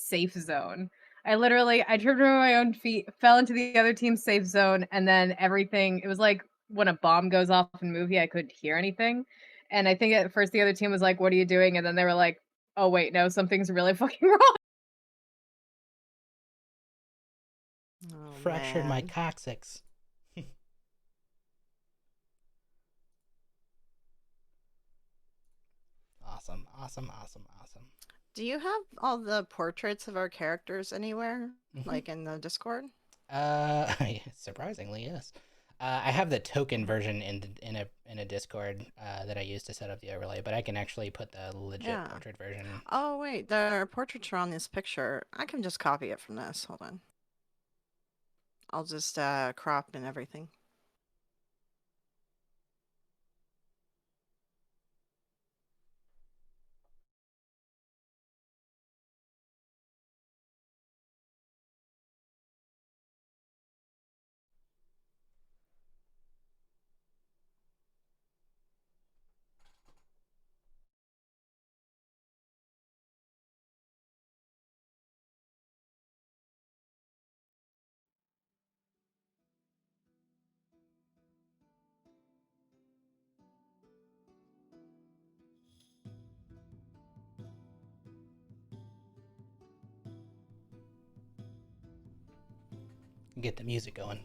safe zone. I tripped over my own feet, fell into the other team's safe zone, and then everything it was like when a bomb goes off in a movie, I couldn't hear anything. And I think at first the other team was like, "What are you doing?" And then they were like, "Oh wait, no, something's really fucking wrong." Oh Fractured my man. coccyx. Awesome, awesome, awesome, awesome. Do you have all the portraits of our characters anywhere? Hmm. Like in the Discord? Surprisingly, yes. I have the token version in a Discord that I use to set up the overlay, but I can actually put the legit Yeah. portrait version. Oh wait, the portraits are on this picture. I can just copy it from this. Hold on. I'll just crop and everything. Get the music going.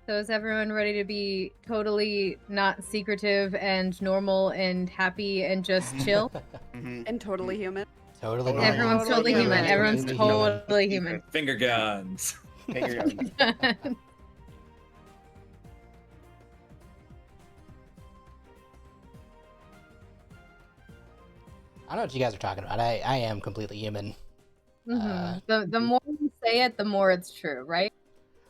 So is everyone ready to be totally not secretive and normal and happy and just chill? And totally human. Totally Oh, normal. Everyone's totally human. human. Everyone's Completely human. totally human. Finger guns. Finger guns. I don't know what you guys are talking about. I am completely human. The more you say it, the more it's true, right?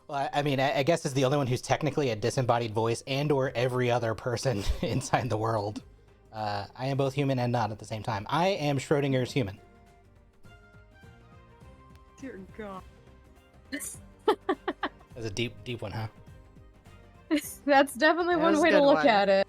Well, I mean, I guess it's the only one who's technically a disembodied voice and or every other person inside the world. I am both human and not at the same time. I am Schrodinger's human. Dear God. That's a deep one, huh? That's definitely That one was a way to good look one. at it.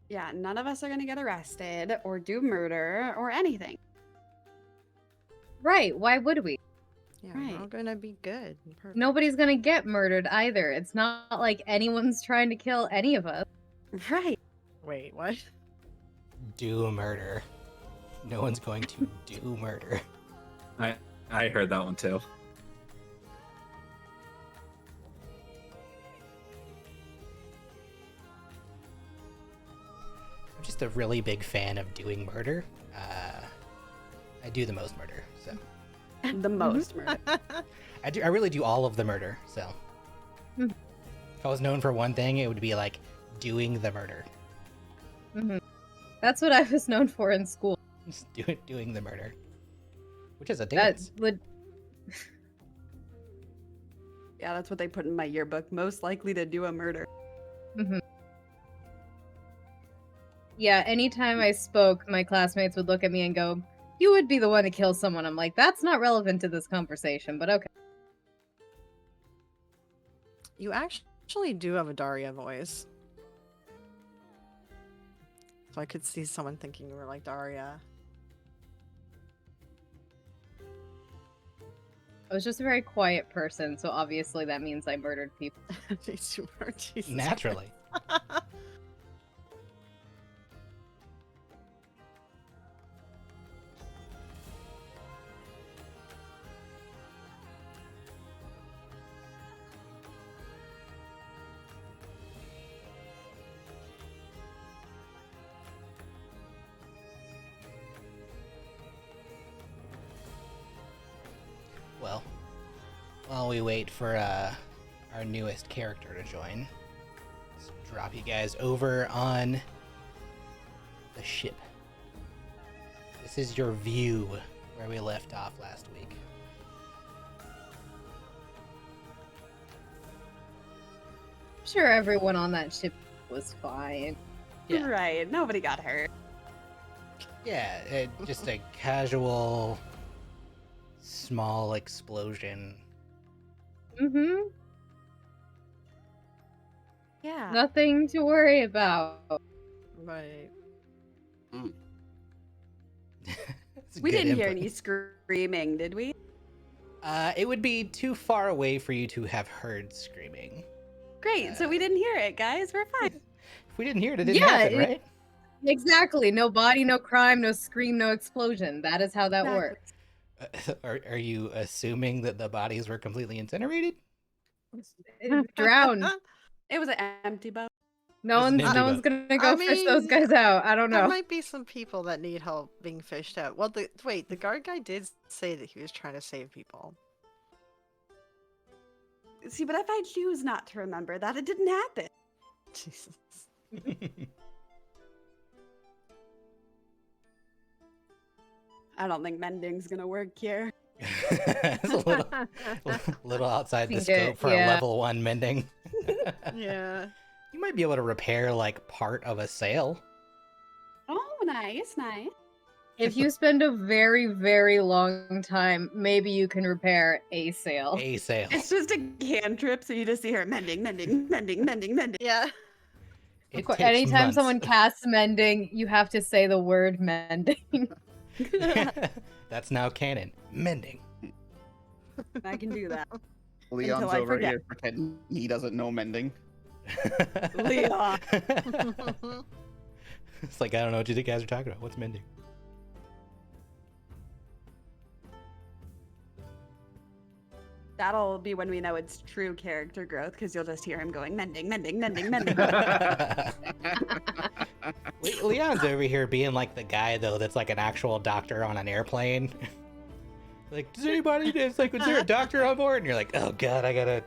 Yeah, none of us are gonna get arrested or do murder or anything. Right, why would we? Yeah, we're all Right. gonna be good. and Perfect. Nobody's gonna get murdered either. It's not like anyone's trying to kill any of us. Right. Wait, what? Do murder. No one's going to do murder. I heard that one too. I'm just a really big fan of doing murder. I do the most murder, so The most murder. I really do all of the murder. So Mhm. if I was known for one thing, it would be like doing the murder. That's what I was known for in school. Just doing the murder, which is a That dance. would Yeah, that's what they put in my yearbook. Most likely to do a murder. Yeah, anytime I spoke, my classmates would look at me and go, "You would be the one to kill someone." I'm like, "That's not relevant to this conversation, but okay." You actually do have a Daria voice. So I could see someone thinking you were like Daria. I was just a very quiet person, so obviously that means I murdered people. Jesus Christ. Naturally. Well, while we wait for our newest character to join, let's drop you guys over on the ship. This is your view where we left off last week. I'm sure everyone on that ship was fine. Yeah. Right. Nobody got hurt. Yeah, just a casual, small explosion. Mm-hmm. Yeah. Nothing to worry about. Right. That's We good didn't hear input. any screaming, did we? It would be too far away for you to have heard screaming. Great. So we didn't hear it, guys. We're fine. If we didn't hear it, it didn't Yeah, happen, right? Exactly. No body, no crime, no scream, no explosion. That is how that Exactly. works. Are you assuming that the bodies were completely incinerated? Drowned. It was an empty boat. No There's an one's empty no one's boat. gonna go fish those mean, guys out. I don't There know. might be some people that need help being fished out. Well, wait, the guard guy did say that he was trying to save people. See, but if I choose not to remember that, it didn't happen. Jesus. I don't think mending's gonna work here. It's a little outside the Think it- scope for a yeah. level 1 mending. Yeah. You might be able to repair like part of a sail. Oh, nice, nice. If you spend a very, very long time, maybe you can repair a sail. A sail. It's just a cantrip, so you just see her mending, mending, mending, mending, mending. Yeah. It Of course, takes anytime months. someone casts mending, you have to say the word mending. That's now canon. Mending. I can do that. Leon's Until I over forget. here pretending he doesn't know mending. Leon. It's like, I don't know what you guys are talking about. What's mending? That'll be when we know it's true character growth, because you'll just hear him going mending, mending, mending, mending. Leon's over here being like the guy though that's like an actual doctor on an airplane. Like, does anybody? It's like, is there a doctor on board? And you're like, oh god, I gotta.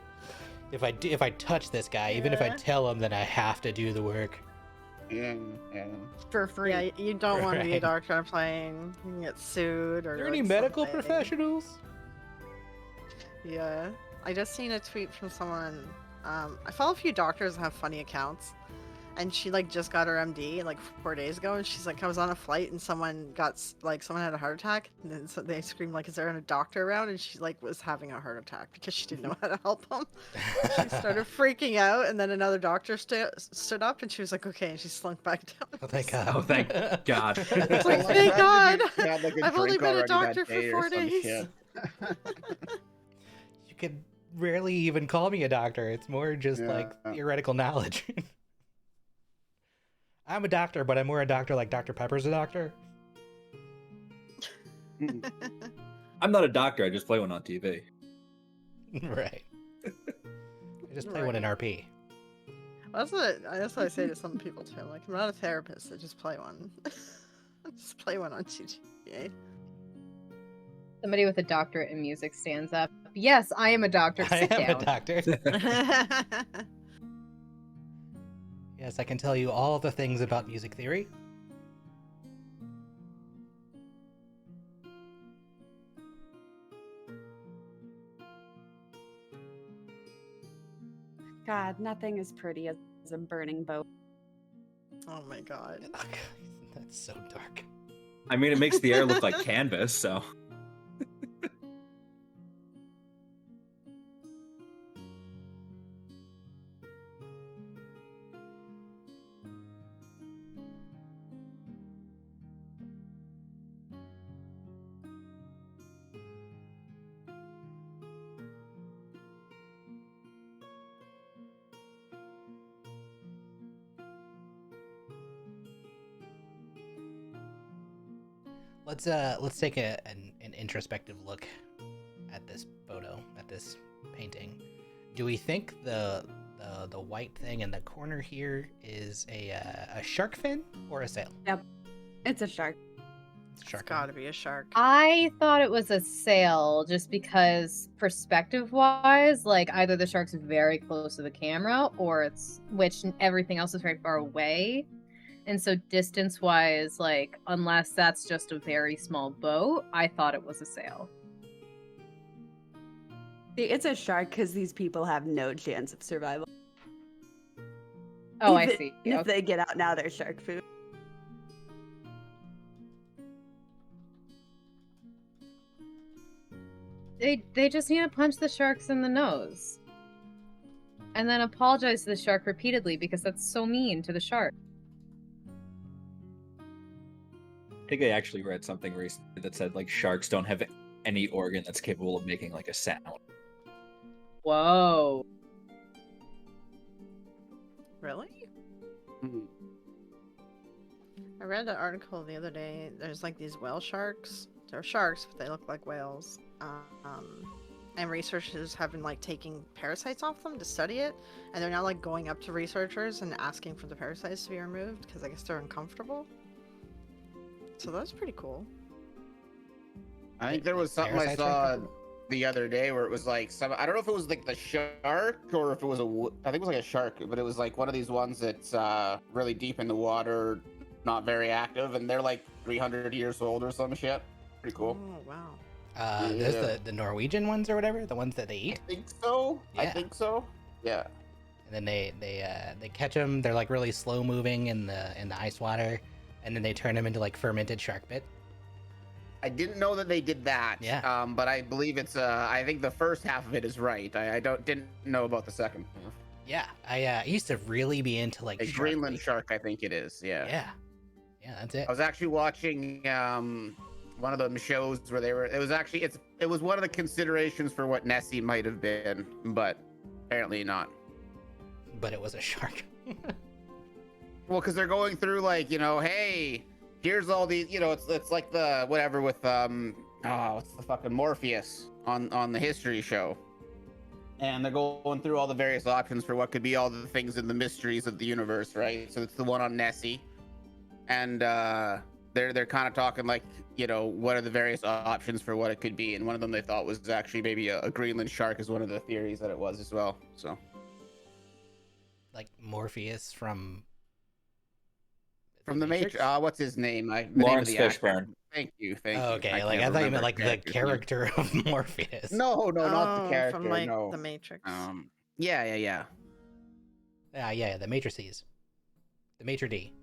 If I touch this guy, even if I Yeah. tell him, then I have to do the work. Yeah, yeah. For free. Yeah, you don't want to be a Right. doctor on a plane. You can get sued or Are there any like, medical something. professionals? Yeah. I just seen a tweet from someone. I follow a few doctors that have funny accounts. And she like just got her MD like 4 days ago, and she's like, I was on a flight and someone someone had a heart attack, and then so they screamed like, "Is there a doctor around?" And she like was having a heart attack because she didn't know how to help them. She started freaking out, and then another doctor stood up, and she was like, "Okay," and she slunk back down. Oh, thank God. Oh, thank God. It's like, Well, thank God. you had, like, a I've only drink been a already that doctor for day or 4 some days. shit. You could rarely even call me a doctor. It's more just like Yeah. theoretical knowledge. I'm a doctor, but I'm more a doctor like Dr. Pepper's a doctor. I'm not a doctor. I just play one on TV. Right. I just play one in RP. That's what I say to some people too. I'm like, I'm not a therapist. I just play one. Just play one on TGA. Somebody with a doctorate in music stands up. Yes, I am a doctor. I Sit am down. a doctor. Yes, I can tell you all the things about music theory. God, nothing as pretty as a burning boat. Oh my god. Ugh, that's so dark. I mean, it makes the air look like canvas, so. Let's take an introspective look at this photo, at this painting. Do we think the white thing in the corner here is a shark fin or a sail? It's a shark. It's a shark It's fin. gotta be a shark. I thought it was a sail just because perspective wise, like either the shark's very close to the camera or which everything else is very far away. And so distance wise, like unless that's just a very small boat, I thought it was a sail. See, it's a shark because these people have no chance of survival. Oh, I Even see. If Okay. they get out now, they're shark food. They just need to punch the sharks in the nose. And then apologize to the shark repeatedly because that's so mean to the shark. I think I actually read something recently that said like sharks don't have any organ that's capable of making like a sound. Whoa. Really? Mhm. I read an article the other day. There's like these whale sharks. They're sharks, but they look like whales. and researchers have been like taking parasites off them to study it, and they're now like going up to researchers and asking for the parasites to be removed because I guess they're uncomfortable. So that's pretty cool. I think there was something I Parasites are saw uncomfortable. the other day where it was like some. I don't know if it was like the shark or if it was I think it was like a shark, but it was like one of these ones that's really deep in the water, not very active, and they're like 300 years old or some shit. Pretty cool. Oh wow. There's Yeah. the Norwegian ones or whatever, the ones that they eat. I think so. I Yeah. think so. Yeah. And then they catch them. They're like really slow moving in the ice water, and then they turn them into like fermented shark bit. I didn't know that they did that. Yeah. But I believe it's. I think the first half of it is right. I didn't know about the second half. Yeah, I used to really be into like A shark Greenland bait. shark, I think it is. Yeah. Yeah, that's it. I was actually watching one of them shows where they were. It was one of the considerations for what Nessie might have been, but apparently not. But it was a shark. Well, because they're going through like, hey, here's all these, it's like the whatever with what's the fucking Morpheus on the history show, and they're going through all the various options for what could be all the things in the mysteries of the universe, right? So it's the one on Nessie, and they're kind of talking like, what are the various options for what it could be, and one of them they thought was actually maybe a Greenland shark is one of the theories that it was as well. So Like Morpheus from from the Matrix, what's his name? Lawrence the name of the actor. Fishburne. Thank you. Oh, okay, can't like I thought you remember meant like the character's name. character of Morpheus. No, not the character. From like no. the Matrix. Yeah. Yeah, the matrices. The maitre d'.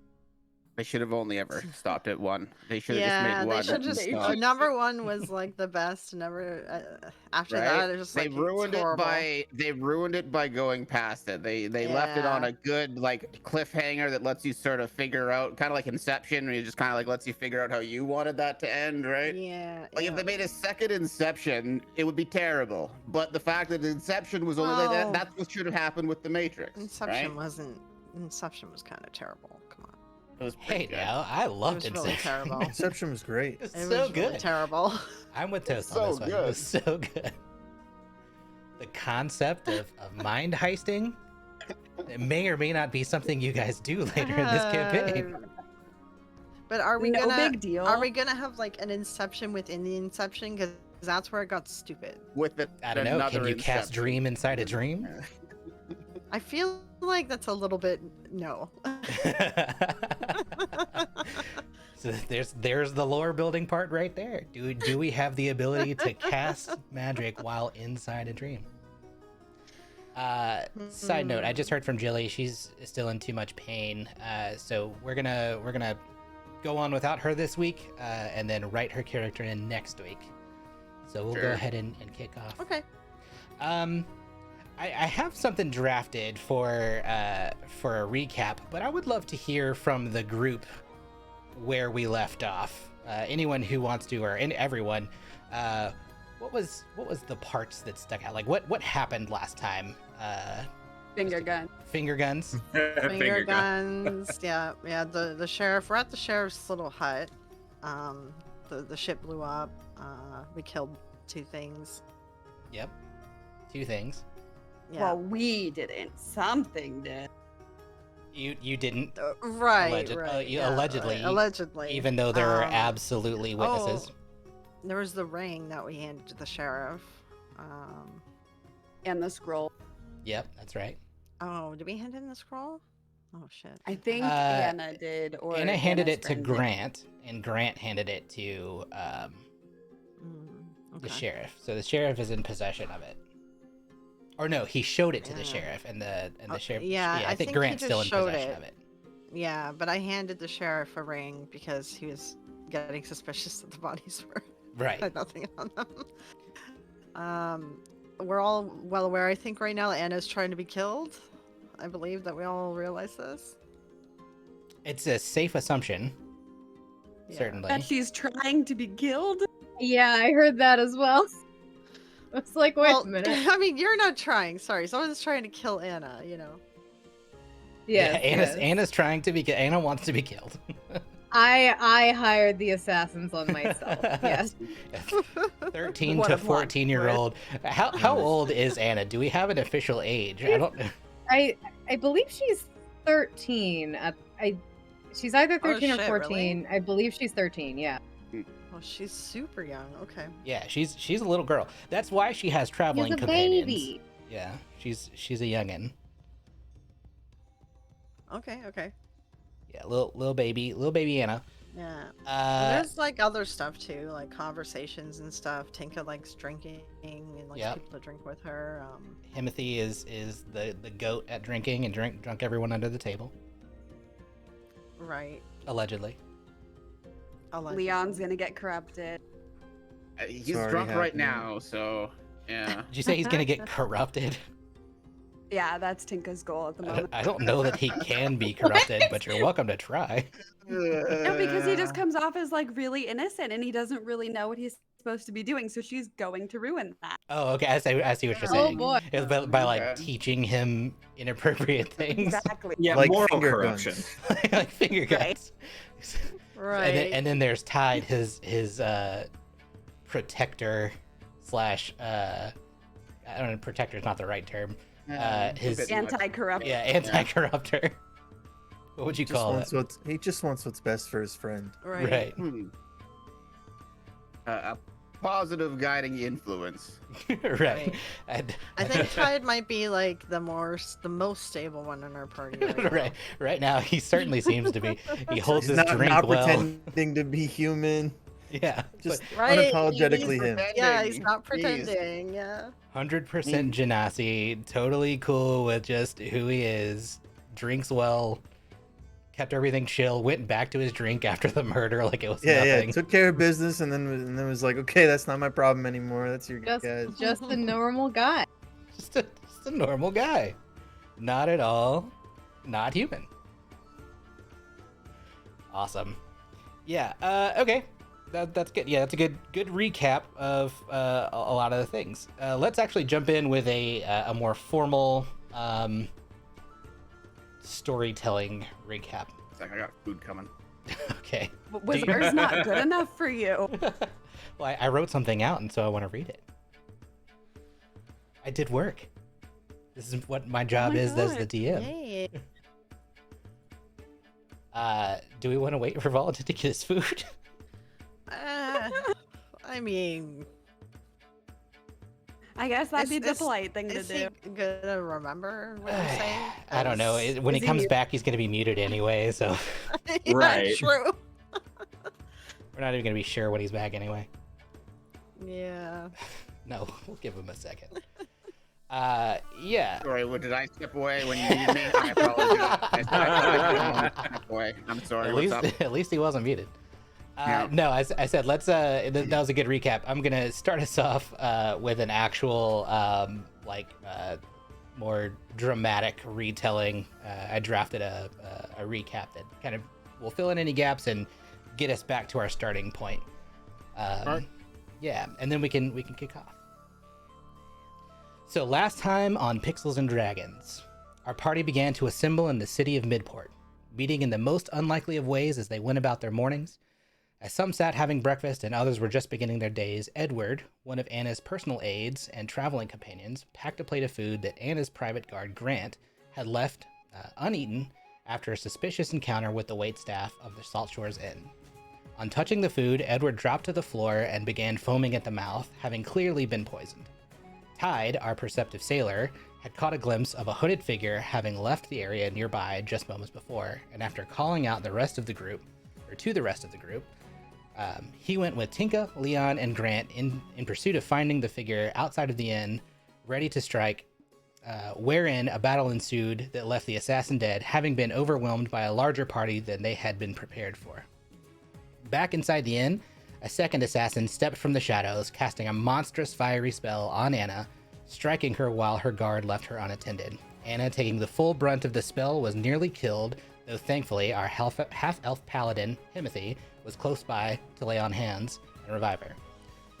They should have only ever stopped at one. They should have Yeah, just made they one. should and just. stopped. Number one was like the best. Never after Right? that, it's just They like ruined it's horrible. they ruined it by going past it. They left it on Yeah. a good like cliffhanger that lets you sort of figure out, kind of like Inception, where you just kind of like lets you figure out how you wanted that to end, right? Yeah. Like if they made a second Inception, it would be terrible. But the fact that Inception was only like Well, that's what should have happened with the Matrix. Inception right? Inception was kind of terrible. Come on. It was pretty Hey good. now, I It loved was really Inception. terrible. Inception was great. It's It so was good. really terrible. I'm with Toast so on this one. It good. was so good. The concept of mind heisting, it may or may not be something you guys do later in this campaign. But are we No gonna? big deal. Are we gonna have like an Inception within the Inception? Because that's where it got stupid. With it, I don't know. Can another you cast Inception. dream inside a dream? I feel like that's a little bit no. So there's the lore building part right there. Do we have the ability to cast magic while inside a dream? Side note, I just heard from Jilly. She's still in too much pain. So we're gonna go on without her this week, and then write her character in next week. So we'll go Sure. ahead and kick off. Okay. I have something drafted for a recap, but I would love to hear from the group where we left off. Anyone who wants to, or everyone. What was the parts that stuck out? Like what happened last time? Finger gun. Finger guns. Finger guns. Yeah. The sheriff. We're at the sheriff's little hut. The ship blew up. We killed 2 things. Yep. 2 things. Yeah. Well, we didn't. Something did. You didn't, right. alleged- right. you yeah, allegedly- right, allegedly. even though there are Um, absolutely witnesses. There was the ring that we handed to the sheriff. And the scroll. Yep, that's right. Oh, did we hand in the scroll? Oh shit. I think Uh, Anna did. Or Anna handed Anna's it to friend did. Grant, and Grant handed it to Okay. the sheriff. So the sheriff is in possession of it. Or no, he showed it to the Yeah. sheriff, and the sheriff. yeah, I I think think he Grant's still in just showed possession it. of it. Yeah, but I handed the sheriff a ring because he was getting suspicious that the bodies were Right. had nothing on them. We're all well aware, I think, right now that Anna's trying to be killed. I believe that we all realize this. It's a safe assumption, Yeah. certainly. That she's trying to be killed. Yeah, I heard that as well. It's like, wait Well, a minute. I mean, you're not trying. Sorry, someone's trying to kill Anna. Yes, yeah, yes. Anna's trying to be. Anna wants to be killed. I hired the assassins on myself. Yes. 13 What to a plot 14-year-old. How old is Anna? Do we have an official age? I don't. I believe she's 13. She's either 13 or shit, 14. really? I believe she's 13. Yeah. Oh, she's super young. Okay. Yeah, she's a little girl. That's why she has traveling She's a companions. baby. Yeah, she's a youngin. Okay. Okay. Yeah, little baby Anna. Yeah. Well, Uh, there's like other stuff too, like conversations and stuff. Tinka likes drinking and likes Yep. people to drink with her. Himothy is the goat at drinking and drunk everyone under the table, Right. allegedly. Allegedly. Leon's gonna get corrupted. He's already drunk right happening. now, so yeah. Did you say he's gonna get corrupted? Yeah, that's Tinka's goal at the moment. I don't know that he can be corrupted, but you're welcome to try. No, because he just comes off as like really innocent and he doesn't really know what he's supposed to be doing. So she's going to ruin that. Oh, okay. I see what you're Oh saying. boy. It was by like Okay. teaching him inappropriate things, Exactly. Yeah, Like moral finger corruption. guns. like finger guns. Right. And then there's Tide, his protector slash I don't know, protector is not the right term. His Anti-corrupt. yeah, anti-corrupter. What would you call it? He just wants what's best for his friend. Right. Right. A positive guiding influence. Right. I think Tide might be like the most stable one in our party. Right. right. Right now, he certainly seems to be. He holds He's his not drink well. pretending to be human. Yeah. Just Right, unapologetically him. Yeah, he's not Jeez. pretending. Yeah. 100% Genasi, totally cool with just who he is. Drinks well. Kept everything chill. Went back to his drink after the murder like it was nothing. Yeah. Took care of business and then was like, okay, that's not my problem anymore. That's your guys. Just a normal guy. Just a normal guy. Not at all. Not human. Awesome. Yeah. Okay. That's good. Yeah, that's a good recap of a lot of the things. Let's actually jump in with a more formal storytelling recap. It's like I got food coming. Okay. But Whisper's not good enough for you. Well, I wrote something out, and so I want to read it. I did work. This is what my job my is as the God. DM. Yay. Do we want to wait for Vola to get his food? I mean, I guess that'd be the Is- polite thing to is he do. gonna remember what I'm saying? I don't know. When he Is he comes mute? back, he's going to be muted anyway, so Yeah, Right. True. we're not even going to be sure when he's back anyway. Yeah. No, we'll give him a second. Yeah. Sorry, did I step away when you needed me? I apologize. I step away. I'm sorry. What's up? At least he wasn't muted. Yeah. No, I said let's. That was a good recap. I'm gonna start us off with an actual more dramatic retelling. I drafted a recap that kind of will fill in any gaps and get us back to our starting point. Alright. Yeah, and then we can kick off. So last time on Pixels and Dragons, our party began to assemble in the city of Midport, meeting in the most unlikely of ways as they went about their mornings. As some sat having breakfast and others were just beginning their days, Edward, one of Anna's personal aides and traveling companions, packed a plate of food that Anna's private guard, Grant, had left uneaten after a suspicious encounter with the waitstaff of the Salt Shores Inn. On touching the food, Edward dropped to the floor and began foaming at the mouth, having clearly been poisoned. Tide, our perceptive sailor, had caught a glimpse of a hooded figure having left the area nearby just moments before, and after calling out to the rest of the group, he went with Tinka, Leon, and Grant in pursuit of finding the figure outside of the inn, ready to strike, wherein a battle ensued that left the assassin dead, having been overwhelmed by a larger party than they had been prepared for. Back inside the inn, a second assassin stepped from the shadows, casting a monstrous fiery spell on Anna, striking her while her guard left her unattended. Anna, taking the full brunt of the spell, was nearly killed, though thankfully our half-elf paladin, Himothy, was close by to lay on hands and revive her.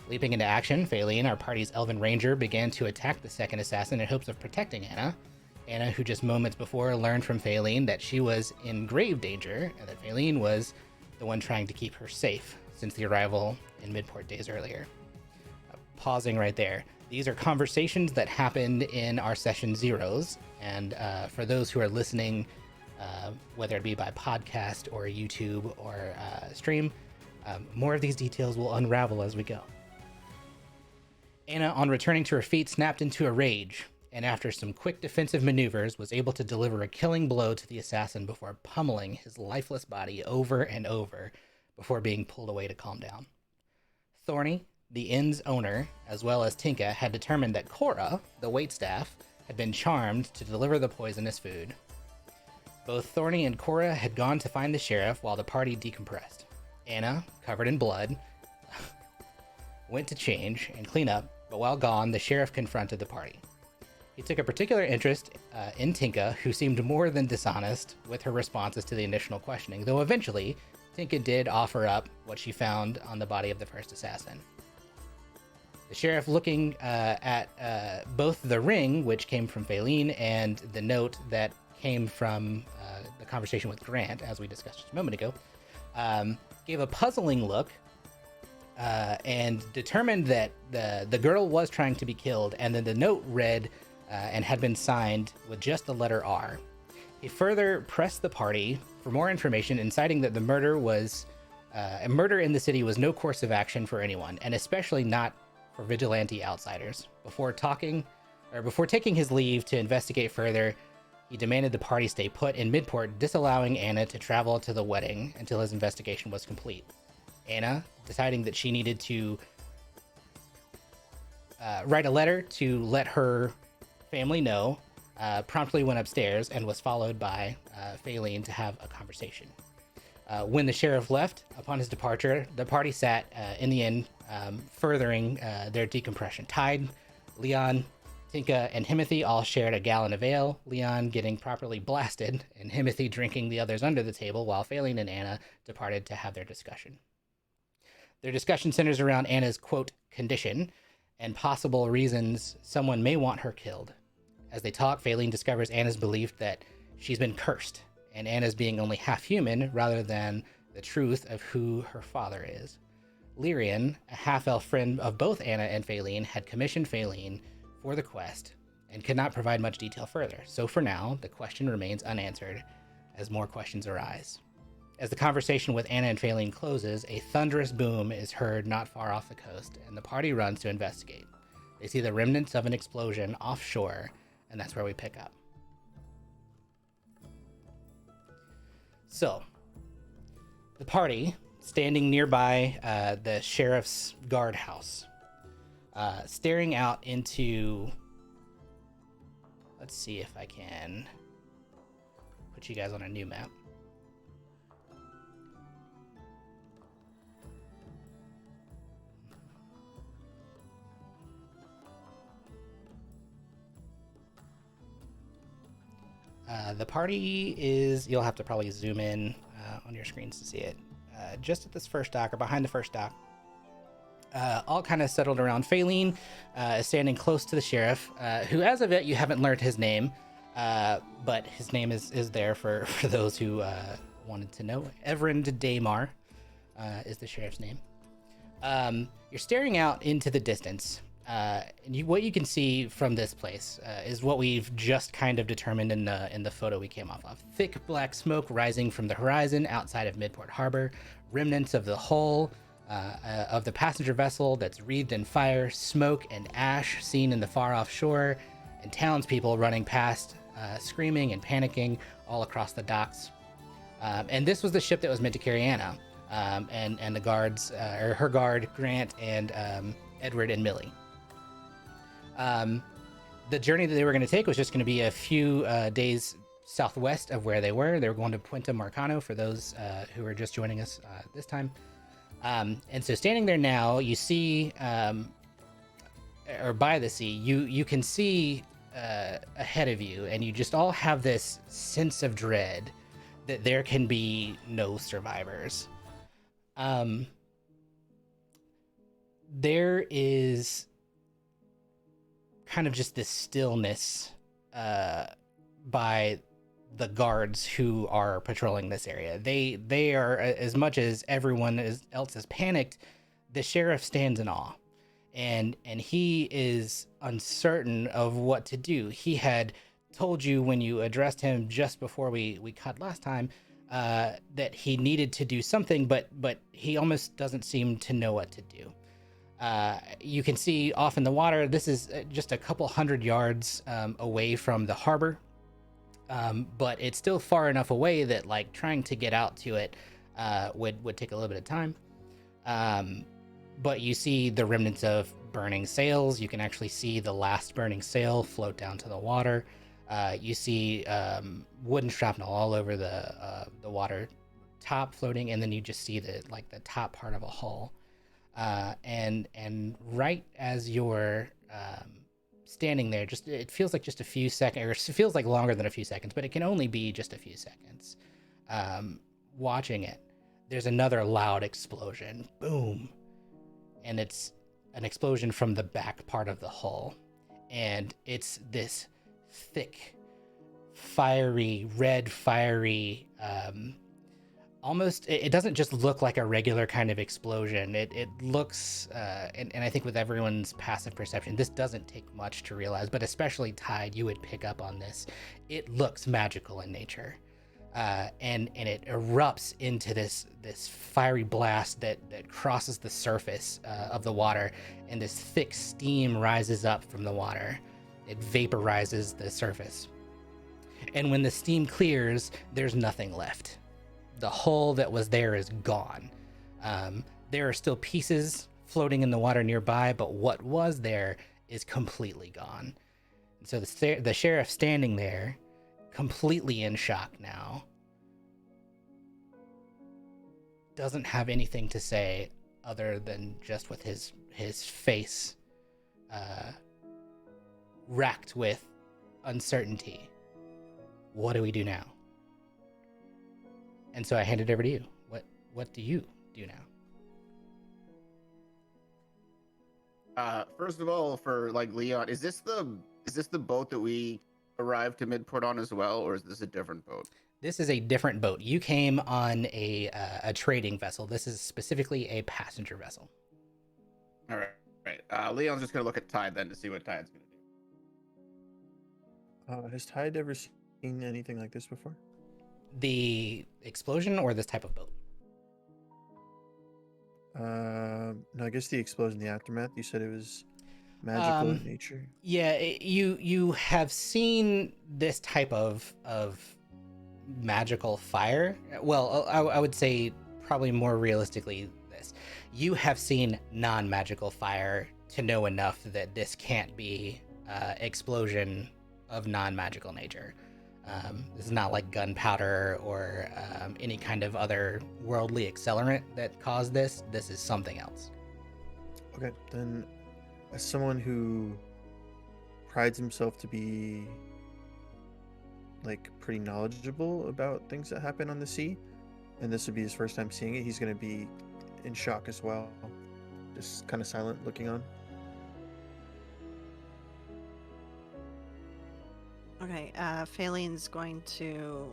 Leaping into action, Faeline, our party's elven ranger, began to attack the second assassin in hopes of protecting Anna. Anna, who just moments before learned from Faeline that she was in grave danger and that Faeline was the one trying to keep her safe since the arrival in Midport days earlier. Pausing right there. These are conversations that happened in our session zeros, and for those who are listening, whether it be by podcast or YouTube or stream, more of these details will unravel as we go. Anna, on returning to her feet, snapped into a rage, and after some quick defensive maneuvers, was able to deliver a killing blow to the assassin before pummeling his lifeless body over and over before being pulled away to calm down. Thorny, the inn's owner, as well as Tinka, had determined that Cora, the waitstaff, had been charmed to deliver the poisonous food. Both Thorny and Cora had gone to find the sheriff while the party decompressed. Anna, covered in blood, went to change and clean up, but while gone, the sheriff confronted the party. He took a particular interest in Tinka, who seemed more than dishonest with her responses to the initial questioning, though eventually, Tinka did offer up what she found on the body of the first assassin. The sheriff, looking at both the ring, which came from Faylene, and the note that came from the conversation with Grant, as we discussed just a moment ago, gave a puzzling look and determined that the girl was trying to be killed, and then the note read and had been signed with just the letter R. He further pressed the party for more information, inciting that the murder was a murder in the city was no course of action for anyone, and especially not for vigilante outsiders. Before taking his leave to investigate further, he demanded the party stay put in Midport, disallowing Anna to travel to the wedding until his investigation was complete. Anna, deciding that she needed to write a letter to let her family know, promptly went upstairs and was followed by Faylene to have a conversation. When the sheriff left, upon his departure, the party sat in the inn, furthering their decompression. Tide, Leon, Tinka, and Himothy all shared a gallon of ale, Leon getting properly blasted, and Himothy drinking the others under the table, while Faylene and Anna departed to have their discussion. Their discussion centers around Anna's, quote, condition, and possible reasons someone may want her killed. As they talk, Faylene discovers Anna's belief that she's been cursed, and Anna's being only half human rather than the truth of who her father is. Lyrian, a half-elf friend of both Anna and Faylene, had commissioned Faylene for the quest and could not provide much detail further. So for now, the question remains unanswered as more questions arise. As the conversation with Anna and Faylene closes, a thunderous boom is heard not far off the coast, and the party runs to investigate. They see the remnants of an explosion offshore, and that's where we pick up. So, the party, standing nearby the sheriff's guardhouse, staring out into... Let's see if I can put you guys on a new map. The party is, you'll have to probably zoom in on your screens to see it. Just at this first dock, or behind the first dock, all kind of settled around. Faylene is standing close to the sheriff, who as of yet you haven't learned his name, but his name is there for those who wanted to know. Everend Daymar is the sheriff's name. You're staring out into the distance. And what you can see from this place is what we've just kind of determined in the photo we came off of. Thick black smoke rising from the horizon outside of Midport Harbor, remnants of the hull of the passenger vessel that's wreathed in fire, smoke and ash seen in the far off shore, and townspeople running past, screaming and panicking all across the docks. And this was the ship that was meant to carry Anna, and the guards, or her guard, Grant, and Edward and Millie. The journey that they were going to take was just going to be a few days southwest of where they were. They were going to Puente Marcano for those who are just joining us this time. And so standing there now, you see, or by the sea, you can see ahead of you, and you just all have this sense of dread that there can be no survivors. There is kind of just this stillness by the guards who are patrolling this area. They are, as much as everyone else is panicked, the sheriff stands in awe, and he is uncertain of what to do. He had told you when you addressed him just before we cut last time that he needed to do something, but he almost doesn't seem to know what to do. You can see off in the water, this is just a couple hundred yards away from the harbor, but it's still far enough away that like trying to get out to it would take a little bit of time. But you see the remnants of burning sails. You can actually see the last burning sail float down to the water. You see wooden shrapnel all over the water top floating, and then you just see the top part of a hull. And right as you're standing there, just it feels like just a few seconds, or it feels like longer than a few seconds, but it can only be just a few seconds. Watching it, there's another loud explosion, boom, and it's an explosion from the back part of the hull, and it's this thick, fiery, almost, it doesn't just look like a regular kind of explosion. It looks, and I think with everyone's passive perception, this doesn't take much to realize, but especially Tide, you would pick up on this. It looks magical in nature. And it erupts into this fiery blast that crosses the surface of the water, and this thick steam rises up from the water. It vaporizes the surface. And when the steam clears, there's nothing left. The hull that was there is gone. There are still pieces floating in the water nearby, but what was there is completely gone. And so the sheriff standing there, completely in shock now, doesn't have anything to say other than just with his face racked with uncertainty. What do we do now? And so I hand it over to you. What do you do now? First of all, for like Leon, is this the boat that we arrived to Midport on as well, or is this a different boat? This is a different boat. You came on a trading vessel. This is specifically a passenger vessel. All right. Leon's just gonna look at Tide then to see what Tide's gonna do. Has Tide ever seen anything like this before? The explosion or this type of boat? No, I guess the explosion, the aftermath. You said it was magical in nature. Yeah, you have seen this type of magical fire. Well, I would say probably more realistically this. You have seen non-magical fire to know enough that this can't be explosion of non-magical nature. This is not like gunpowder or any kind of other worldly accelerant that caused this. This is something else. Okay, then as someone who prides himself to be like pretty knowledgeable about things that happen on the sea, and this would be his first time seeing it, he's going to be in shock as well, just kind of silent looking on. Okay, Phalene's going to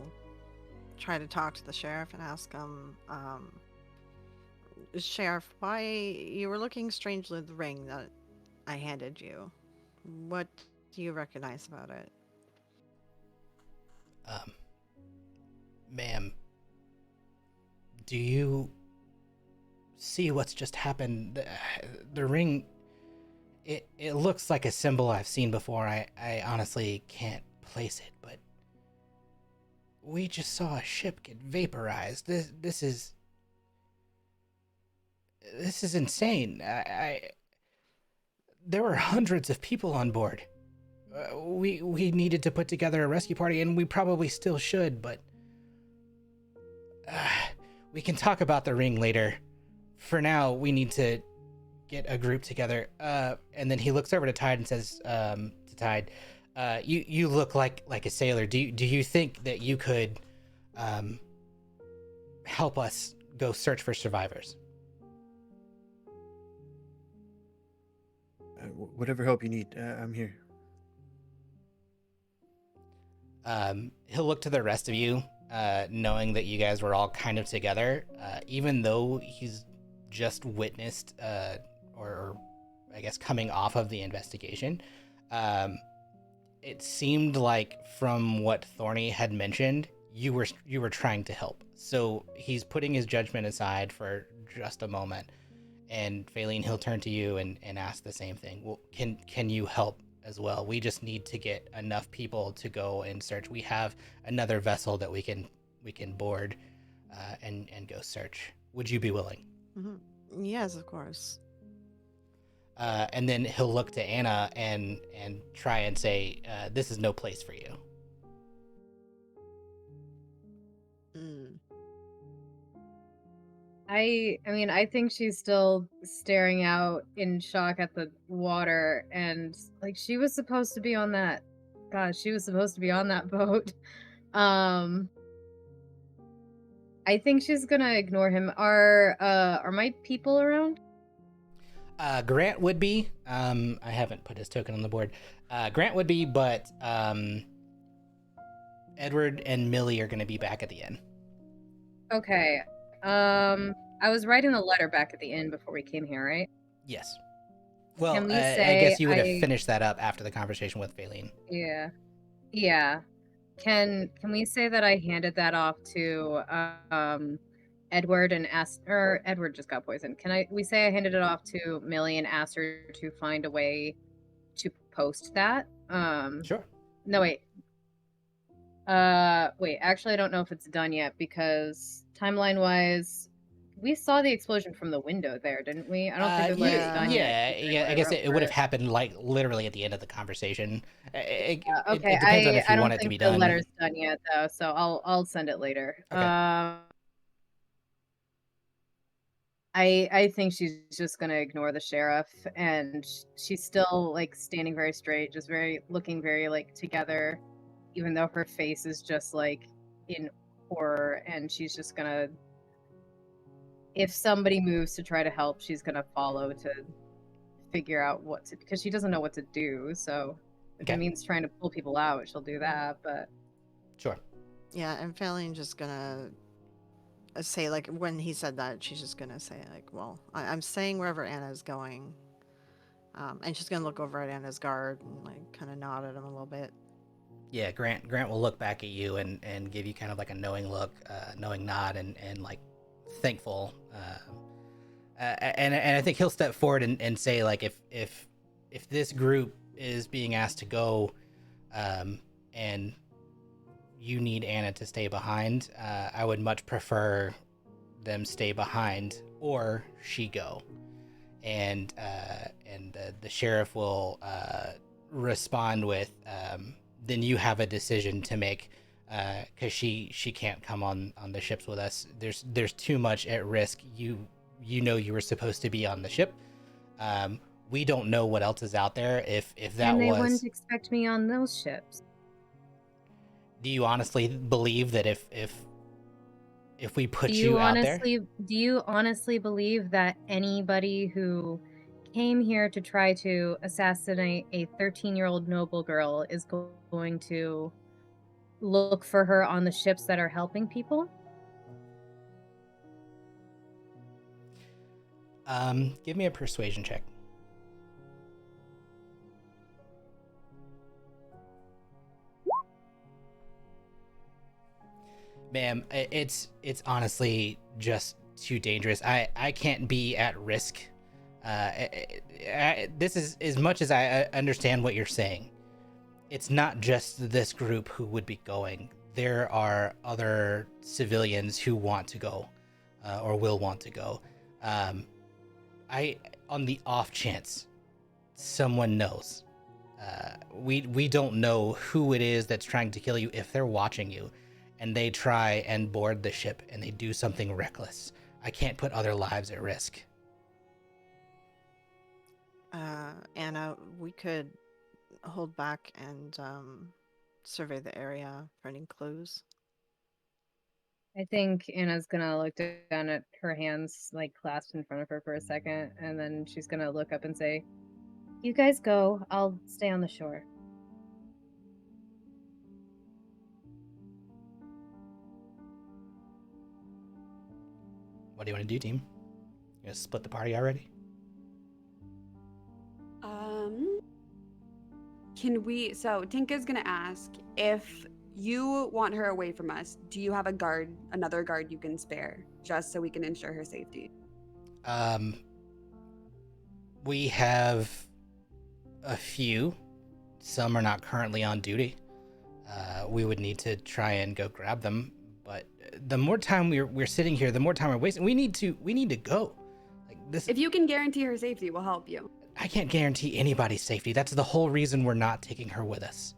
try to talk to the sheriff and ask him, Sheriff, why you were looking strangely at the ring that I handed you. What do you recognize about it? Ma'am, do you see what's just happened? The ring, it looks like a symbol I've seen before. I honestly can't place it, but we just saw a ship get vaporized. This is insane. There were hundreds of people on board. We needed to put together a rescue party, and we probably still should, but we can talk about the ring later. For now, we need to get a group together. And then he looks over to Tide and says to Tide, you look like a sailor. Do you think that you could help us go search for survivors? Whatever help you need, I'm here. He'll look to the rest of you, knowing that you guys were all kind of together, even though he's just witnessed, or I guess coming off of the investigation. It seemed like from what Thorny had mentioned, you were trying to help. So he's putting his judgment aside for just a moment. And Faylene, he'll turn to you and ask the same thing. Well, can you help as well? We just need to get enough people to go and search. We have another vessel that we can board and go search. Would you be willing? Mm-hmm. Yes, of course. And then he'll look to Anna and try and say, this is no place for you. Mm. I mean, I think she's still staring out in shock at the water, and like she was supposed to be on that. Gosh, she was supposed to be on that boat. I think she's gonna ignore him. Are my people around? Grant would be. I haven't put his token on the board. Grant would be, but Edward and Millie are going to be back at the inn. Okay. I was writing a letter back at the inn before we came here, right? Yes. Well, Can we I say guess you would have finished that up after the conversation with Faylene. Yeah. Yeah. Can we say that I handed that off to Edward and asked, or Edward just got poisoned. We say I handed it off to Millie and asked her to find a way to post that? Sure. No, wait. Wait, actually I don't know if it's done yet because timeline-wise, we saw the explosion from the window there, didn't we? I don't think the letter's done yet. Yeah. I guess it would have happened like literally at the end of the conversation. It Okay, depends on if you I don't want it to think be the done. letter's done yet though, so I'll send it later. Okay. I think she's just gonna ignore the sheriff, and she's still like standing very straight, just looking very like together, even though her face is just like in horror, and she's just gonna, if somebody moves to try to help, she's gonna follow to figure out what to, because she doesn't know what to do. So if it means trying to pull people out, she'll do that. But sure. Yeah, and Faylene just gonna say, like, when he said that, she's just gonna say, like, well, I'm staying wherever Anna's going. And she's gonna look over at Anna's guard and, like, kind of nod at him a little bit. Yeah, Grant will look back at you and give you kind of like a knowing look, knowing nod, and like thankful. And I think he'll step forward and say, like, if this group is being asked to go, and you need Anna to stay behind, I would much prefer them stay behind or she go. And the sheriff will respond with, then you have a decision to make, because she can't come on the ships with us. There's too much at risk. You know you were supposed to be on the ship. We don't know what else is out there. If that and they was, wouldn't expect me on those ships. do you honestly believe that if we put you out there? Do you honestly believe that anybody who came here to try to assassinate a 13-year-old noble girl is going to look for her on the ships that are helping people? Give me a persuasion check. Ma'am, it's honestly just too dangerous. I can't be at risk. This is, as much as I understand what you're saying, it's not just this group who would be going. There are other civilians who want to go, or will want to go. On the off chance someone knows, we don't know who it is that's trying to kill you. If they're watching you and they try and board the ship and they do something reckless, I can't put other lives at risk. Anna, we could hold back and survey the area for any clues. I think Anna's gonna look down at her hands, like clasped in front of her for a second, and then she's gonna look up and say, "You guys go. I'll stay on the shore." What do you want to do, team? You gonna split the party already? Can we? So Tinka's gonna ask if you want her away from us. Do you have another guard you can spare, just so we can ensure her safety? We have a few. Some are not currently on duty. We would need to try and go grab them. But the more time we're sitting here, the more time we're wasting. We need to go. Like this. If you can guarantee her safety, we'll help you. I can't guarantee anybody's safety. That's the whole reason we're not taking her with us.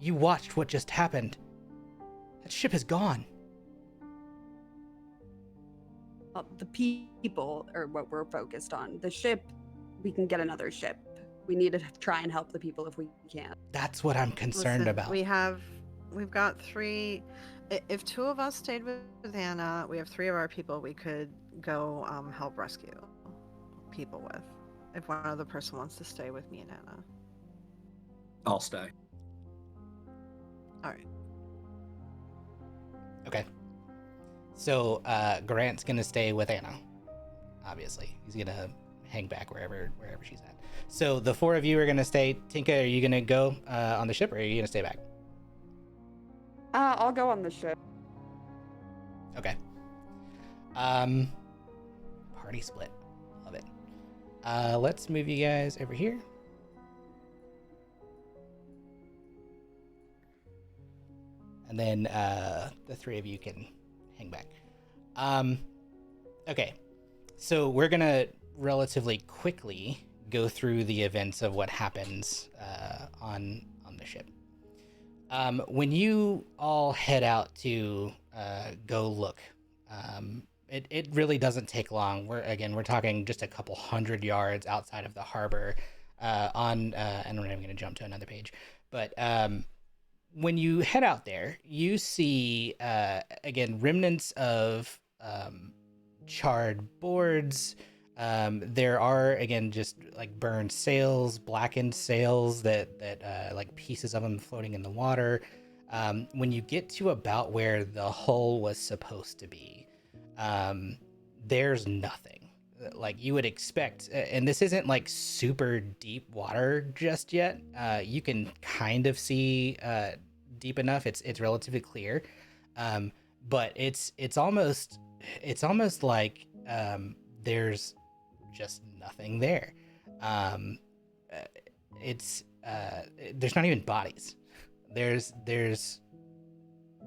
You watched what just happened. That ship is gone. Well, the people are what we're focused on. The ship, we can get another ship. We need to try and help the people if we can. That's what I'm concerned Listen, about. We've got 3. If 2 of us stayed with Anna, we have 3 of our people we could go help rescue people with. If one other person wants to stay with me and Anna. I'll stay. All right. Okay. So Grant's gonna stay with Anna. Obviously, he's gonna hang back wherever she's at. So the 4 of you are gonna stay. Tinka, are you gonna go on the ship, or are you gonna stay back? I'll go on the ship. Okay. Party split. Love it. Let's move you guys over here. And then the 3 of you can hang back. Okay. So we're gonna relatively quickly go through the events of what happens on the ship. When you all head out to go look, it really doesn't take long. We're talking just a couple 100 yards outside of the harbor and I'm not even going to jump to another page. But when you head out there, you see, again, remnants of charred boards. There are, again, just like burned sails, blackened sails that like pieces of them floating in the water. When you get to about where the hull was supposed to be, there's nothing. Like you would expect, and this isn't like super deep water just yet. You can kind of see deep enough. It's relatively clear, but it's almost like there's just nothing there. There's not even bodies. There's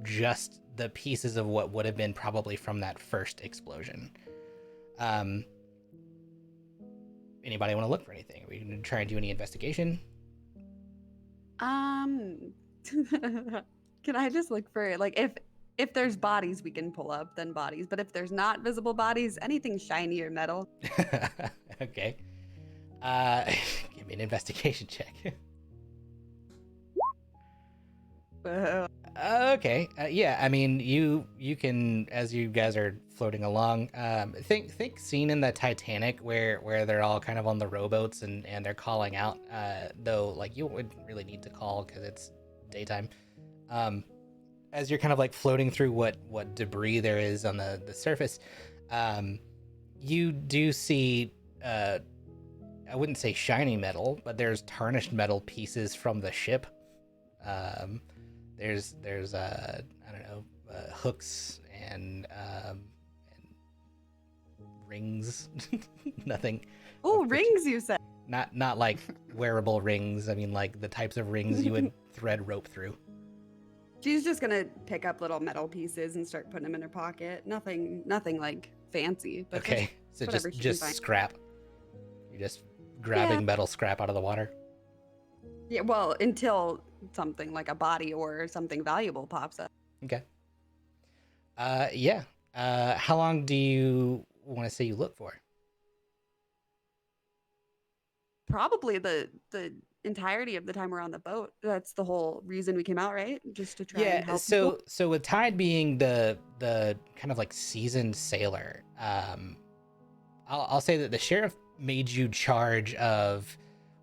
just the pieces of what would have been probably from that first explosion. Anybody want to look for anything? Are we going to try and do any investigation? Can I just look for, like, if there's bodies we can pull up, then bodies. But if there's not visible bodies, anything shiny or metal. Okay. Give me an investigation check. Okay. Yeah, I mean, you can, as you guys are floating along, think scene in the Titanic where they're all kind of on the rowboats and they're calling out, though, like, you wouldn't really need to call because it's daytime. As you're kind of like floating through what debris there is on the surface, you do see, I wouldn't say shiny metal, but there's tarnished metal pieces from the ship. There's I don't know, hooks and rings. Nothing. Oh, rings, you said. Not like wearable rings. I mean, like the types of rings you would thread rope through. She's just gonna pick up little metal pieces and start putting them in her pocket. Nothing like fancy. But Okay, so whatever she can just find. scrap. You're just grabbing metal scrap out of the water. Yeah, well, until something like a body or something valuable pops up. Okay. Yeah. How long do you want to say you look for? Probably the entirety of the time we're on the boat. That's the whole reason we came out, right? Just to try and Yeah. help So people? so with Tide being the kind of like seasoned sailor, I'll say that the sheriff made you charge of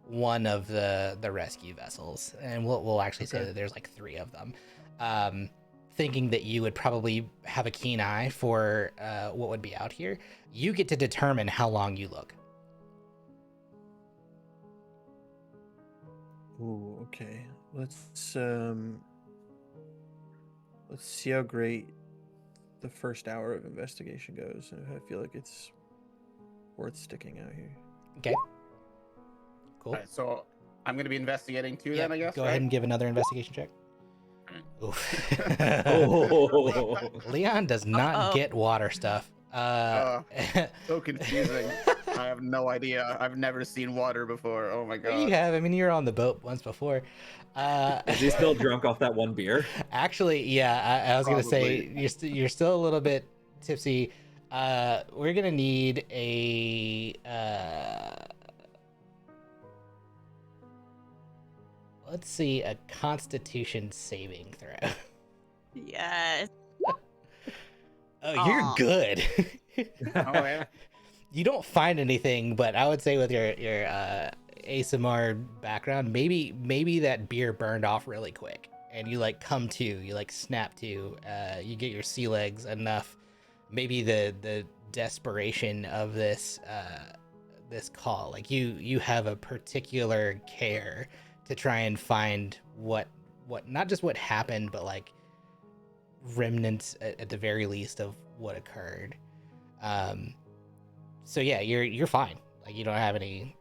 one of the rescue vessels, and we'll actually say that there's like 3 of them. thinking that you would probably have a keen eye for what would be out here, you get to determine how long you look. Ooh, okay. Let's see how great the first hour of investigation goes, and if I feel like it's worth sticking out here. Okay. Cool. All right, so I'm gonna be investigating too. Yeah, Then I guess. go right? ahead and give another investigation check. Oof. Oh. Leon does not Uh-oh. get water stuff. So confusing. I have no idea. I've never seen water before. Oh my You god. have. I mean, you were on the boat once before. Is he still drunk off that one beer? Actually, yeah. I was gonna say Probably. you're still a little bit tipsy. We're gonna need a. Let's see, a Constitution saving throw. Yes. Oh, you're Aw. good. Oh, yeah. You don't find anything, but I would say with your ASMR background, maybe that beer burned off really quick, and you like come to, you like snap to, you get your sea legs enough. Maybe the desperation of this this call, like you have a particular care to try and find what not just what happened, but like remnants at the very least of what occurred. So yeah, you're fine. Like you don't have any.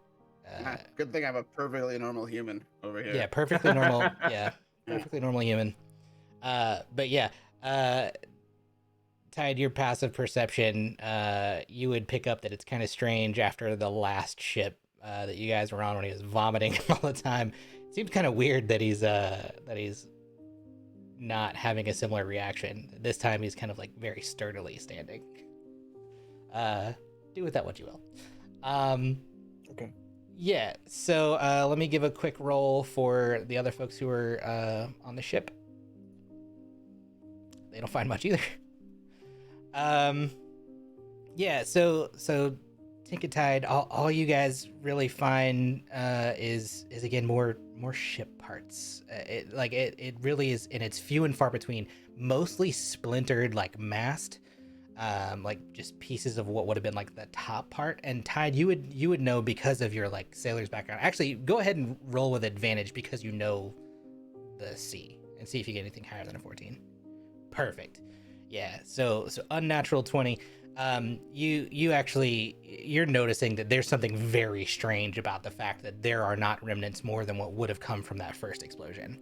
Good thing I'm a perfectly normal human over here. Yeah, perfectly normal. Yeah, perfectly normal human. But yeah, Tide, your passive perception, you would pick up that it's kind of strange after the last ship that you guys were on when he was vomiting all the time. It seems kind of weird that he's not having a similar reaction. This time he's kind of like very sturdily standing. Do with that what you will. Okay. Yeah, so let me give a quick roll for the other folks who are on the ship. They don't find much either. Yeah, so Tinketide, all you guys really find is again more ship parts. It really is, and it's few and far between. Mostly splintered, like mast, like just pieces of what would have been like the top part. And Tide, you would know because of your like sailor's background. Actually, go ahead and roll with advantage because you know the sea, and see if you get anything higher than a 14. Perfect. Yeah. So unnatural 20. You're noticing that there's something very strange about the fact that there are not remnants more than what would have come from that first explosion.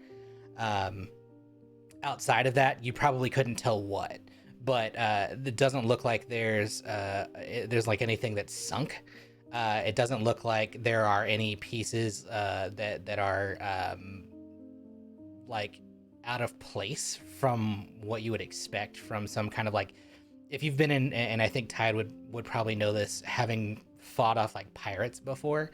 Outside of that, you probably couldn't tell what, but it doesn't look like there's like anything that's sunk. It doesn't look like there are any pieces that are like out of place from what you would expect from some kind of like, if you've been in, and I think Tide would probably know this, having fought off like pirates before,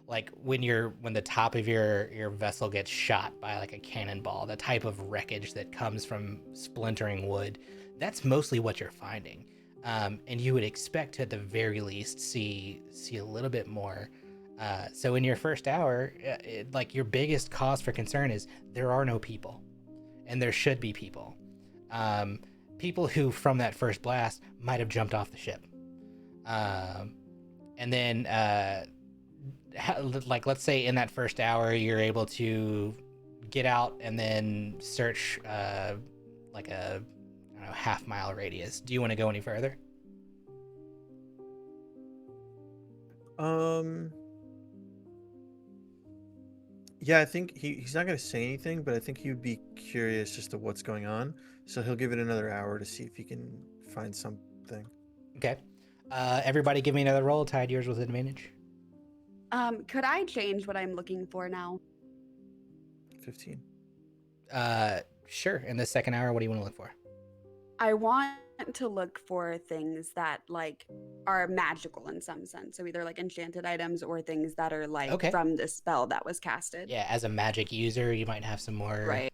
like when the top of your vessel gets shot by like a cannonball, the type of wreckage that comes from splintering wood, that's mostly what you're finding. And you would expect to at the very least see a little bit more. So in your first hour, like your biggest cause for concern is there are no people, and there should be people. People who from that first blast might have jumped off the ship. And then like let's say in that first hour you're able to get out and then search like a half-mile radius. Do you want to go any further? Yeah, I think he's not going to say anything, but I think he would be curious as to what's going on. So he'll give it another hour to see if he can find something. Okay. Everybody give me another roll. Tide, yours with advantage. Could I change what I'm looking for now? 15. Sure. In the second hour, what do you want to look for? I want to look for things that like are magical in some sense. So either like enchanted items or things that are like Okay. from the spell that was casted. Yeah, as a magic user, you might have some more. Right.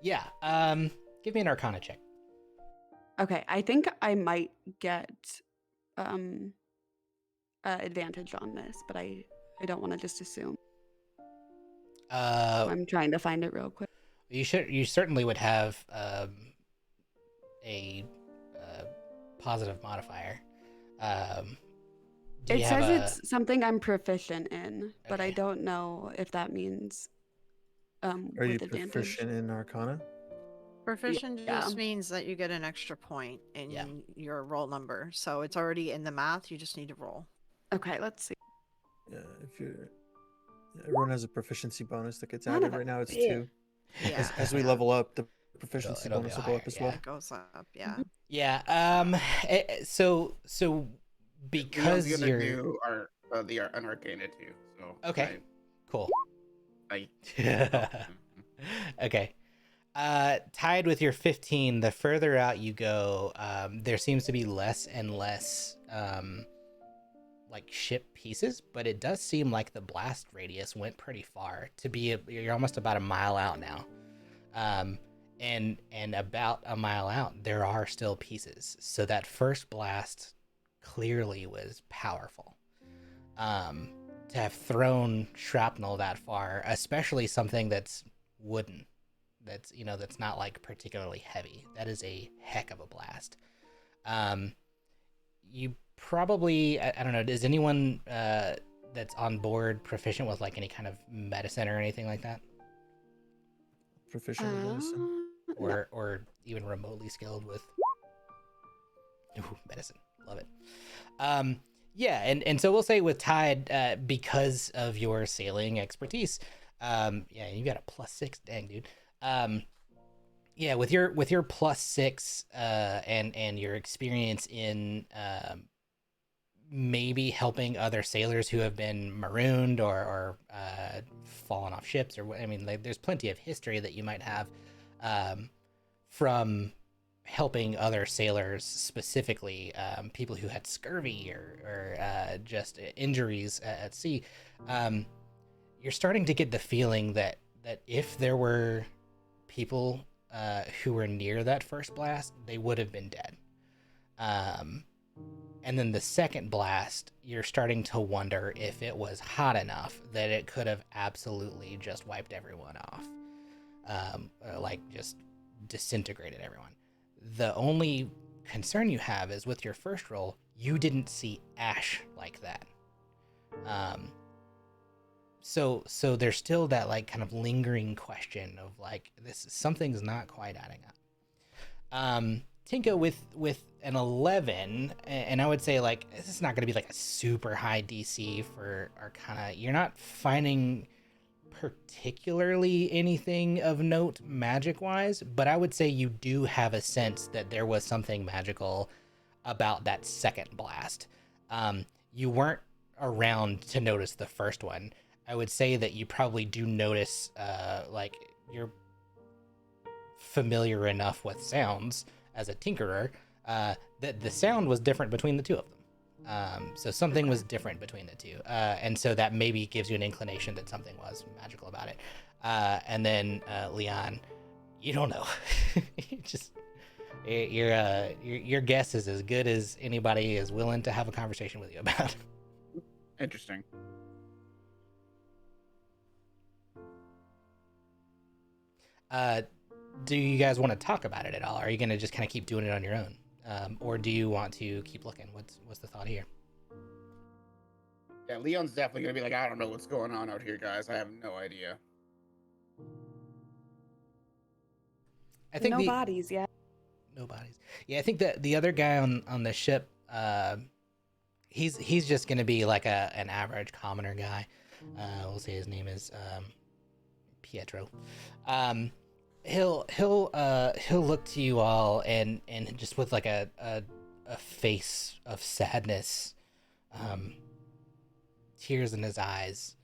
Yeah. Give me an Arcana check. Okay, I think I might get advantage on this, but I don't want to just assume. I'm trying to find it real quick. You certainly would have a positive modifier. Do It you have says a it's something I'm proficient in, but I Okay. don't know if that means Are you with advantage. proficient in Arcana? Proficient Yeah. just means that you get an extra point in Yeah. your roll number. So it's already in the math. You just need to roll. Okay, let's see. Yeah, if you're. Everyone has a proficiency bonus that gets Son added. of a Right now it's bitch. 2. Yeah. As we yeah. level up, the proficiency it'll bonus go will go up higher, as yeah. well. It goes up. Yeah. Yeah. So Leon's because gonna you're do an Arcana too. So okay, cool. I Okay. Tied with your 15, the further out you go, there seems to be less and less like ship pieces, but it does seem like the blast radius went pretty far. You're almost about a mile out now. And about a mile out, there are still pieces. So that first blast clearly was powerful. To have thrown shrapnel that far, especially something that's wooden, that's not like particularly heavy. That is a heck of a blast. You probably, I don't know, is anyone that's on board proficient with like any kind of medicine or anything like that? Proficient in medicine. No. Or even remotely skilled with medicine. Love it. Yeah, and so we'll say with Tide, because of your sailing expertise, yeah, you got a +6, dang dude. Yeah, with your +6, and your experience in maybe helping other sailors who have been marooned or fallen off ships, or I mean, like, there's plenty of history that you might have from helping other sailors, specifically people who had scurvy or just injuries at sea. You're starting to get the feeling that if there were people who were near that first blast, they would have been dead. And then the second blast, you're starting to wonder if it was hot enough that it could have absolutely just wiped everyone off. Like just disintegrated everyone. The only concern you have is with your first roll, you didn't see ash like that. So there's still that like kind of lingering question of like, something's not quite adding up. Tinka with an 11, and I would say like this is not going to be like a super high DC for Arcana. You're not finding particularly anything of note magic wise, but I would say you do have a sense that there was something magical about that second blast. You weren't around to notice the first one. I would say that you probably do notice, like, you're familiar enough with sounds as a tinkerer, that the sound was different between the two of them. So something was different between the two. And so that maybe gives you an inclination that something was magical about it. And then, Leon, you don't know. Your guess is as good as anybody is willing to have a conversation with you about. Interesting. Do you guys want to talk about it at all? Are you going to just kind of keep doing it on your own? Or do you want to keep looking? What's the thought here? Yeah, Leon's definitely gonna be like, I don't know what's going on out here, guys. I have no idea. I think no bodies yet. No bodies. Yeah, I think that the other guy on the ship, he's just gonna be like an average commoner guy. We'll say his name is Pietro. He'll look to you all and just with like a face of sadness, tears in his eyes,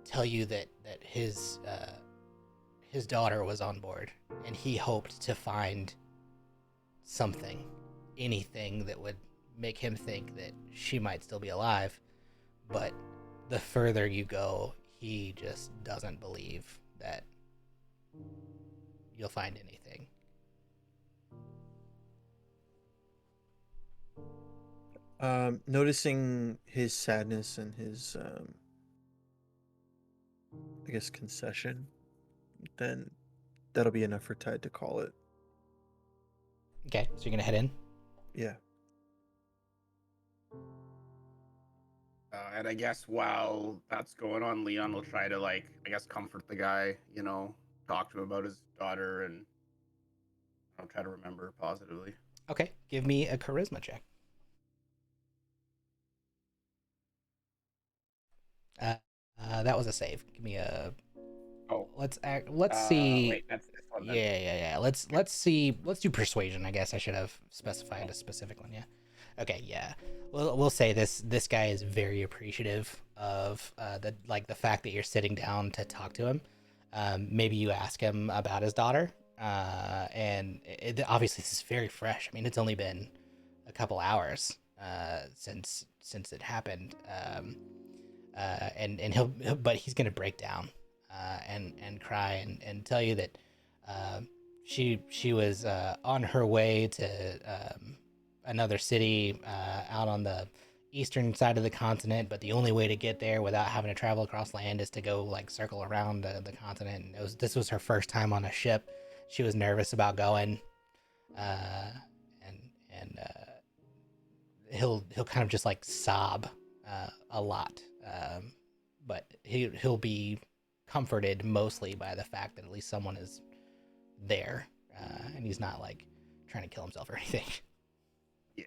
tell you that his daughter was on board, and he hoped to find something, anything that would make him think that she might still be alive. But the further you go, he just doesn't believe that you'll find anything. Noticing his sadness and his, I guess, concession, then that'll be enough for Tide to call it. Okay, so you're gonna head in. Yeah. And I guess while that's going on, Leon will try to, like, I guess, comfort the guy, you know, talk to him about his daughter, and I'll try to remember positively. Okay, give me a charisma check. That was a save. Give me a. Oh, Let's see. Wait, that's this one then. Yeah. Let's see. Let's do persuasion. I guess I should have specified a specific one. Yeah. Okay. Yeah. We'll say this guy is very appreciative of the fact that you're sitting down to talk to him. Maybe you ask him about his daughter. And obviously this is very fresh. I mean, it's only been a couple hours since it happened. And but he's gonna break down and cry and tell you that she was on her way to another city out on the eastern side of the continent, but the only way to get there without having to travel across land is to go like circle around the continent. And this was her first time on a ship. She was nervous about going, and he'll kind of just like sob a lot, but he'll be comforted mostly by the fact that at least someone is there, and he's not like trying to kill himself or anything. Yeah.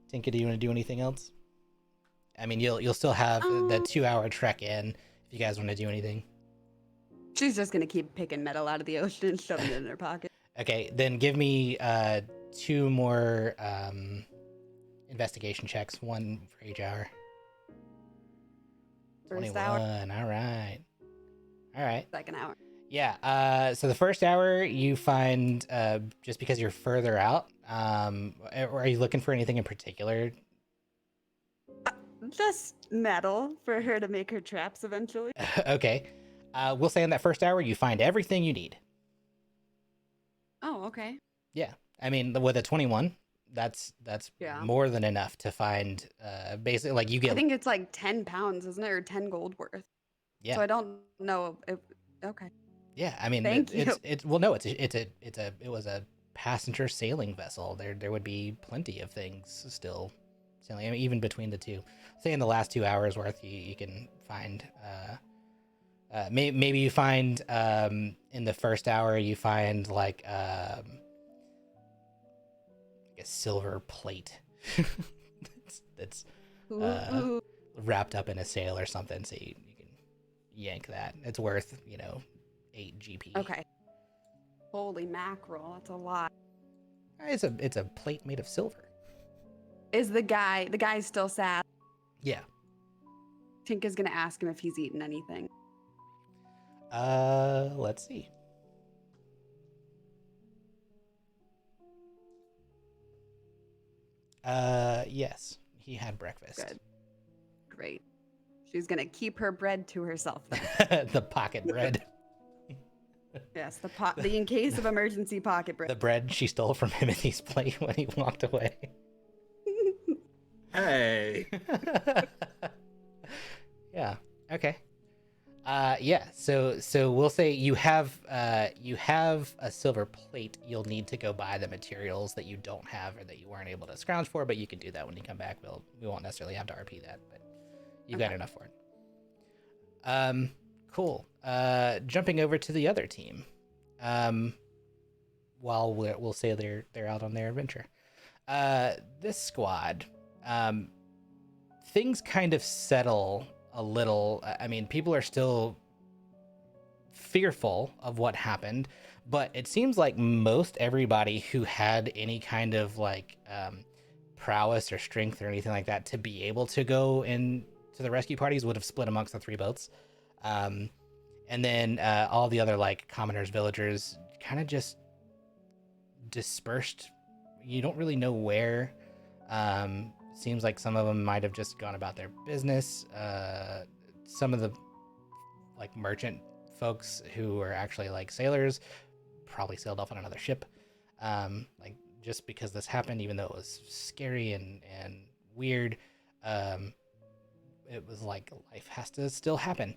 Tinka, do you want to do anything else? I mean, you'll still have the 2-hour trek in if you guys want to do anything. She's just gonna keep picking metal out of the ocean and shoving it in her pocket. Okay, then give me 2 more investigation checks, 1 for each hour. First 21. hour, All right. second hour. Yeah. So the first hour you find, just because you're further out, or are you looking for anything in particular? Just metal for her to make her traps eventually. Okay. We'll say in that first hour you find everything you need. Oh, okay. Yeah. I mean, with a 21, that's Yeah. more than enough to find, basically, like you I get. think it's like 10 pounds, isn't it? Or 10 gold worth. Yeah. So I don't know if okay. Yeah, I mean, Thank you. it's well, no, it was a passenger sailing vessel. There would be plenty of things still sailing, I mean, even between the two. Say in the last 2 hours worth, you can find. Maybe you find in the first hour you find like a silver plate that's Ooh. wrapped up in a sail or something, so you can yank that. It's worth 8 GP. Okay. Holy mackerel, that's a lot. It's a plate made of silver. Is the guy's still sad? Yeah. Tinka's gonna ask him if he's eaten anything. Let's see. Yes, he had breakfast. Good. Great. She's gonna keep her bread to herself then. The pocket bread. Yes, the in case of emergency pocket bread. The bread she stole from Himothy's plate when he walked away. Hey. Yeah. Okay. Yeah. So we'll say you have a silver plate. You'll need to go buy the materials that you don't have or that you weren't able to scrounge for, but you can do that when you come back. We won't necessarily have to RP that, but you got enough for it. Cool. Jumping over to the other team. While we'll say they're out on their adventure. This squad, things kind of settle a little. I mean, people are still fearful of what happened, but it seems like most everybody who had any kind of like prowess or strength or anything like that to be able to go in to the rescue parties would have split amongst the 3 boats. And then all the other like commoners, villagers kind of just dispersed. You don't really know where. Seems like some of them might have just gone about their business. Some of the like merchant folks who are actually like sailors probably sailed off on another ship. Like just because this happened, even though it was scary and weird, it was like life has to still happen.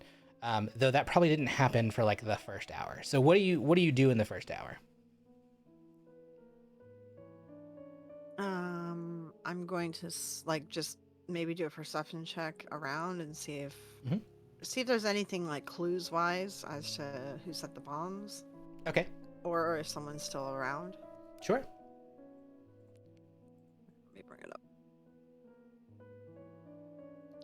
Though that probably didn't happen for like the first hour. So what do you do in the first hour? I'm going to like just maybe do a perception check around and see if Mhm. there's anything like clues wise as to who set the bombs Okay, or if someone's still around. sure. Let me bring it up.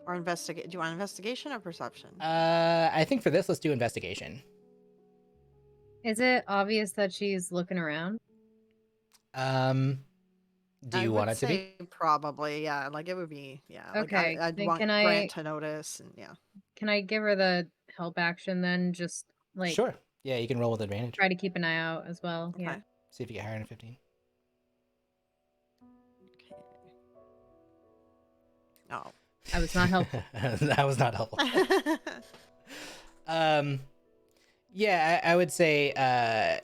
Or investigate. Do you want investigation or perception? I think for this, let's do investigation. Is it obvious that she's looking around? Do I you would want it to be? say probably, yeah. Like it would be, yeah. Like Okay, I'd then want can Grant to notice, and yeah. Can I give her the help action then? Just like Sure. Yeah, you can roll with advantage. try to keep an eye out as well. Okay. Yeah. See if you get higher than a 15. Okay. Oh. I was not helpful. That was not helpful. Yeah, I would say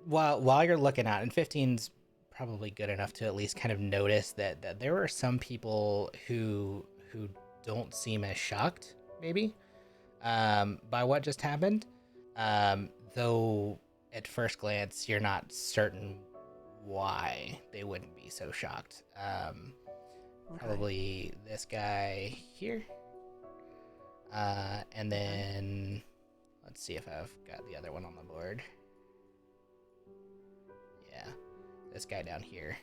while you're looking out, and 15's probably good enough to at least kind of notice that there are some people who don't seem as shocked, maybe, by what just happened. Though at first glance you're not certain why they wouldn't be so shocked. Probably this guy here. And then let's see if I've got the other one on the board. Yeah, this guy down here.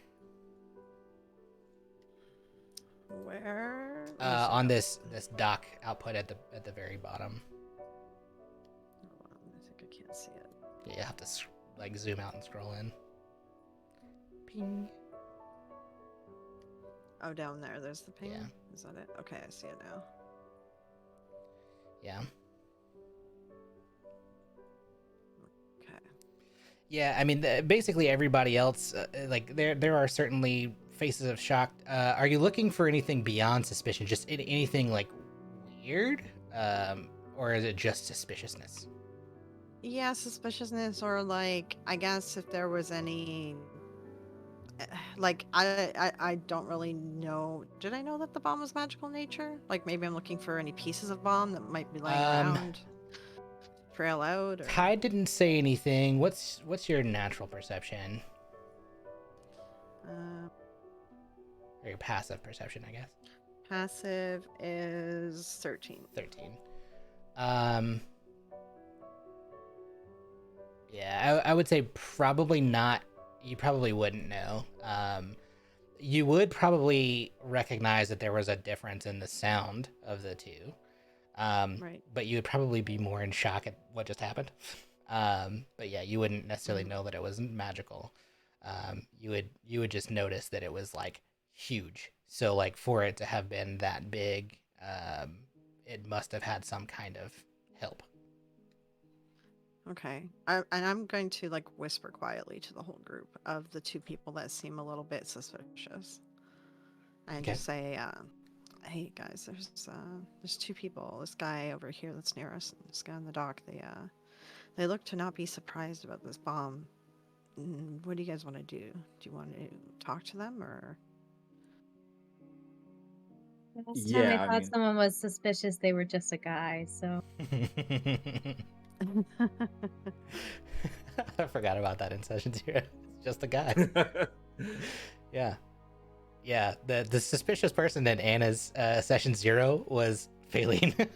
Where? On this dock output at the very bottom. Hold on, I think I can't see it. Yeah, you have to like zoom out and scroll in. Ping. Oh, down there. There's the ping. Yeah. Is that it? Okay, I see it now. Yeah. Okay. Yeah, I mean, basically everybody else, like there are certainly faces of shock. Are you looking for anything beyond suspicion? Just anything like weird, or is it just suspiciousness? Yeah, suspiciousness, or like I guess if there was any. Like I don't really know. Did I know that the bomb was magical nature? Like maybe I'm looking for any pieces of bomb that might be laying around, trail out. Or... Kai didn't say anything. What's your natural perception? Or your passive perception, I guess. Passive is 13. 13. Yeah, I would say probably not. You probably wouldn't know. You would probably recognize that there was a difference in the sound of the two. Right. But you would probably be more in shock at what just happened. But yeah, you wouldn't necessarily know that it was magical. You would just notice that it was like huge. So like for it to have been that big, it must have had some kind of help. Okay. And I'm going to like whisper quietly to the whole group of the two people that seem a little bit suspicious. And Okay. just say, hey guys, there's two people. This guy over here that's near us, and this guy on the dock. They look to not be surprised about this bomb. What do you guys want to do? Do you want to talk to them or? Last time Yeah, I I thought mean- someone was suspicious, they were just a guy. So I forgot about that in session 0. It's just a guy. Yeah. Yeah, the suspicious person in Anna's session 0 was Faline.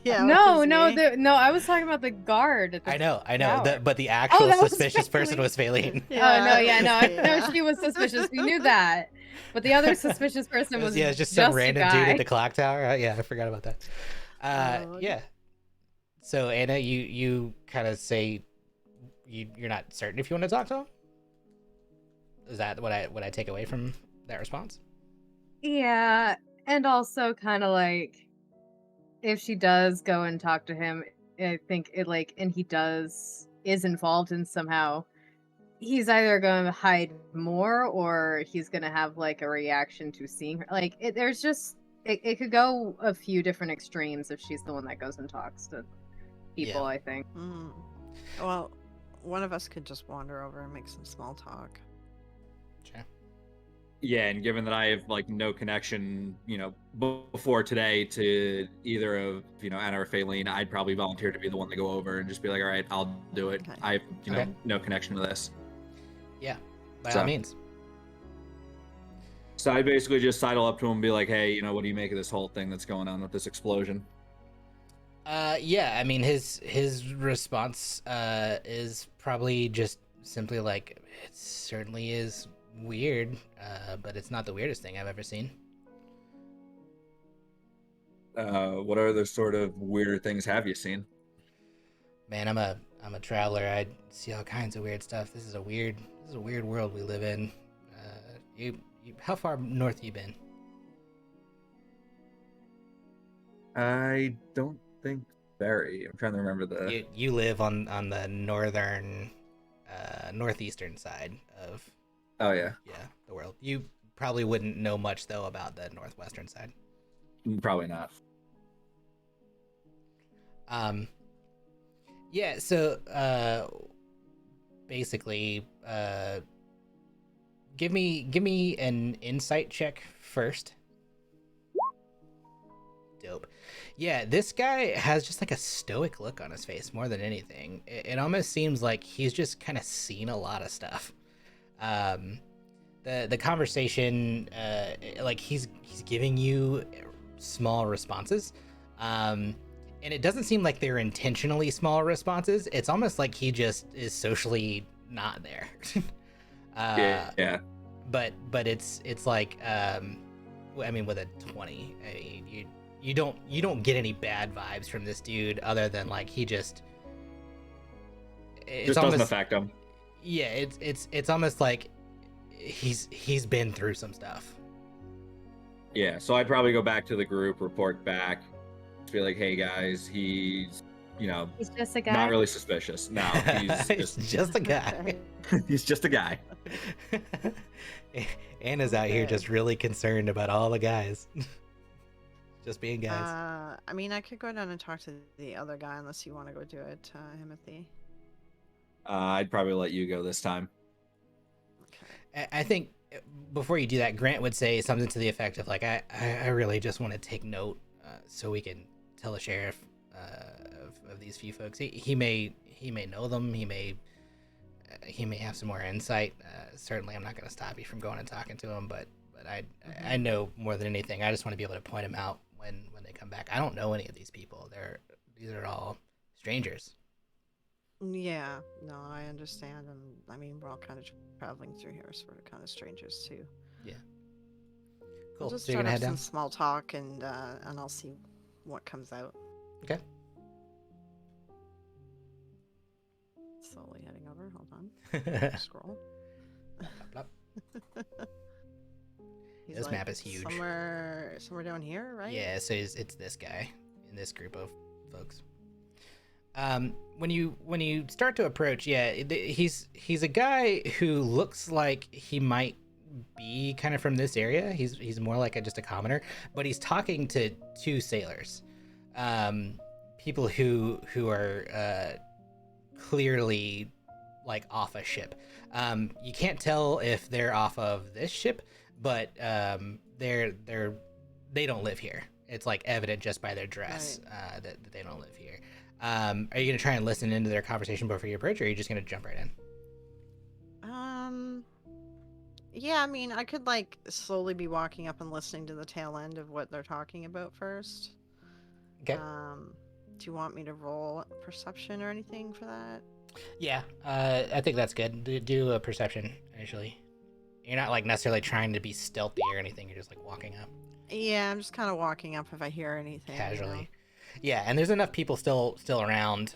Yeah. no, me. no, I was talking about the guard. At the I know, tower. but the actual that was suspicious person Faline. was Faline. Oh no, yeah, no, I Yeah. know she was suspicious. We knew that, but the other suspicious person was It's just some random a dude guy. at the clock tower. Yeah, I forgot about that. Oh, Yeah. So Anna, you kind of say you're not certain if you want to talk to him. Is that what I take away from that response? Yeah, and also kind of like if she does go and talk to him, I think it like, and he is involved in somehow. He's either going to hide more or he's going to have like a reaction to seeing her. Like there's just it could go a few different extremes if she's the one that goes and talks to people. Yeah. I think. Well, one of us could just wander over and make some small talk. Sure. Yeah, and given that I have like no connection, before today to either of Anna or Faylene, I'd probably volunteer to be the one to go over and just be like, all right, I'll do it. Okay. I have Okay. no connection to this. Yeah, by So- all means. So I basically just sidle up to him and be like, hey, what do you make of this whole thing that's going on with this explosion? Yeah, I mean his response is probably just simply like, it certainly is weird, but it's not the weirdest thing I've ever seen. What other sort of weirder things have you seen? Man, I'm a traveler. I see all kinds of weird stuff. This is a weird world we live in. You how far north you been? I don't think very. I'm trying to remember the. You live on the northern northeastern side of Oh yeah, the world. You probably wouldn't know much though about the northwestern side. probably not. Yeah, so basically give me an insight check first. Dope. Yeah, this guy has just like a stoic look on his face more than anything. It almost seems like he's just kind of seen a lot of stuff. The conversation, like he's giving you small responses, and it doesn't seem like they're intentionally small responses. It's almost like he just is socially not there. Yeah. But it's like I mean, with a 20, I mean, you don't get any bad vibes from this dude other than like he just Just doesn't affect him. Yeah, it's almost like he's been through some stuff. Yeah, so I'd probably go back to the group, report back, just be like, hey guys, he's He's just a guy. not really suspicious. No, he's He's just a guy. he's just a guy. Anna's out here just really concerned about all the guys. Just being guys. I mean, I could go down and talk to the other guy unless you want to go do it, Himothy. I'd probably let you go this time. Okay. I think before you do that, Grant would say something to the effect of like, I really just want to take note so we can tell the sheriff of these few folks. He may know them. He may have some more insight. Certainly, I'm not going to stop you from going and talking to him, but I know more than anything. I just want to be able to point them out when they come back. I don't know any of these people. These are all strangers. Yeah, no, I understand, and I mean, we're all kind of traveling through here, sort of kind of strangers too. Yeah. We'll Cool. just So you're start gonna up head some down. small talk, and I'll see what comes out. Okay. Slowly heading over. Hold on. Scroll. Plop, plop. He's This like, map is huge. Somewhere down here, right? Yeah, so it's this guy in this group of folks. When you start to approach, yeah, he's a guy who looks like he might be kind of from this area. He's more like just a commoner, but he's talking to two sailors, people who are clearly like off a ship. You can't tell if they're off of this ship, but they don't live here. It's like evident just by their dress that they don't live here. Are you gonna try and listen into their conversation before you approach, or are you just gonna jump right in? Yeah, I mean, I could like slowly be walking up and listening to the tail end of what they're talking about first. Okay. Do you want me to roll perception or anything for that? Yeah, I think that's good. Do a perception initially. You're not like necessarily trying to be stealthy or anything. You're just like walking up Yeah, I'm just kind of walking up if I hear anything. casually. Yeah, and there's enough people still around.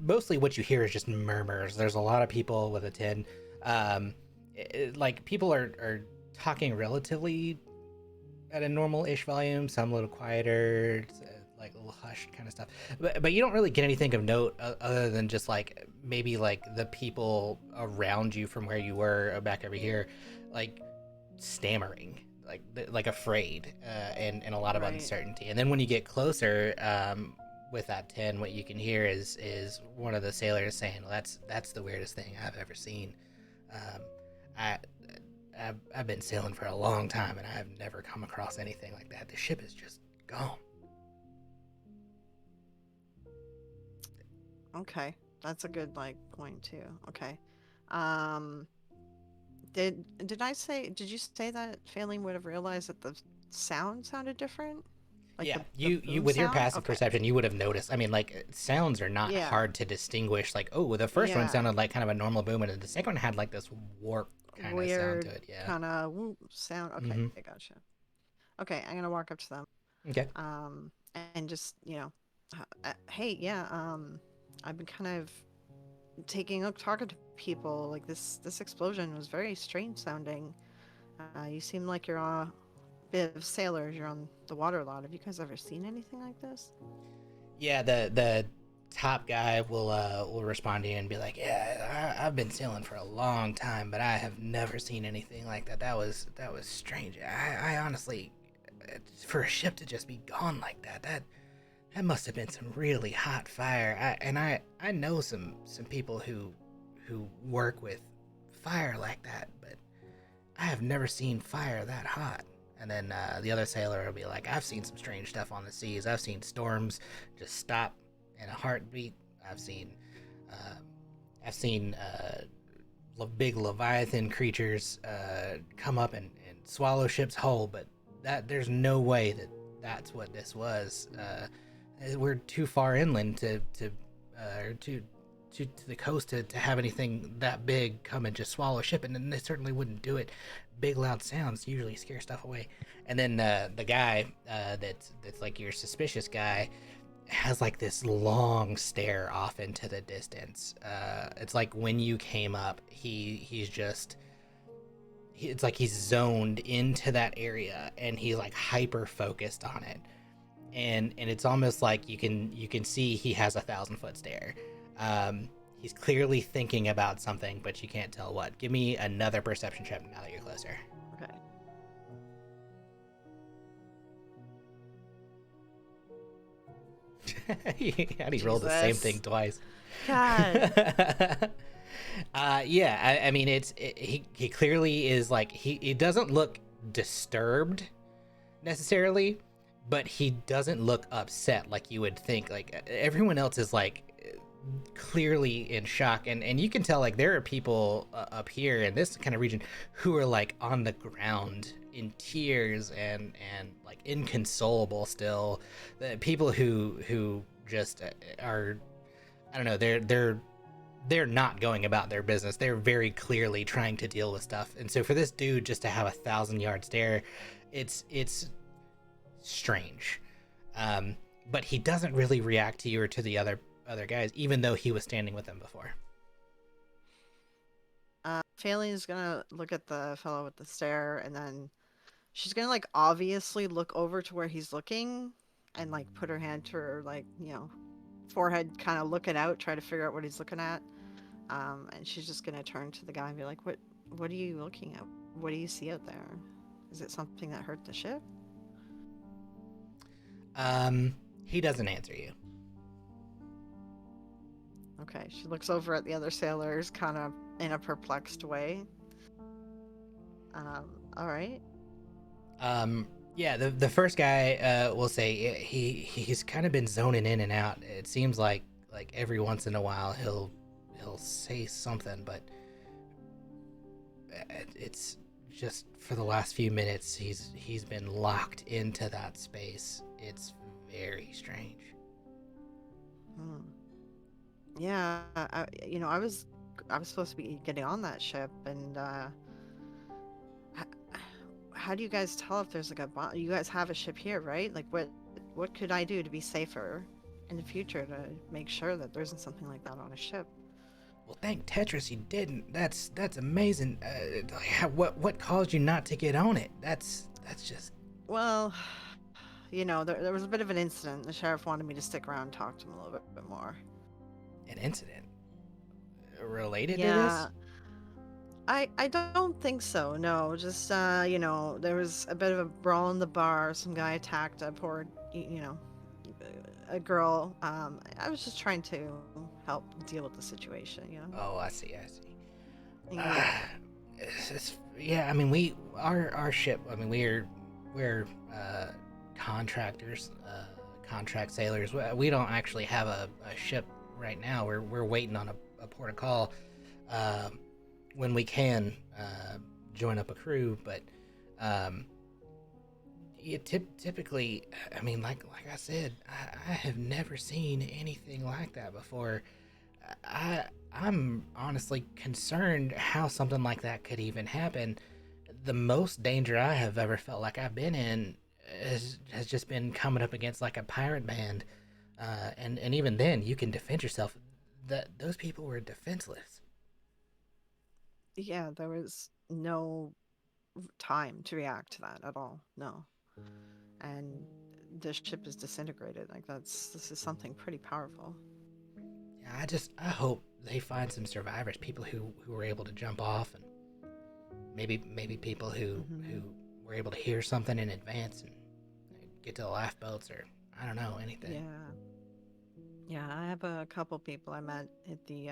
Mostly what you hear is just murmurs. There's a lot of people with a 10. Like people are talking relatively at a normal-ish volume. Some a little quieter, like a little hushed kind of stuff. But you don't really get anything of note other than just like maybe like the people around you from where you were back over here, like stammering. Like afraid and a lot of Right. uncertainty. And then when you get closer with that 10, what you can hear is one of the sailors saying, well, that's the weirdest thing I've ever seen. I've been sailing for a long time, and I have never come across anything like that. The ship is just gone. Okay, that's a good like point too. Okay, um, did you say that Failing would have realized that the sound sounded different? Like Yeah, the you boom with your sound? passive Okay. perception, you would have noticed. I mean, like sounds are not Yeah. hard to distinguish. Like, oh, the first one Yeah. sounded like kind of a normal boom, and the second one had like this warp kind of sound Weird to it. Yeah. kind of sound. Okay, Mhm. I gotcha. Okay, I'm gonna walk up to them. Okay. And just hey, yeah, I've been kind of talking to people. Like this explosion was very strange sounding. You seem like you're a bit of sailors. You're on the water a lot. Have you guys ever seen anything like this? Yeah, the top guy will respond to you and be like, "Yeah, I've been sailing for a long time, but I have never seen anything like that. That was strange. I honestly, for a ship to just be gone like that must have been some really hot fire. I know some people who work with fire like that, but I have never seen fire that hot." And then the other sailor will be like, "I've seen some strange stuff on the seas. I've seen storms just stop in a heartbeat. I've seen big leviathan creatures come up and swallow ships whole. But there's no way that's what this was. We're too far inland to the coast to have anything that big come and just swallow a ship, and then they certainly wouldn't do it. Big loud sounds usually scare stuff away." And then the guy that's like your suspicious guy has like this long stare off into the distance. It's like when you came up, it's like he's zoned into that area, and he's like hyper focused on it, and it's almost like you can see he has 1,000-foot stare. He's clearly thinking about something, but you can't tell what. Give me another perception check now that you're closer. Okay. How do you roll the same Jesus. thing twice? God. Yeah, I mean, he clearly is like, he doesn't look disturbed necessarily, but he doesn't look upset like you would think. Like everyone else is like clearly in shock, and you can tell like there are people up here in this kind of region who are like on the ground in tears and like inconsolable still. The people who just are, I don't know, they're not going about their business. They're very clearly trying to deal with stuff. And so for this dude just to have 1,000-yard stare, it's strange. But he doesn't really react to you or to the other guys, even though he was standing with them before. Failing's gonna look at the fellow with the stare, and then she's gonna like obviously look over to where he's looking and like put her hand to her like, forehead, kind of look it out, try to figure out what he's looking at. And she's just gonna turn to the guy and be like, what are you looking at? What do you see out there? Is it something that hurt the ship? He doesn't answer you. Okay, she looks over at the other sailors kind of in a perplexed way. All right. Yeah, the first guy will say he's kind of been zoning in and out. It seems like every once in a while he'll say something, but it's just for the last few minutes he's been locked into that space. It's very strange. Yeah, I was supposed to be getting on that ship, and how do you guys tell if there's like a bomb? You guys have a ship here, right? Like, what could I do to be safer in the future to make sure that there isn't something like that on a ship? Well, thank Tetris you didn't. That's amazing. What caused you not to get on it? That's just. Well, there was a bit of an incident. The sheriff wanted me to stick around and talk to him a little bit more. An incident related to Yeah. this? I don't think so. No, just there was a bit of a brawl in the bar. Some guy attacked a poor, a girl. I was just trying to help deal with the situation. Oh, I see. Yeah. Yeah, I mean, our ship. I mean, we're contractors, contract sailors. We don't actually have a ship right now. We're waiting on a port of call. When we can join up a crew, but typically, I mean, like I said, I have never seen anything like that before. I'm honestly concerned how something like that could even happen. The most danger I have ever felt like I've been in has just been coming up against like a pirate band, and even then you can defend yourself. That those people were defenseless. Yeah, there was no time to react to that at all. No. And the ship is disintegrated. Like this is something pretty powerful. Yeah, I hope they find some survivors, people who were able to jump off, and maybe people who were able to hear something in advance and get to the lifeboats, or I don't know, anything. Yeah, I have a couple people I met at the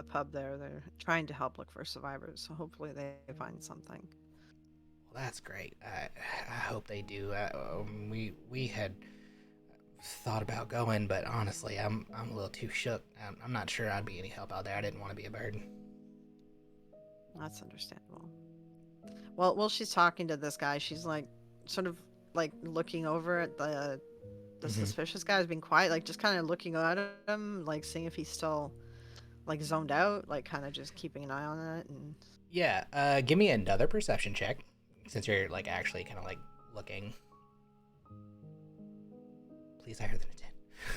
pub there. They're trying to help look for survivors, so hopefully they find something. Well, that's great. I hope they do. We had thought about going, but honestly, I'm a little too shook. I'm not sure I'd be any help out there. I didn't want to be a burden. That's understandable. Well, she's talking to this guy. She's like, sort of like looking over at the suspicious guy who's being quiet, like just kind of looking at him, like seeing if he's still like zoned out, like kind of just keeping an eye on it. And Yeah, give me another perception check, since you're like actually kind of like looking. Please higher than a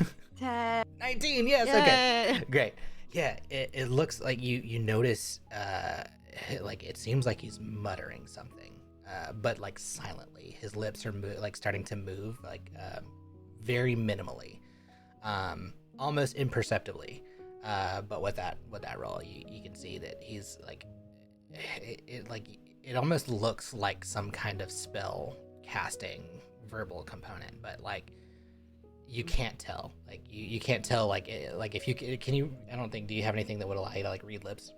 10. 10. 19, yes, Yay! okay. Great. Yeah, it looks like you notice, like it seems like he's muttering something, but like silently. His lips are like starting to move, like very minimally, almost imperceptibly. But with that roll, you can see that he's like, it almost looks like some kind of spell casting verbal component, but like you can't tell. Like you can't tell. Like like if you can you. I don't think. Do you have anything that would allow you to like read lips?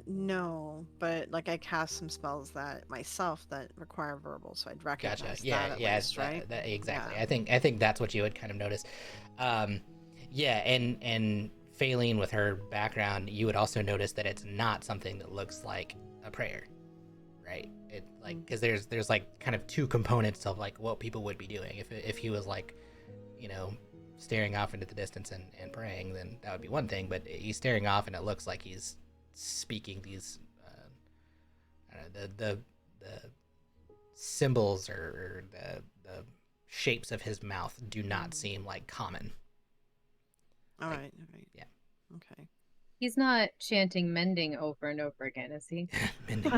No, but like I cast some spells that myself that require verbal, so I'd recognize Gotcha. that at least, right? That, exactly. Yeah. I think that's what you would kind of notice. Yeah, and Faylene, with her background, you would also notice that it's not something that looks like a prayer, right? It like because there's like kind of two components of like what people would be doing. If he was like, you know, staring off into the distance and praying, then that would be one thing. But he's staring off, and it looks like he's speaking these the symbols or the shapes of his mouth do not seem like common. All Like, right. yeah. Okay. He's not chanting mending over and over again, is he? Mending.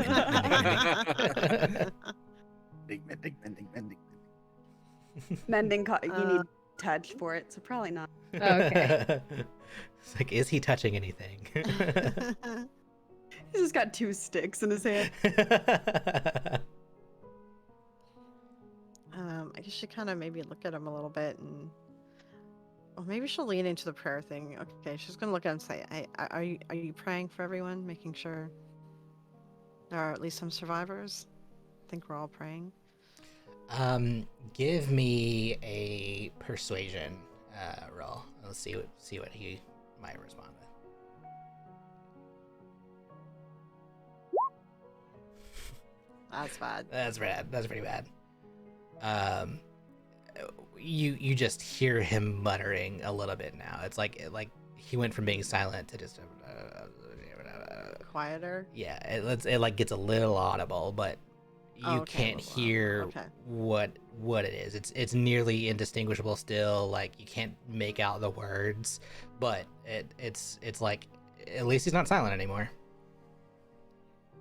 Mending. Mending, you need touch for it, so probably not. Okay. It's like, is he touching anything? He's just got 2 sticks in his hand. I guess she kind of maybe look at him a little bit, and or maybe she'll lean into the prayer thing. Okay, she's gonna look at him and say, are you praying for everyone, making sure there are at least some survivors? I think we're all praying. Give me a persuasion roll. Let's see what he might respond with. That's bad. That's bad. That's pretty bad. You just hear him muttering a little bit now. It's like he went from being silent to just Quieter. yeah. It like gets a little audible, but you can't hear what it is. It's nearly indistinguishable still. Like you can't make out the words, but it's like at least he's not silent anymore.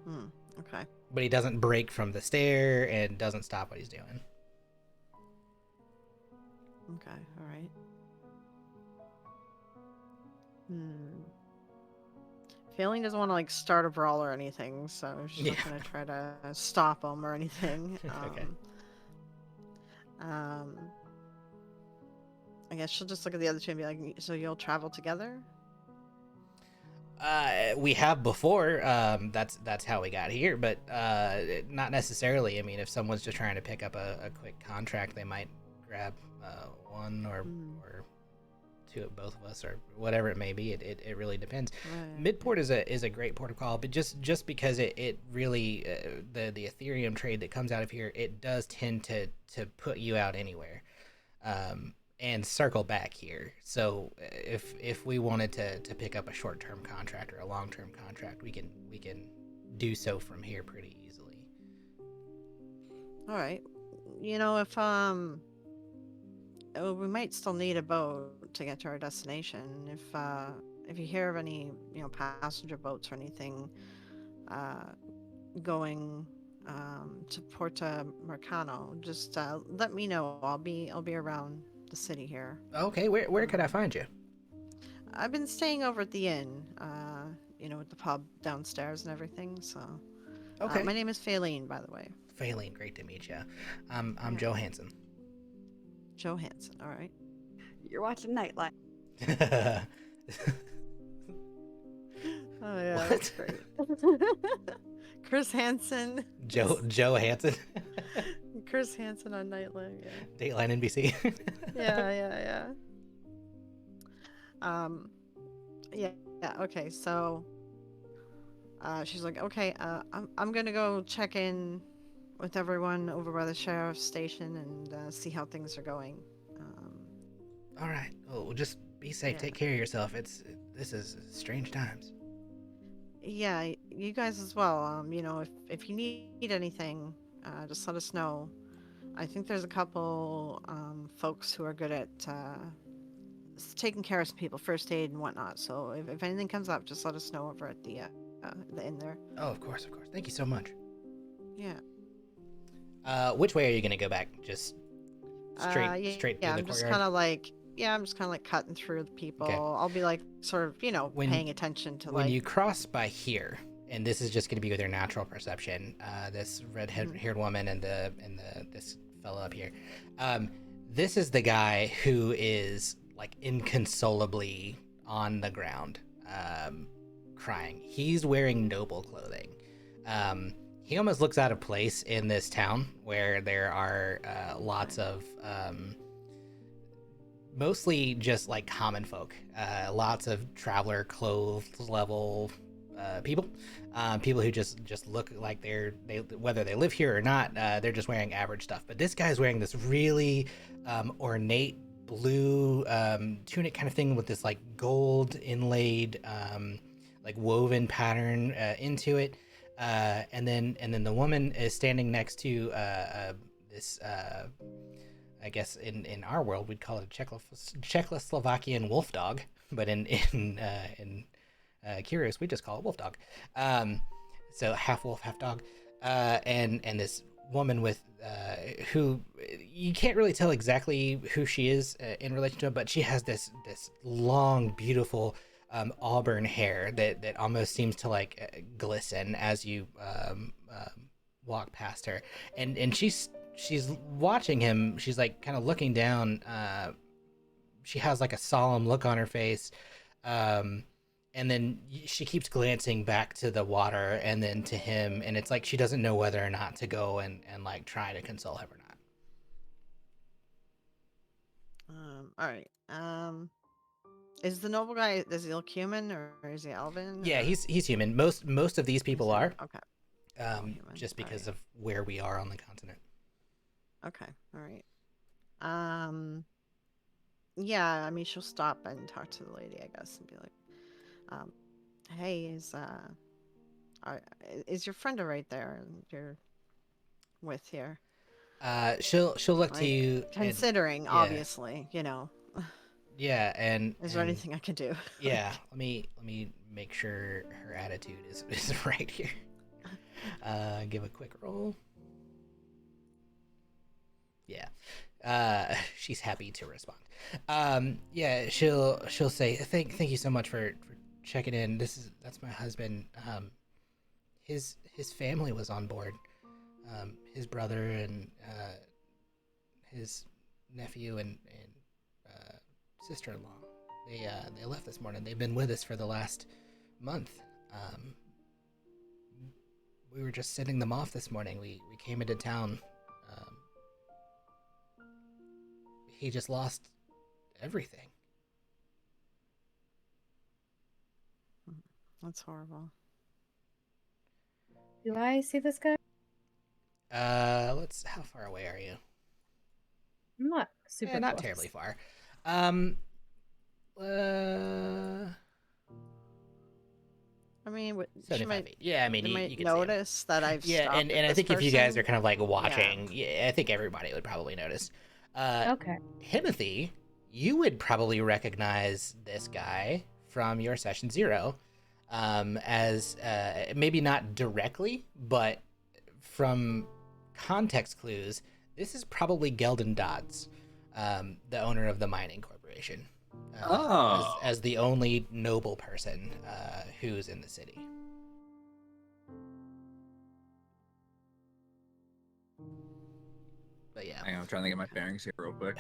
Okay. But he doesn't break from the stare and doesn't stop what he's doing. Okay. All right. Failing doesn't want to like start a brawl or anything, so she's not gonna try to stop him or anything. Okay. I guess she'll just look at the other two and be like, "So you'll travel together?" We have before. That's how we got here, but not necessarily. I mean, if someone's just trying to pick up a quick contract, they might grab one or two of both of us or whatever it may be. It really depends. Right. Midport is a great port of call, but just because it really the Ethereum trade that comes out of here, it does tend to put you out anywhere. And circle back here. So if we wanted to pick up a short-term contract or a long-term contract, we can do so from here pretty easily. All right. You know, if we might still need a boat to get to our destination. If you hear of any, passenger boats or anything going to Porto Marcano, just let me know. I'll be around the city here. Okay, where could I find you? I've been staying over at the inn, with the pub downstairs and everything. So, Okay. my name is Faylene, by the way. Faylene, great to meet you. I'm Joe Hansen. Joe Hansen. All right. You're watching Nightlife. Oh yeah, What? that's great. Chris Hansen. Joe Hansen. Chris Hansen on Nightlife. Yeah. Dateline NBC. Yeah. Yeah. Okay. So, she's like, okay. I'm gonna go check in with everyone over by the sheriff's station and see how things are going. All right. Oh, just be safe. Yeah. Take care of yourself. This is strange times. Yeah, you guys as well. If you need anything, just let us know. I think there's a couple folks who are good at taking care of some people, first aid and whatnot. So if anything comes up, just let us know over at the inn there. Oh, of course. Thank you so much. Yeah. Which way are you gonna go back? Just straight Yeah, through the I'm just courtyard? I'm just kind of like cutting through the people. Okay. I'll be like sort of, When- paying attention to When like. you cross by here, and this is just going to be with your natural perception, this red-haired woman and this fellow up here, this is the guy who is like inconsolably on the ground, crying. He's wearing noble clothing. He almost looks out of place in this town where there are lots of mostly just like common folk, lots of traveler clothes level people, people who just look like they whether they live here or not, they're just wearing average stuff. But this guy's wearing this really ornate blue tunic kind of thing with this like gold inlaid like woven pattern into it, and then the woman is standing next to this I guess in our world we'd call it a Czechoslovakian wolf dog, but in Kyrios we just call it wolf dog. So half wolf, half dog, and this woman with who you can't really tell exactly who she is in relation to him, but she has this long, beautiful auburn hair that almost seems to like glisten as you walk past her, and she's watching him. She's like kind of looking down. She has like a solemn look on her face, and then she keeps glancing back to the water and then to him, and it's like she doesn't know whether or not to go and like try to console him or not. All right. Is the noble guy, does he look human or is he elven? Yeah, or- he's human. Most of these people are, Okay. human. just because Alright. of where we are on the continent. Okay. All right. Yeah, I mean, she'll stop and talk to the lady, I guess, and be like, hey, is your friend right there you're with here? She'll look to Like, you. And, Considering, yeah. obviously, yeah, and is there and- anything I can do? Yeah, let me make sure her attitude is right here. Give a quick roll. Yeah, she's happy to respond. Yeah, she'll say thank you so much for checking in. That's my husband. His family was on board. His brother and his nephew and sister-in-law. They left this morning. They've been with us for the last month. We were just sending them off this morning. We came into town. He just lost everything. That's horrible. Do I see this guy? Let's. How far away are you? I'm not super Not close. terribly far. I mean, she 75 might, feet. Yeah, I mean, they you might can see him. notice that I've Yeah, stopped and at I this think if you guys person. are kind of like watching, yeah, I think everybody would probably notice. Okay. Himothy, you would probably recognize this guy from your session 0, as maybe not directly, but from context clues, this is probably Geldon Dodds, the owner of the mining corporation, as the only noble person who's in the city. But yeah. Hang on, I'm trying to get my bearings here real quick.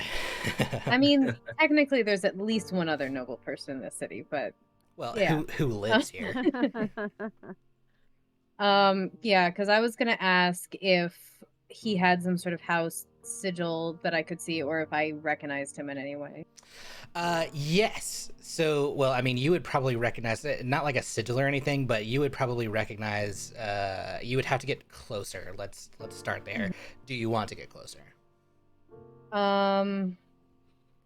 I mean, technically, there's at least one other noble person in the city, but well, yeah. who lives here? yeah, because I was gonna ask if he had some sort of house sigil that I could see, or if I recognized him in any way. Yes. So, well, I mean, you would probably recognize it, not like a sigil or anything, but you would probably recognize. You would have to get closer. Let's start there. Do you want to get closer?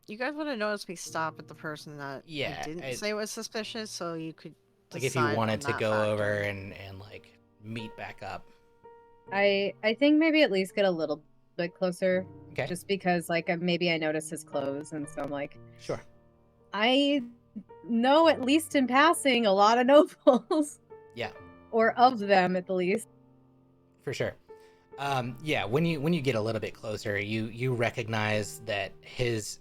You guys would have noticed me stop at the person that Yeah, I didn't say was suspicious, so you could like if you decide wanted on to that go factor. over and like meet back up. I think maybe at least get a little bit closer, Okay. just because like maybe I noticed his clothes, and so I'm like, Sure. I know at least in passing a lot of nobles. Yeah. Or of them at the least. For sure. Yeah, when you get a little bit closer, you recognize that his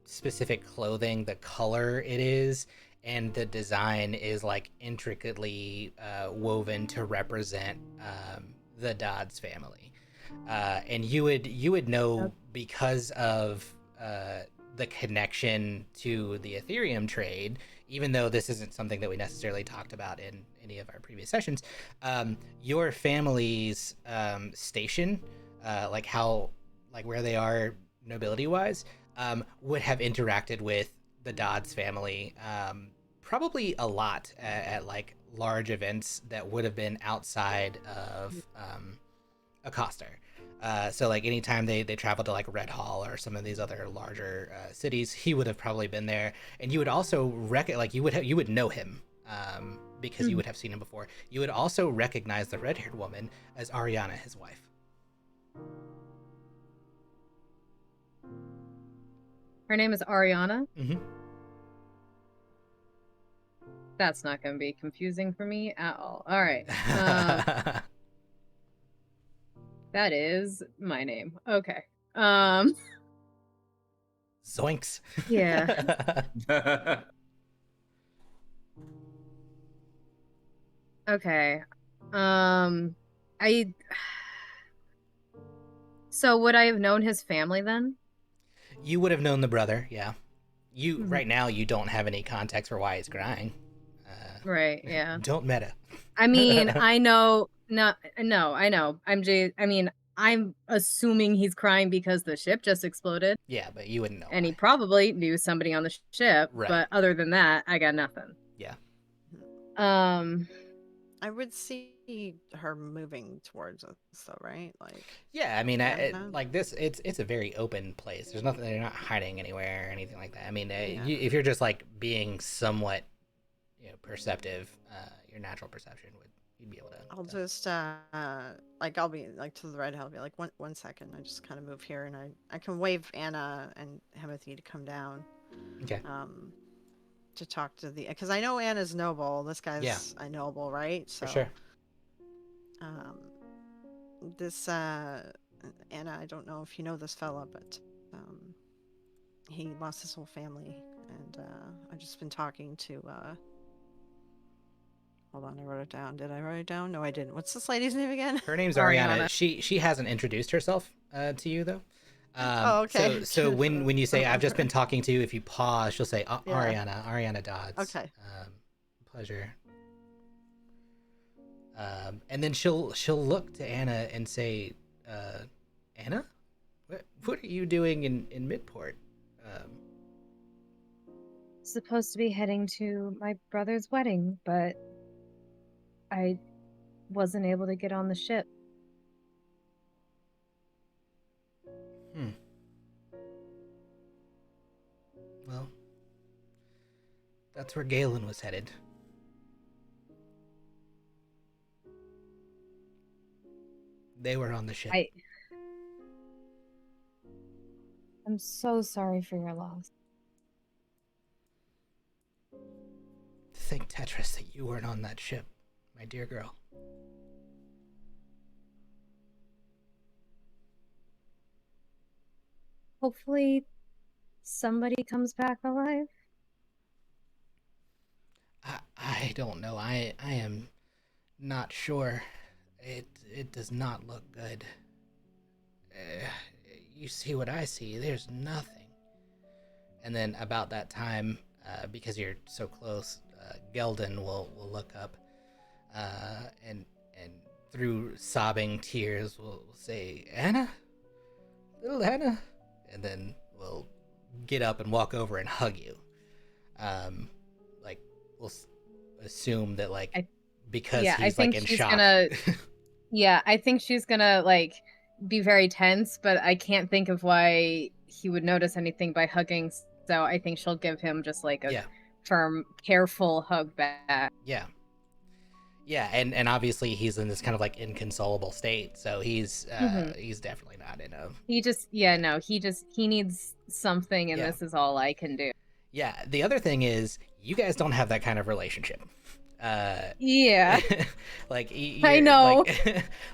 specific clothing, the color it is, and the design is like intricately woven to represent the Dodds family, and you would know because of the connection to the Ethereum trade, even though this isn't something that we necessarily talked about in any of our previous sessions. Your family's station, like where they are nobility wise, would have interacted with the Dodds family probably a lot at like large events that would have been outside of a Coster. So like anytime they traveled to like Red Hall or some of these other larger cities, he would have probably been there. And you would also you would know him because you would have seen him before. You would also recognize the red-haired woman as Ariana, his wife. Her name is Ariana. Mm-hmm. That's not going to be confusing for me at all. All right. That is my name. Okay. Zoinks. Yeah. Okay. So would I have known his family then? You would have known the brother, yeah. You right now you don't have any context for why he's crying. Right, yeah. Don't meta. I mean, I know. No, I know. I'm assuming he's crying because the ship just exploded. Yeah, but you wouldn't know. And why. he probably knew somebody on the ship. Right. But other than that, I got nothing. Yeah. I would see her moving towards us, though, right? Like. Yeah, I mean, like this, it's a very open place. There's nothing. They're not hiding anywhere or anything like that. I mean, if you're just like being somewhat, perceptive, your natural perception you'd be able to. I'll just I'll be like to the red. I'll be like 1 second. I just kind of move here, and I can wave Anna and Himothy to come down. Okay. To talk to because I know Anna's noble. This guy's a noble, right? So. For sure. This Anna, I don't know if you know this fella, but he lost his whole family, and I've just been talking to. Hold on, I wrote it down. Did I write it down? No, I didn't. What's this lady's name again? Her name's Ariana. She hasn't introduced herself to you though. Okay. So when you say I've just been talking to you, if you pause, she'll say Ariana Dodds. Okay. pleasure. And then she'll look to Anna and say, Anna, what are you doing in Midport? Supposed to be heading to my brother's wedding, but I wasn't able to get on the ship. Well, that's where Galen was headed. They were on the ship. I'm so sorry for your loss. Thank Tetris that you weren't on that ship, my dear girl. Hopefully somebody comes back alive. I don't know. I am not sure. It does not look good. You see what I see. There's nothing. And then about that time, because you're so close, Gelden will look up, and through sobbing tears will say, Anna? Little Anna? And then we'll get up and walk over and hug you. Like, we'll assume that, like, because he's, like, in shock. I think she's gonna, like, be very tense, but I can't think of why he would notice anything by hugging, so I think she'll give him just, like, a firm, careful hug back. Yeah, and obviously he's in this kind of, like, inconsolable state, so he's definitely not in a... He needs something, and this is all I can do. Yeah, the other thing is, you guys don't have that kind of relationship. Like, I know.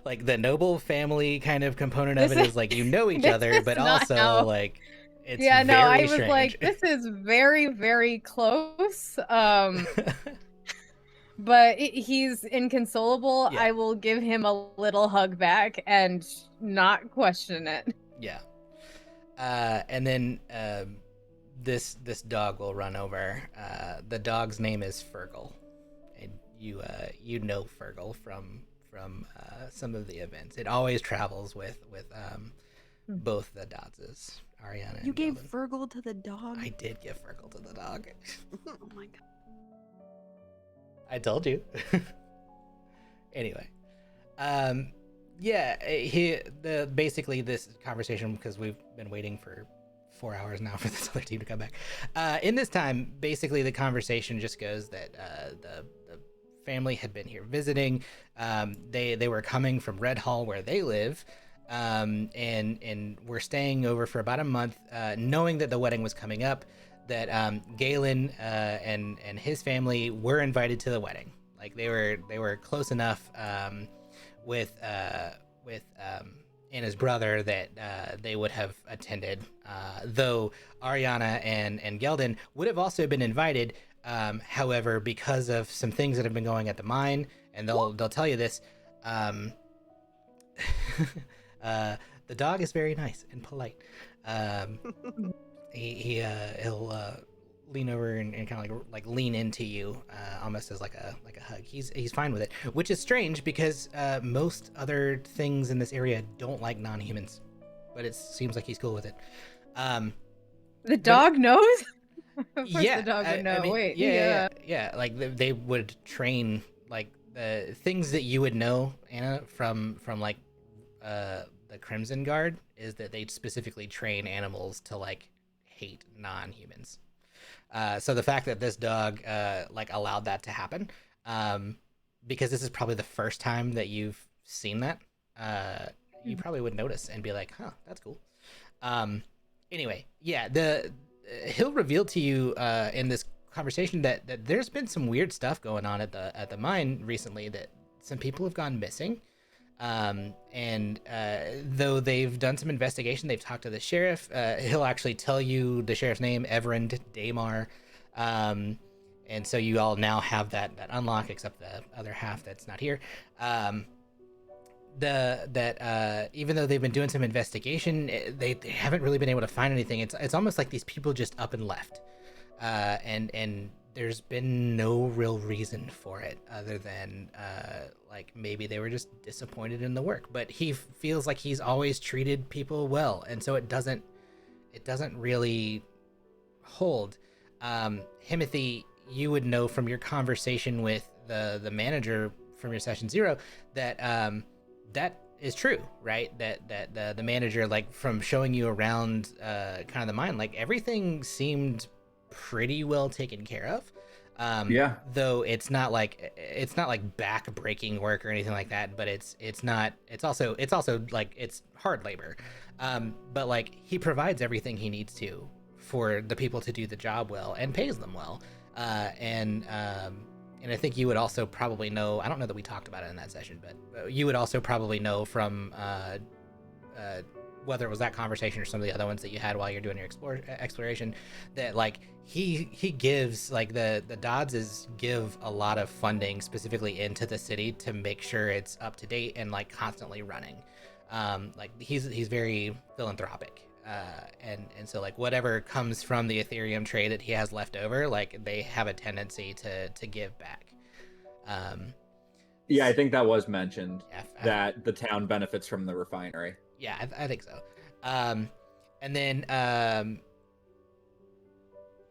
Like the noble family kind of component of it is like, you know each other, but also like it's I was strange. Like, this is very, very close. But he's inconsolable. I will give him a little hug back and not question it. Yeah. And then this dog will run over. The dog's name is Fergal. And you know Fergal from some of the events. It always travels with both the Doddses, Ariana. You gave Fergal to the dog? I did give Fergal to the dog. Oh my god. I told you. Anyway, basically this conversation, because we've been waiting for 4 hours now for this other team to come back. In this time, basically the conversation just goes that the family had been here visiting. They were coming from Red Hall, where they live, and were staying over for about a month, knowing that the wedding was coming up. That Galen and his family were invited to the wedding. Like they were close enough with Anna's brother that they would have attended. Though Ariana and Gelden would have also been invited. However, because of some things that have been going at the mine, and they'll tell you this, the dog is very nice and polite. He'll lean over and kind of like lean into you, almost as like a hug. He's fine with it, which is strange because most other things in this area don't like non-humans, but it seems like he's cool with it. The dog knows. Of course Yeah, the dog would know. I mean, Wait, yeah. Like they would train like the things that you would know, Anna, from like the Crimson Guard, is that they specifically train animals to like hate non-humans. So the fact that this dog like allowed that to happen, because this is probably the first time that you've seen that, you probably would notice and be like, huh, that's cool. Anyway, yeah, he'll reveal to you in this conversation that there's been some weird stuff going on at the mine recently, that some people have gone missing. And though they've done some investigation, they've talked to the sheriff. He'll actually tell you the sheriff's name, Everend Damar. And so you all now have that unlock, except the other half that's not here. Even though they've been doing some investigation, they haven't really been able to find anything. It's almost like these people just up and left. And there's been no real reason for it other than like maybe they were just disappointed in the work, but he feels like he's always treated people well, and so it doesn't really hold. Himothy, you would know from your conversation with the manager from your session 0 that that is true, right? That the manager, like, from showing you around kind of the mine, like, everything seemed pretty well taken care of. Yeah. Though it's not like back breaking work or anything like that, but it's also like it's hard labor. But like he provides everything he needs to for the people to do the job well and pays them well. And I think you would also probably know, I don't know that we talked about it in that session, but you would also probably know from whether it was that conversation or some of the other ones that you had while you're doing your exploration, that like he gives, like, the Doddses give a lot of funding specifically into the city to make sure it's up to date and like constantly running. Like he's very philanthropic. And so like whatever comes from the Ethereum trade that he has left over, like they have a tendency to give back. Yeah, I think that was mentioned, Yeah, that the town benefits from the refinery. Yeah, I think so. And then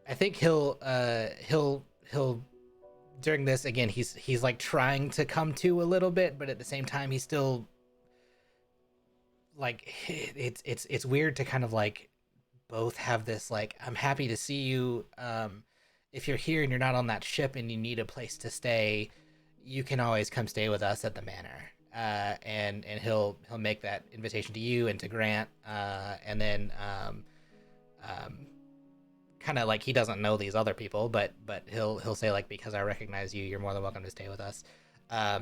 I think he'll during this, again, he's like trying to come to a little bit, but at the same time he's still like, it's weird to kind of like both have this like, I'm happy to see you. If you're here and you're not on that ship and you need a place to stay, you can always come stay with us at the manor. And he'll make that invitation to you and to Grant, and then kind of like he doesn't know these other people, but he'll say like, because I recognize you, you're more than welcome to stay with us. So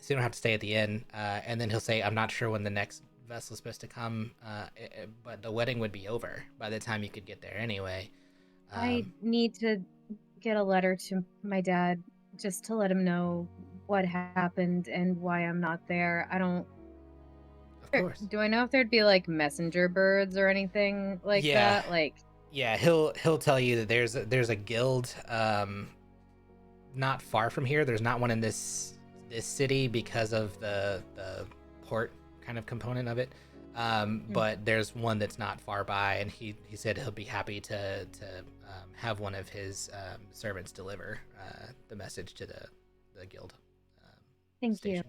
you don't have to stay at the inn. And then he'll say, I'm not sure when the next vessel's supposed to come, but the wedding would be over by the time you could get there anyway. I need to get a letter to my dad just to let him know what happened and why I'm not there. I don't. Of course. Do I know if there'd be like messenger birds or anything like that? Like, yeah, he'll tell you that there's a guild not far from here. There's not one in this city because of the port kind of component of it. But there's one that's not far by, and he said he'll be happy to have one of his servants deliver the message to the guild. Thank station.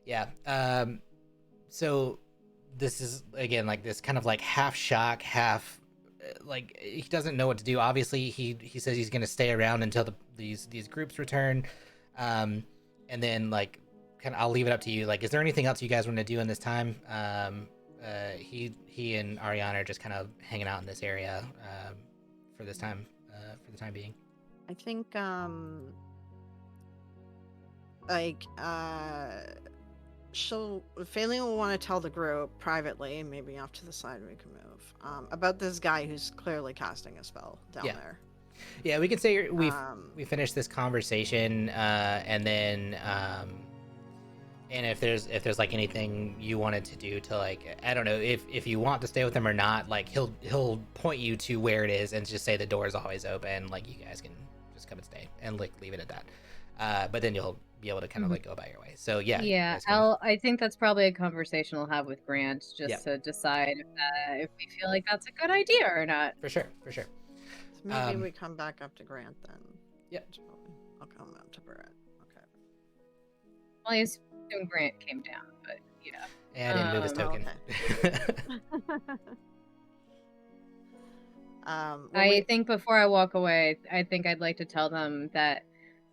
you. Yeah. So this is, again, like this kind of like half shock, half like he doesn't know what to do. Obviously, he says he's going to stay around until these groups return, and then like kind of I'll leave it up to you. Like, is there anything else you guys want to do in this time? He and Ariana are just kind of hanging out in this area for this time, for the time being. I think Faylene will want to tell the group privately, maybe off to the side we can move, about this guy who's clearly casting a spell down there. Yeah, we can say we finished this conversation, and then and if there's like anything you wanted to do to, like, I don't know, if you want to stay with him or not, like he'll point you to where it is and just say the door is always open, like you guys can just come and stay, and like leave it at that. But then you'll be able to kind of like go about your way. So yeah. I think that's probably a conversation we'll have with Grant just to decide if we feel like that's a good idea or not. For sure. So maybe we come back up to Grant then. Yep. I'll come up to Barrett. Okay. Well, I assume Grant came down, but yeah. And I didn't move his token. Okay. I think before I walk away, I think I'd like to tell them that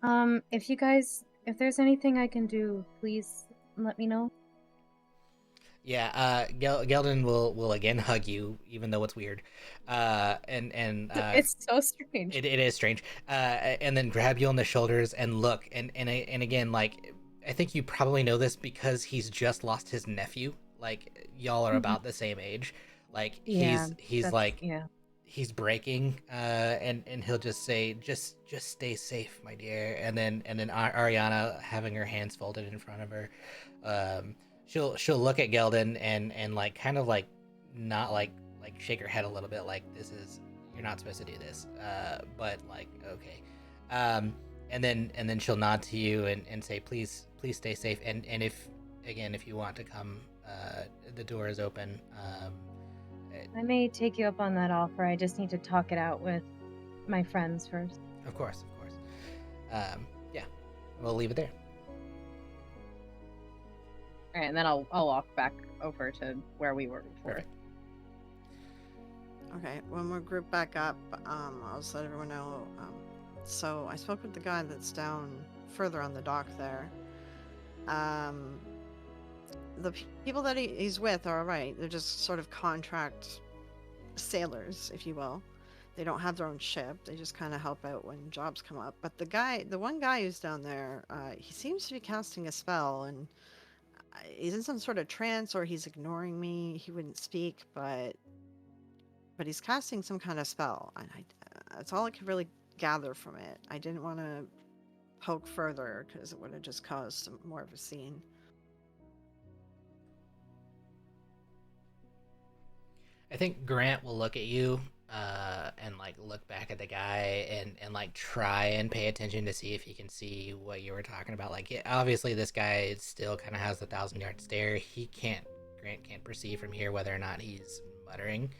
if there's anything I can do, please let me know. Yeah, Geldin will again hug you, even though it's weird, and it's so strange. It is strange, and then grab you on the shoulders and look, and again, like, I think you probably know this because he's just lost his nephew. Like, y'all are about the same age. Like, he's like, he's breaking, and he'll just say, just stay safe, my dear. And then Ariana, having her hands folded in front of her, she'll look at Geldin and like kind of like not like shake her head a little bit, like, this is you're not supposed to do this. But like, okay. And then she'll nod to you and say, please stay safe. And if you want to come, the door is open. I may take you up on that offer. I just need to talk it out with my friends first. Of course. Yeah, we'll leave it there. All right, and then I'll walk back over to where we were before. Perfect. Okay, when we're grouped back up, I'll just let everyone know. So I spoke with the guy that's down further on the dock there. The people that he's with are all right. They're just sort of contract sailors, if you will. They don't have their own ship. They just kind of help out when jobs come up. But the one guy who's down there, he seems to be casting a spell, and he's in some sort of trance, or he's ignoring me. He wouldn't speak, but he's casting some kind of spell, and that's all I could really gather from it. I didn't want to poke further because it would have just caused more of a scene. I think Grant will look at you and like look back at the guy and like try and pay attention to see if he can see what you were talking about. Like, yeah, obviously this guy still kind of has the 1,000-yard stare. Grant can't perceive from here whether or not he's muttering.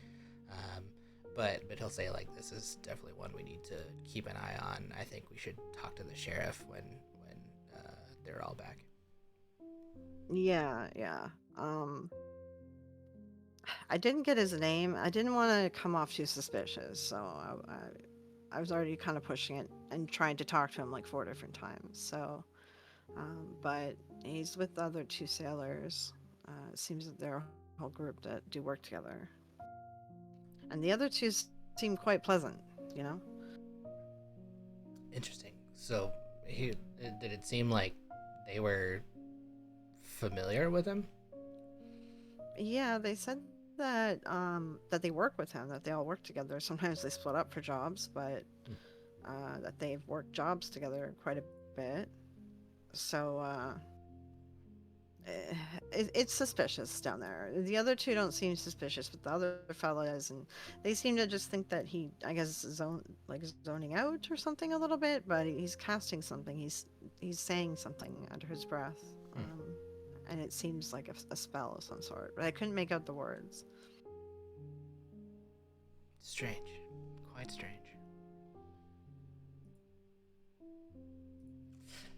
But he'll say, like, this is definitely one we need to keep an eye on. I think we should talk to the sheriff when they're all back. Yeah. I didn't get his name. I didn't want to come off too suspicious, so I was already kind of pushing it and trying to talk to him like 4 different times. So, but he's with the other 2 sailors. It seems that they're a whole group that do work together. And the other 2 seem quite pleasant, you know? Interesting. So, did it seem like they were familiar with him? Yeah, they said that that they work with him, that they all work together. Sometimes they split up for jobs, but that they've worked jobs together quite a bit. So it's suspicious down there. The other 2 don't seem suspicious, but the other fella is, and they seem to just think that he, I guess, zoning out or something a little bit. But he's casting something. He's saying something under his breath. And it seems like a spell of some sort, but I couldn't make out the words. Strange. Quite strange.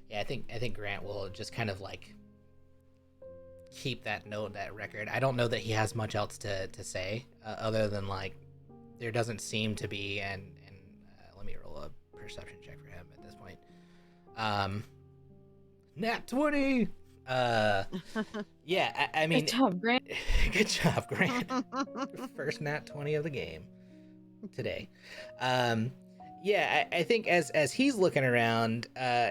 Yeah, I think Grant will just kind of like keep that record. I don't know that he has much else to say other than like there doesn't seem to be, and let me roll a perception check for him at this point. Nat 20. Yeah, I mean, Good job, Grant. Good job, Grant. First nat 20 of the game today. Yeah, I think as he's looking around,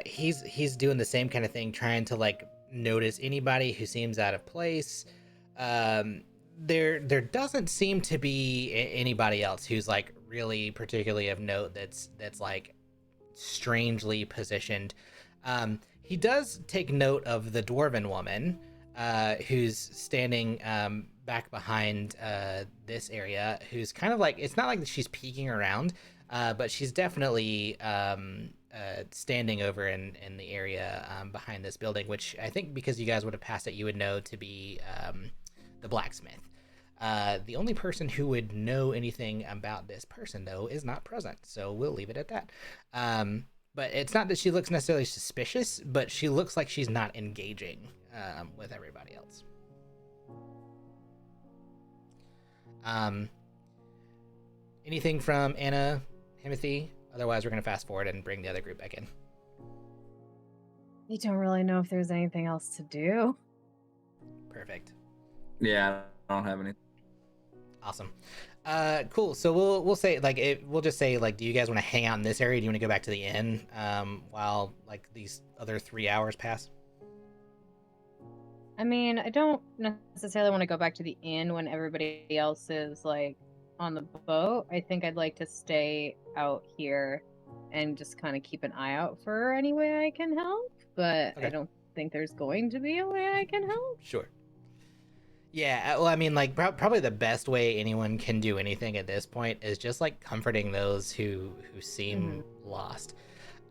he's doing the same kind of thing, trying to like notice anybody who seems out of place. There doesn't seem to be anybody else who's like really particularly of note that's like strangely positioned. He does take note of the dwarven woman who's standing back behind this area, who's kind of like, it's not like she's peeking around, but she's definitely standing over in the area behind this building, which I think because you guys would have passed it, you would know to be the blacksmith. The only person who would know anything about this person, though, is not present, so we'll leave it at that. But it's not that she looks necessarily suspicious, but she looks like she's not engaging with everybody else. Anything from Anna, Himothy? Otherwise, we're going to fast forward and bring the other group back in. I don't really know if there's anything else to do. Perfect. Yeah, I don't have any. Awesome. Cool. So we'll say like we'll just say like, do you guys want to hang out in this area? Do you want to go back to the inn while like these other 3 hours pass? I mean, I don't necessarily want to go back to the inn when everybody else is like on the boat. I think I'd like to stay out here and just kind of keep an eye out for her any way I can help. But Okay. I don't think there's going to be a way I can help. Sure. Yeah, well, I mean, like probably the best way anyone can do anything at this point is just like comforting those who seem lost.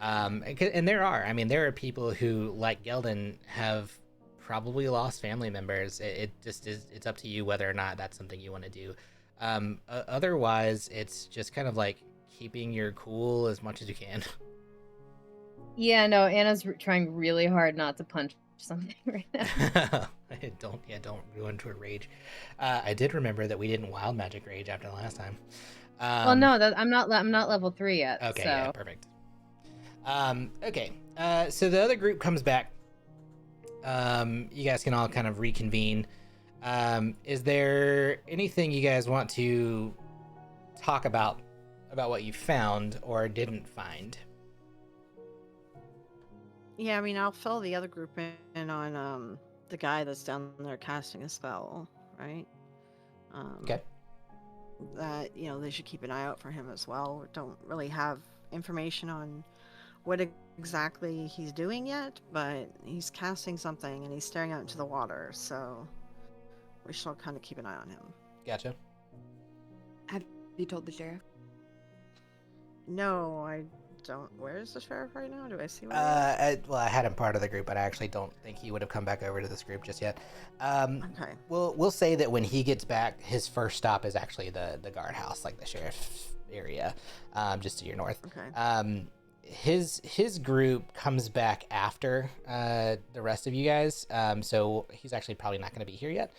And there are, I mean, there are people who, like Gelden, have probably lost family members. It just is. It's up to you whether or not that's something you want to do. Otherwise, it's just kind of like keeping your cool as much as you can. Yeah, no, Anna's trying really hard not to punch something right now. Don't go into a rage. I did remember that we didn't wild magic rage after the last time. Well, no, I'm not level 3 yet. Okay, so. yeah, perfect. Okay, so the other group comes back. You guys can all kind of reconvene. Is there anything you guys want to talk about what you found or didn't find? Yeah, I mean, I'll fill the other group in on the guy that's down there casting a spell, right? Okay. That, you know, they should keep an eye out for him as well. We don't really have information on what exactly he's doing yet, but he's casting something and he's staring out into the water, so we should kind of keep an eye on him. Gotcha. Have you told the sheriff? No, I don't. Where is the sheriff right now? Do I see where I had him part of the group, but I actually don't think he would have come back over to this group just yet. Okay. We'll say that when he gets back, his first stop is actually the guardhouse, like the sheriff's area, just to your north. Okay. His group comes back after the rest of you guys, so he's actually probably not going to be here yet.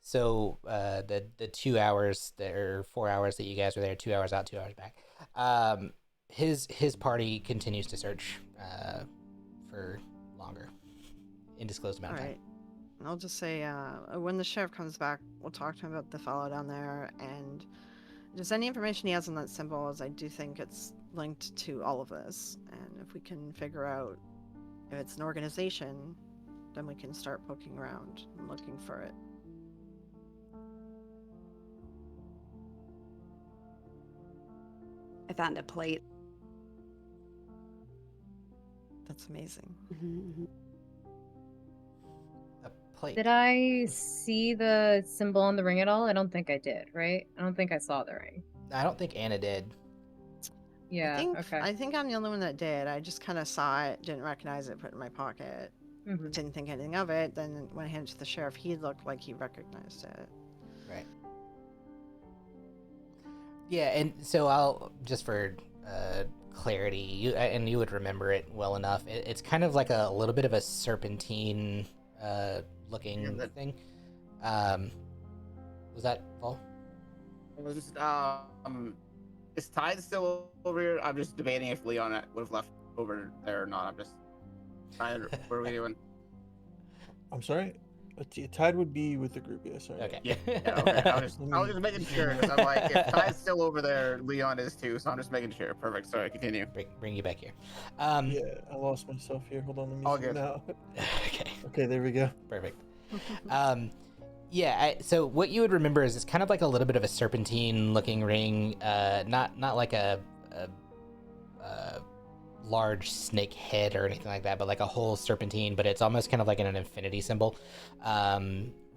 So the 2 hours or 4 hours that you guys were there, 2 hours out, 2 hours back, his party continues to search for longer, undisclosed amount of time. All right. I'll just say when the sheriff comes back, we'll talk to him about the fellow down there, and just any information he has on that symbol, as I do think it's linked to all of this. And if we can figure out if it's an organization, then we can start poking around and looking for it. I found a plate. That's amazing. A plate. Did I see the symbol on the ring at all? I don't think I did, right? I don't think I saw the ring. I don't think Anna did. Yeah, okay. I think I'm the only one that did. I just kind of saw it, didn't recognize it, put it in my pocket, didn't think anything of it. Then when I handed it to the sheriff, he looked like he recognized it. Right. Yeah, and so I'll just for clarity, you would remember it well enough. It's kind of like a little bit of a serpentine looking thing. Was that Paul? It was just is Tide still over here? I'm just debating if Leon would have left over there or not. I'm just trying. What are we doing? I'm sorry. Tide would be with the group, yeah. Sorry. Okay. Yeah, okay. I was just making sure because I'm like, if Tide's still over there, Leon is too. So I'm just making sure. Perfect. Sorry, continue. Bring you back here. Yeah, I lost myself here. Hold on, let me All see good. now. Okay. Okay, there we go. Perfect. Yeah. So what you would remember is it's kind of like a little bit of a serpentine-looking ring. Not like a large snake head or anything like that, but like a whole serpentine. But it's almost kind of like an infinity symbol,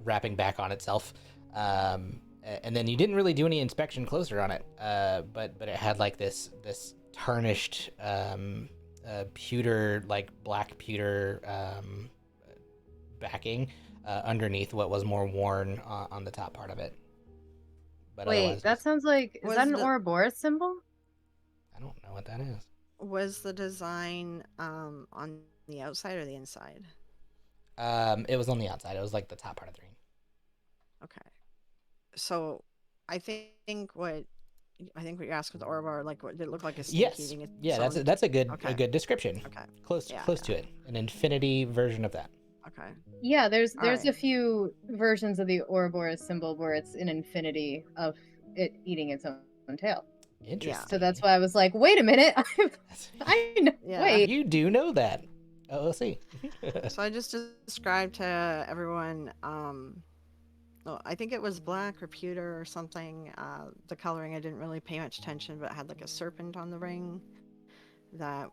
wrapping back on itself. And then you didn't really do any inspection closer on it, but it had like this tarnished pewter, like black pewter backing underneath what was more worn on the top part of it. But Wait, that sounds like, is that an Ouroboros symbol? I don't know what that is. Was the design on the outside or the inside? It was on the outside. It was like the top part of the ring. Okay. So I think what you're asking with the Ouroboros, like, what did it look like a snake Yes. eating its Yeah, own- that's a good Okay. description. Okay. Close Yeah, to it. An infinity version of that. Okay. Yeah, there's Alright. a few versions of the Ouroboros symbol where it's an infinity of it eating its own tail. Interesting. So that's why I was like, wait a minute. I know. Yeah. Wait. You do know that. Oh, let's see. So I just described to everyone, well, I think it was black or pewter or something. The coloring, I didn't really pay much attention, but it had like a serpent on the ring. That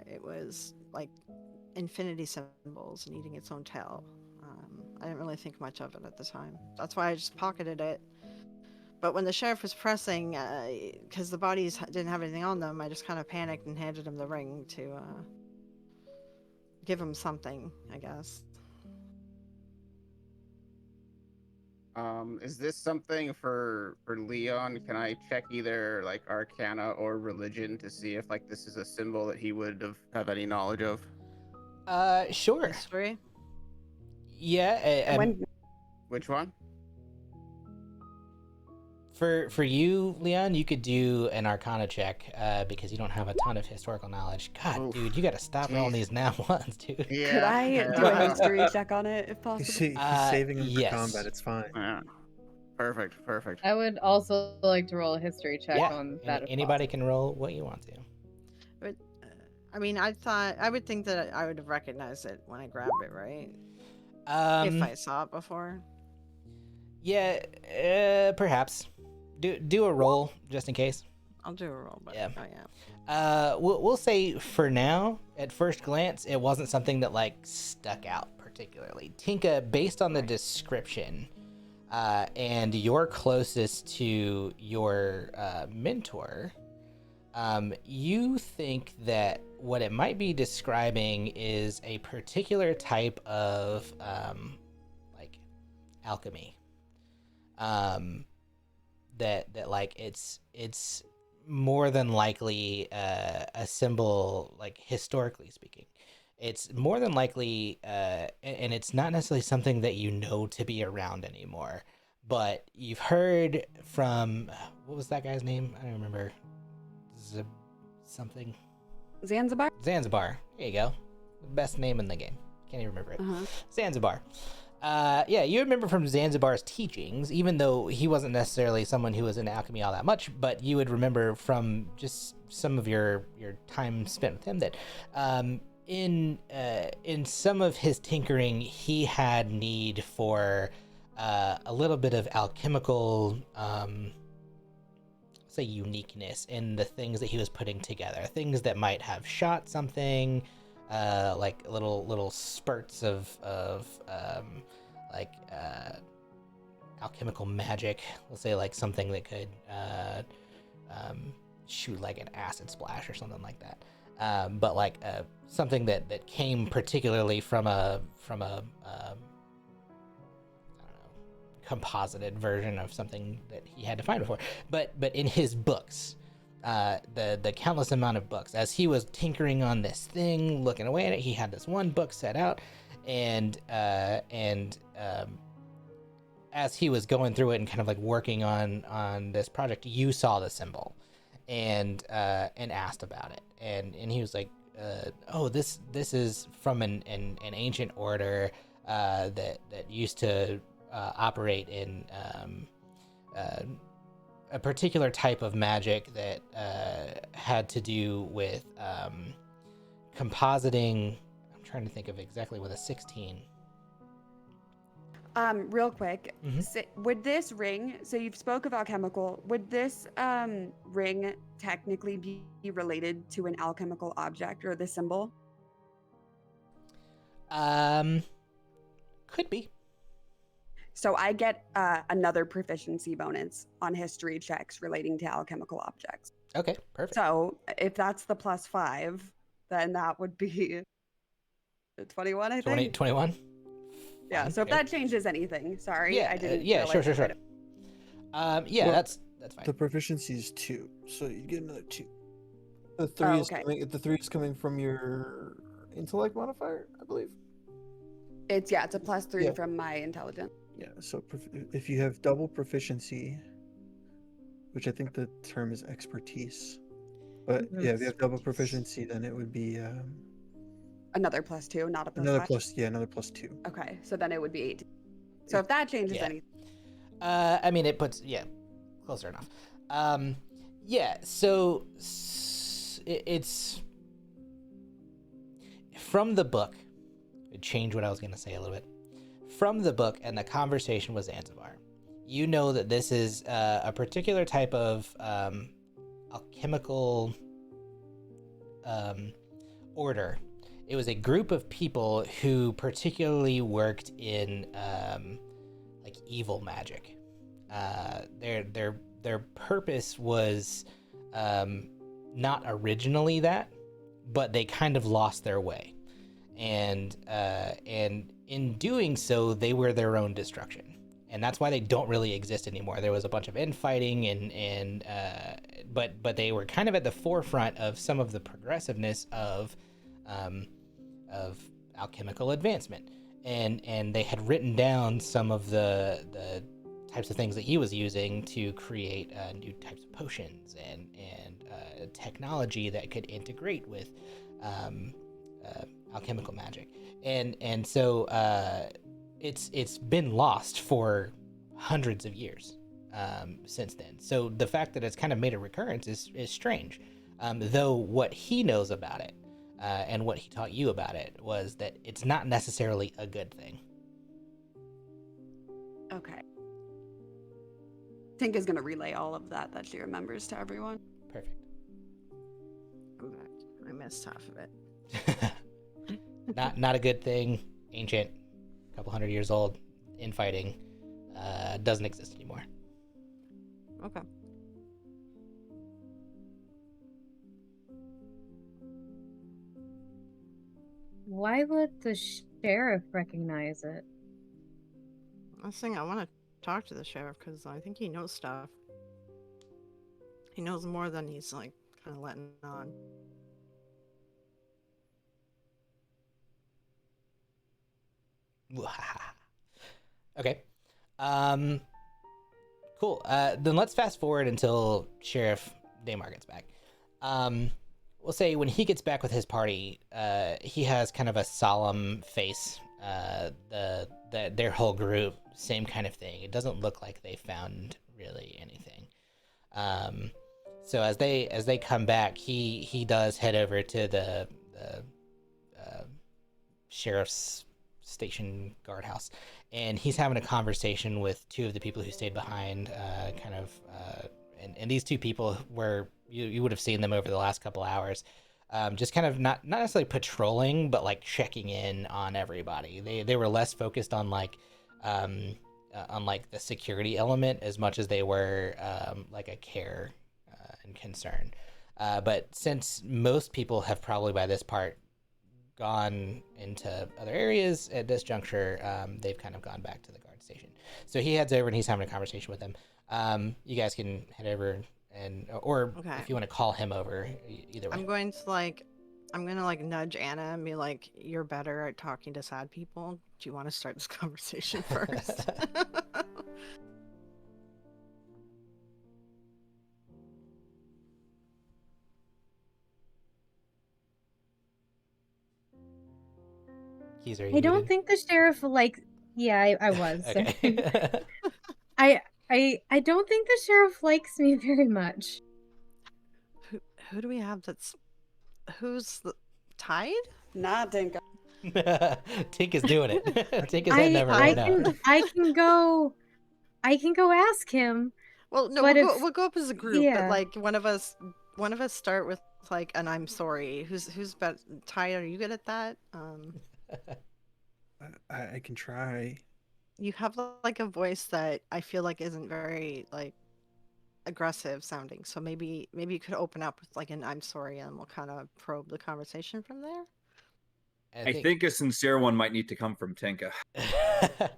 it was like infinity symbols and eating its own tail. I didn't really think much of it at the time. That's why I just pocketed it. But when the sheriff was pressing, because the bodies didn't have anything on them, I just kind of panicked and handed him the ring to give him something, I guess. Is this something for Leon? Can I check either like Arcana or Religion to see if like this is a symbol that he would have any knowledge of? Sure. History? Yeah. When Which one? For you, Leon, you could do an Arcana check because you don't have a ton of historical knowledge. God, Oof, dude, you got to stop rolling these now ones, dude. Yeah. could I do a history check on it if possible? He's saving him yes. for combat. It's fine. Yeah. Perfect. Perfect. I would also like to roll a history check Yeah, on that. If anybody possible. can roll what you want to. But, I mean, I would think that I would have recognized it when I grabbed it, right? If I saw it before. Yeah, perhaps. Do a roll just in case. I'll do a roll, but Yeah. oh yeah. We'll say for now, at first glance, it wasn't something that like stuck out particularly. Tinka, based on the description, and you're closest to your mentor, you think that what it might be describing is a particular type of like alchemy. That like it's more than likely a symbol, like historically speaking. It's more than likely, and it's not necessarily something that you know to be around anymore, but you've heard from, what was that guy's name? I don't remember. Something. Zanzibar? Zanzibar. There you go. Best name in the game. Can't even remember it. Uh-huh. Zanzibar. Yeah, you remember from Zanzibar's teachings, even though he wasn't necessarily someone who was in alchemy all that much, but you would remember from just some of your time spent with him that in some of his tinkering, he had need for a little bit of alchemical, say, uniqueness in the things that he was putting together, things that might have shot something. Like little spurts of alchemical magic. Let's say like something that could shoot like an acid splash or something like that. But like something that came particularly from a I don't know, composited version of something that he had to find before. But in his books, the countless amount of books, as he was tinkering on this thing, looking away at it, he had this one book set out, and as he was going through it and kind of like working on this project, you saw the symbol and asked about it, and he was like, oh, this is from an ancient order that used to operate in a particular type of magic that had to do with compositing. I'm trying to think of exactly what a 16. Real quick, Mhm. would this ring, so you've spoke of alchemical, would this ring technically be related to an alchemical object or the symbol? Could be. So I get another proficiency bonus on history checks relating to alchemical objects. Okay, perfect. So if that's the +5, then that would be 21, I think. 21. Yeah, Fine, so if okay. that changes anything, sorry, Yeah, I didn't. yeah, sure. realize I read it. Yeah, Well, that's fine. The proficiency is 2, so you get another 2. The 3 is okay. coming. The 3 is coming from your intellect modifier, I believe. It's a +3 Yeah. from my intelligence. Yeah. So if you have double proficiency, which I think the term is expertise, but yeah, if you have double proficiency, then it would be Another +2, not a +5. another +2. Okay, so then it would be 18. So if that changes Yeah. anything. I mean, it puts, closer enough. Yeah, so it's from the book. It changed what I was going to say a little bit. From the book and the conversation with Zanzibar, you know that this is a particular type of alchemical order. it was a group of people who particularly worked in like evil magic. Their purpose was not originally that, but they kind of lost their way, and in doing so, they were their own destruction, and that's why they don't really exist anymore. There was a bunch of infighting, but they were kind of at the forefront of some of the progressiveness of alchemical advancement, and they had written down some of the types of things that he was using to create new types of potions and technology that could integrate with alchemical magic, and so it's been lost for hundreds of years since then. So the fact that it's kind of made a recurrence is strange, though what he knows about it and what he taught you about it was that it's not necessarily a good thing. Okay. Tink is going to relay all of that she remembers to everyone. Perfect. I'm back. I missed half of it. Not a good thing. Ancient, a couple hundred years old, infighting, doesn't exist anymore. Okay. Why would the sheriff recognize it? I was saying I want to talk to the sheriff because I think he knows stuff. He knows more than he's like kind of letting on. Okay. Cool. Then let's fast forward until Sheriff Daymar gets back. We'll say when he gets back with his party, he has kind of a solemn face. Their whole group, same kind of thing. It doesn't look like they found really anything. So as they come back, he does head over to the sheriff's station guardhouse, and he's having a conversation with two of the people who stayed behind, and these two people were you would have seen them over the last couple hours, just kind of not necessarily patrolling, but like checking in on everybody. They were less focused on like the security element as much as they were like a care and concern. But since most people have probably by this part gone into other areas at this juncture, they've kind of gone back to the guard station. So he heads over and he's having a conversation with them. You guys can head over or Okay. if you want to call him over, either way. I'm going to nudge Anna and be like, "You're better at talking to sad people. Do you want to start this conversation first?" Keys, are you I don't muted? think the sheriff Yeah, I was. Okay. I don't think the sheriff likes me very much. Who do we have who's the Tide? Nah, Tinka. Tink is doing it. Tink is heading over right now. I can go ask him. Well, no, But we'll go up as a group, yeah. but like one of us start with like an "I'm sorry." Who's better? Tide, are you good at that? I can try. You have like a voice that I feel like isn't very like aggressive sounding, so maybe you could open up with like an "I'm sorry" and we'll kind of probe the conversation from there. I think a sincere one might need to come from Tinka. I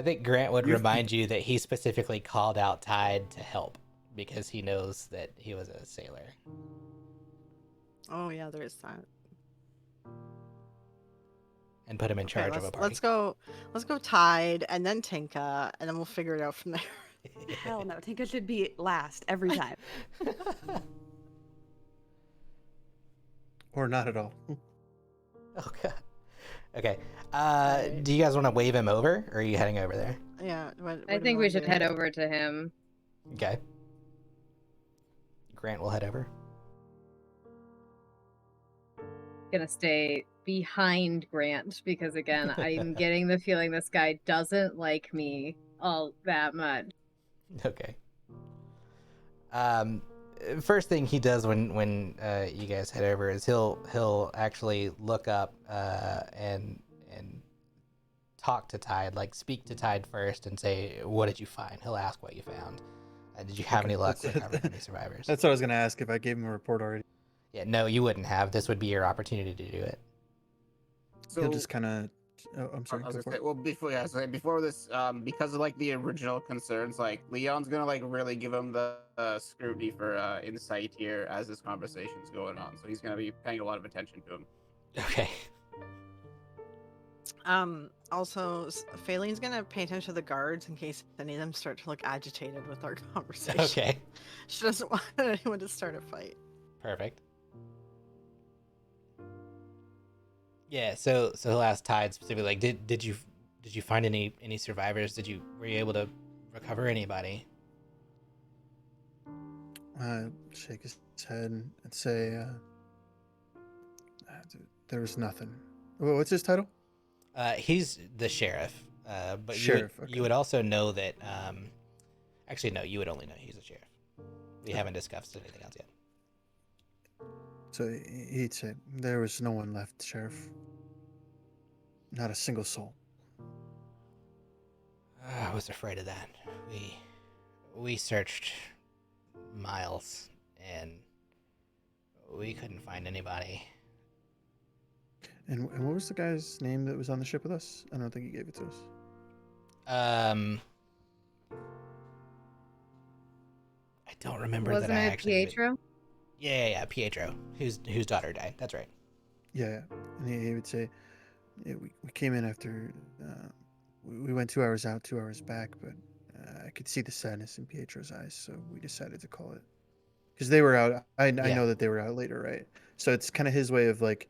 think Grant would remind you that he specifically called out Tide to help because he knows that he was a sailor. Oh yeah, there is that. And put him in charge of a party. Let's go Tide and then Tinka, and then we'll figure it out from there. Hell no, Tinka should be last every time. Or not at all. Oh god. Okay. Do you guys want to wave him over, or are you heading over there? Yeah. I think we should head over to him. Okay. Grant will head over. Gonna stay behind Grant because again, I'm getting the feeling this guy doesn't like me all that much. Okay. first thing he does when you guys head over is he'll actually look up and talk to Tide, like speak to Tide first and say, "What did you find?" He'll ask what you found. Did you have any luck recovering any survivors? That's what I was gonna ask if I gave him a report already. Yeah, no, you wouldn't have. This would be your opportunity to do it. So He'll just kind of. Oh, I'm sorry. I was Go gonna for say, it. well, before this, because of like the original concerns, like Leon's gonna like really give him the scrutiny for insight here as this conversation's going on. So he's gonna be paying a lot of attention to him. Okay. Also, Phaeline's gonna pay attention to the guards in case any of them start to look agitated with our conversation. Okay. She doesn't want anyone to start a fight. Perfect. Yeah, so he'll ask Tide specifically, like, did you find any survivors? Were you able to recover anybody? Shake his head and say, there was nothing. What's his title? He's the sheriff. But Sheriff, you would also know that. Actually, no, you would only know he's a sheriff. We haven't discussed anything else yet. So he'd say, there was no one left, Sheriff. Not a single soul. I was afraid of that. We searched miles, and we couldn't find anybody. And what was the guy's name that was on the ship with us? I don't think he gave it to us. I don't remember Wasn't that I it actually. Pietro? Yeah, Pietro, whose daughter died. That's right. Yeah. And he would say, we came in after, we went 2 hours out, 2 hours back, but I could see the sadness in Pietro's eyes, so we decided to call it. Because they were out. I know that they were out later, right? So it's kind of his way of like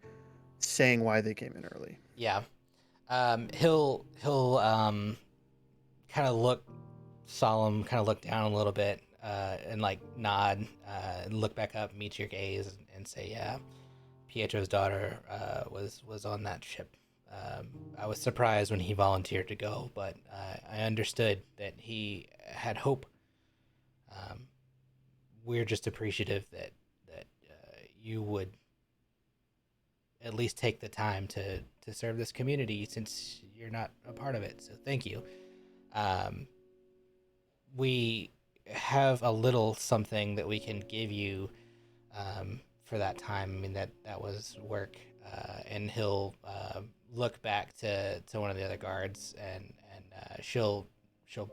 saying why they came in early. Yeah. He'll kind of look solemn, kind of look down a little bit, and like nod, and look back up, meet your gaze, and say, "Yeah, Pietro's daughter was on that ship. I was surprised when he volunteered to go, but I understood that he had hope. We're just appreciative that you would at least take the time to serve this community since you're not a part of it. So thank you. We have a little something that we can give you for that time. I mean, that was work." And he'll look back to one of the other guards, and she'll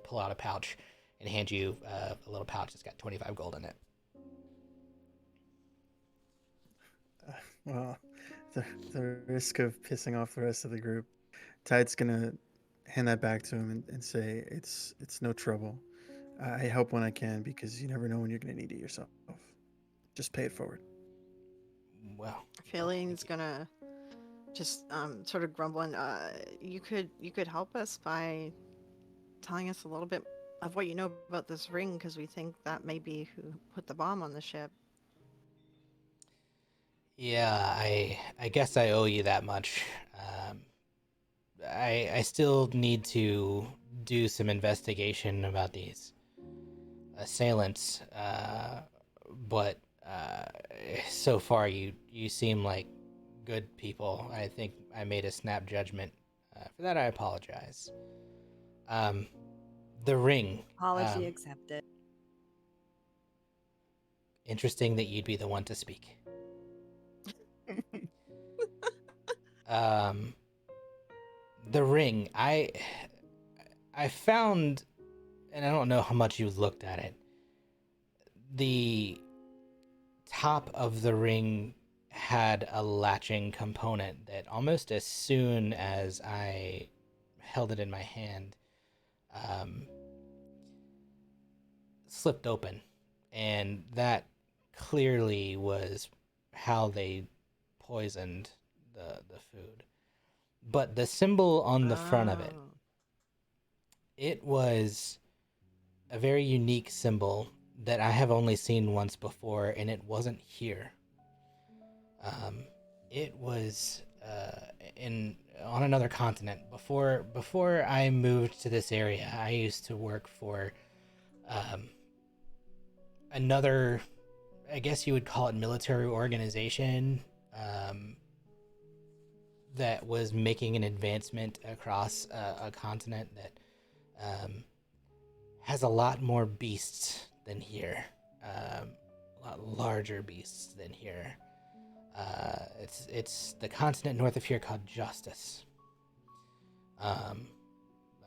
pull out a pouch and hand you a little pouch that's got 25 gold in it. Well, the risk of pissing off the rest of the group, Tide's gonna hand that back to him and say, it's no trouble. I help when I can because you never know when you're gonna need it yourself. Just pay it forward. Well, Philine's gonna just sort of grumbling. You could help us by telling us a little bit of what you know about this ring, because we think that may be who put the bomb on the ship. yeah, I guess I owe you that much. I still need to do some investigation about these assailants, but so far you seem like good people. I think I made a snap judgment. For that, I apologize. The ring. Apology accepted. Interesting that you'd be the one to speak. The ring. I found, and I don't know how much you looked at it, the top of the ring had a latching component that almost as soon as I held it in my hand, slipped open, and that clearly was how they poisoned the food. But the symbol on the front of it, it was a very unique symbol that I have only seen once before, and it wasn't here. It was on another continent. Before I moved to this area, I used to work for another I guess you would call it military organization that was making an advancement across a continent that has a lot more beasts than here, a lot larger beasts than here. It's the continent north of here called Justice. I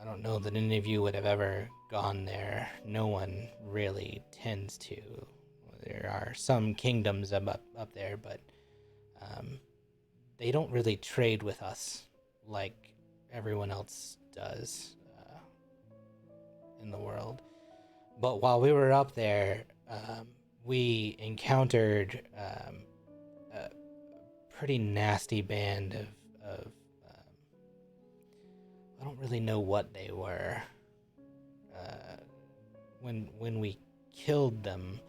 don't know that any of you would have ever gone there. No one really tends to. There are some kingdoms up there, but they don't really trade with us like everyone else does in the world. But while we were up there, we encountered a pretty nasty band of I don't really know what they were. When we killed them,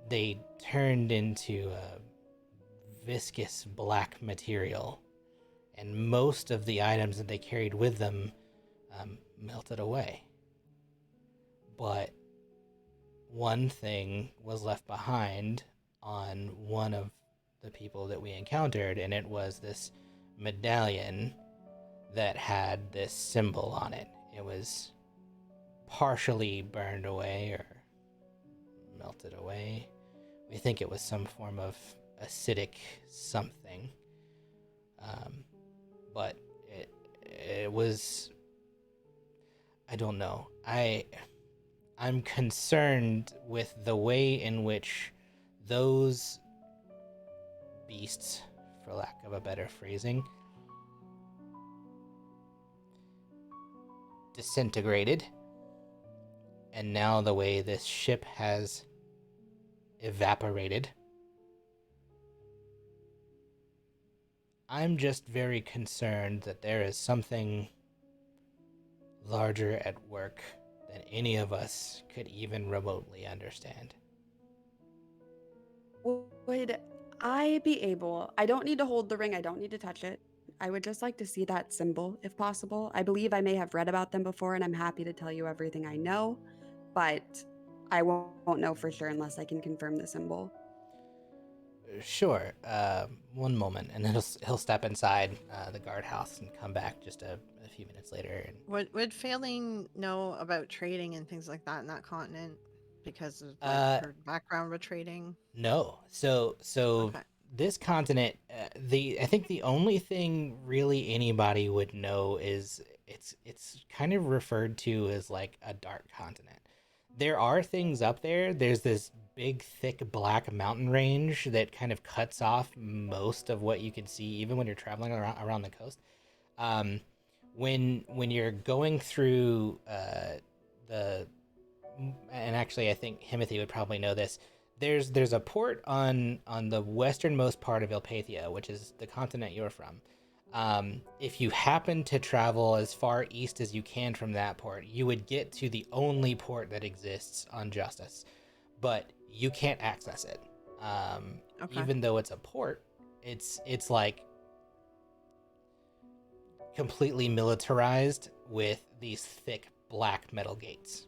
they turned into a viscous black material, and most of the items that they carried with them melted away. But one thing was left behind on one of the people that we encountered, and it was this medallion that had this symbol on it. It was partially burned away or melted away. We think it was some form of acidic something. But it was, I don't know. I'm concerned with the way in which those beasts, for lack of a better phrasing, disintegrated, and now the way this ship has evaporated. I'm just very concerned that there is something larger at work than any of us could even remotely understand. Would I be able? I don't need to hold the ring. I don't need to touch it. I would just like to see that symbol if possible. I believe I may have read about them before, and I'm happy to tell you everything I know, but I won't know for sure unless I can confirm the symbol. Sure. One moment, and he'll step inside the guardhouse and come back just a few minutes later. And Would Faline know about trading and things like that in that continent because of like, her background with trading? No. So Okay. this continent, I think the only thing really anybody would know is it's kind of referred to as like a dark continent. There are things up there. There's this big, thick, black mountain range that kind of cuts off most of what you can see, even when you're traveling around the coast. When you're going through and actually I think Himothy would probably know this. There's a port on the westernmost part of Ilpathia, which is the continent you're from. If you happen to travel as far east as you can from that port, you would get to the only port that exists on Justice, but you can't access it. Okay. Even though it's a port, it's like completely militarized with these thick black metal gates.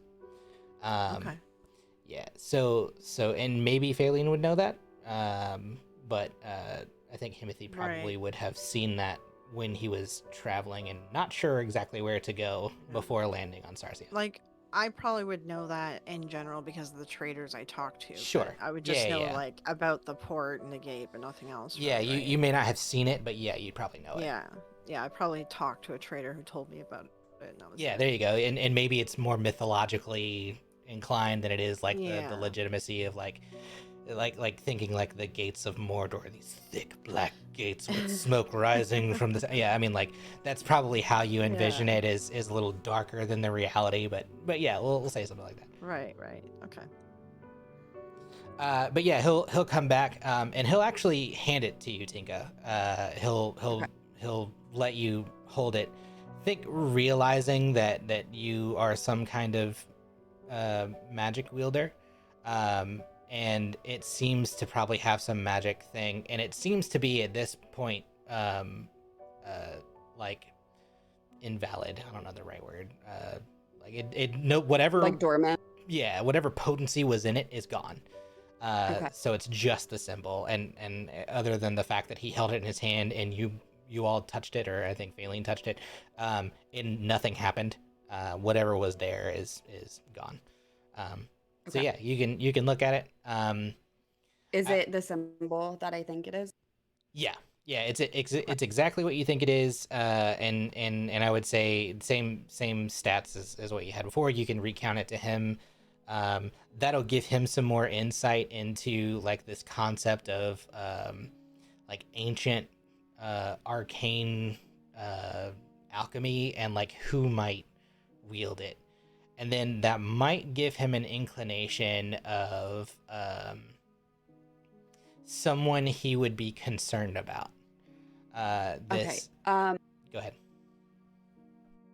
Okay. Yeah. So and maybe Faline would know that. But I think Himothy probably would have seen that when he was traveling and not sure exactly where to go before landing on Sarsia. Like, I probably would know that in general because of the traders I talked to. Sure. But I would just know, Yeah. like, about the port and the gate, but nothing else. Yeah, really, you may not have seen it, but yeah, you'd probably know it. Yeah, I probably talked to a trader who told me about it. And that was it. There you go. And maybe it's more mythologically inclined than it is like the legitimacy of like thinking like the gates of Mordor, these thick black gates with smoke rising from the. Yeah, I mean, like that's probably how you envision it is a little darker than the reality, but yeah, we'll say something like that. Right. Okay. But yeah, he'll come back, and he'll actually hand it to you, Tinka. He'll let you hold it. Think realizing that you are some kind of magic wielder, and it seems to probably have some magic thing, and it seems to be at this point like invalid. I don't know the right word. Like it whatever, like dormant. Yeah, whatever potency was in it is gone. Okay. So it's just the symbol, and other than the fact that he held it in his hand and you all touched it, or I think Faline touched it, and nothing happened. Whatever was there is gone. So Okay. yeah, you can look at it. Is I- it the symbol that I think it is? Yeah, yeah, it's exactly what you think it is, and I would say same stats as what you had before. You can recount it to him. That'll give him some more insight into like this concept of like ancient arcane alchemy and like who might wield it, and then that might give him an inclination of someone he would be concerned about. Okay. This. Go ahead.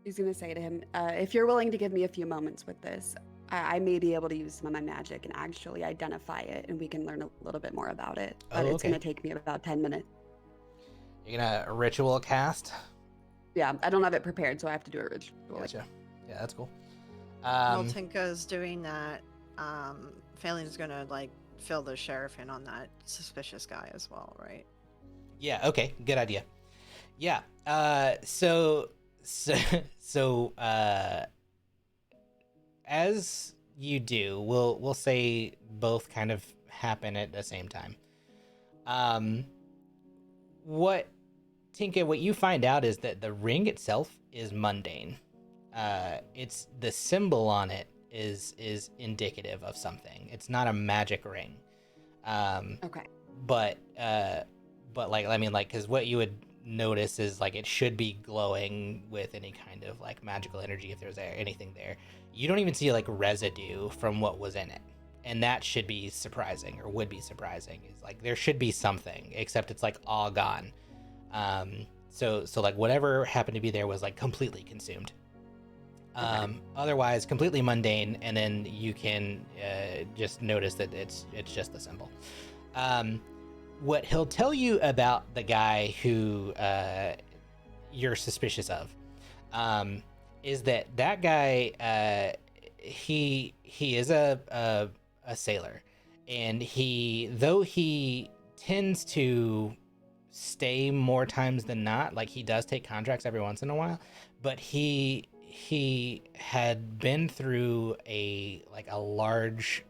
He's gonna say to him, if you're willing to give me a few moments with this, I may be able to use some of my magic and actually identify it, and we can learn a little bit more about it. But it's okay. gonna take me about 10 minutes. You're gonna ritual cast. Yeah, I don't have it prepared, so I have to do a ritual. Gotcha. Yeah, that's cool. While Tinka's doing that, Faline's gonna like fill the sheriff in on that suspicious guy as well, right? Yeah. Okay. Good idea. Yeah. So as you do, we'll say both kind of happen at the same time. What Tinka, what you find out is that the ring itself is mundane. It's the symbol on it is indicative of something. It's not a magic ring. Okay. But like, I mean, like, because what you would notice is like it should be glowing with any kind of like magical energy if there's anything there. You don't even see like residue from what was in it, and that should be surprising, or would be surprising. Is like there should be something, except it's like all gone. So like whatever happened to be there was like completely consumed. Otherwise completely mundane, and then you can just notice that it's just the symbol. What he'll tell you about the guy who you're suspicious of is that guy, he is a sailor, and though he tends to stay more times than not, like he does take contracts every once in a while, but he had been through a large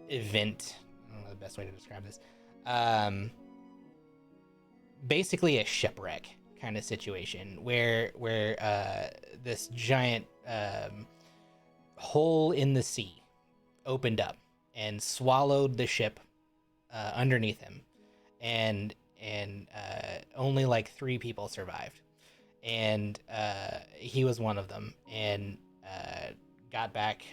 event. I don't know the best way to describe this. Basically a shipwreck kind of situation where this giant hole in the sea opened up and swallowed the ship underneath him, and only like 3 people survived, and he was one of them, and got back,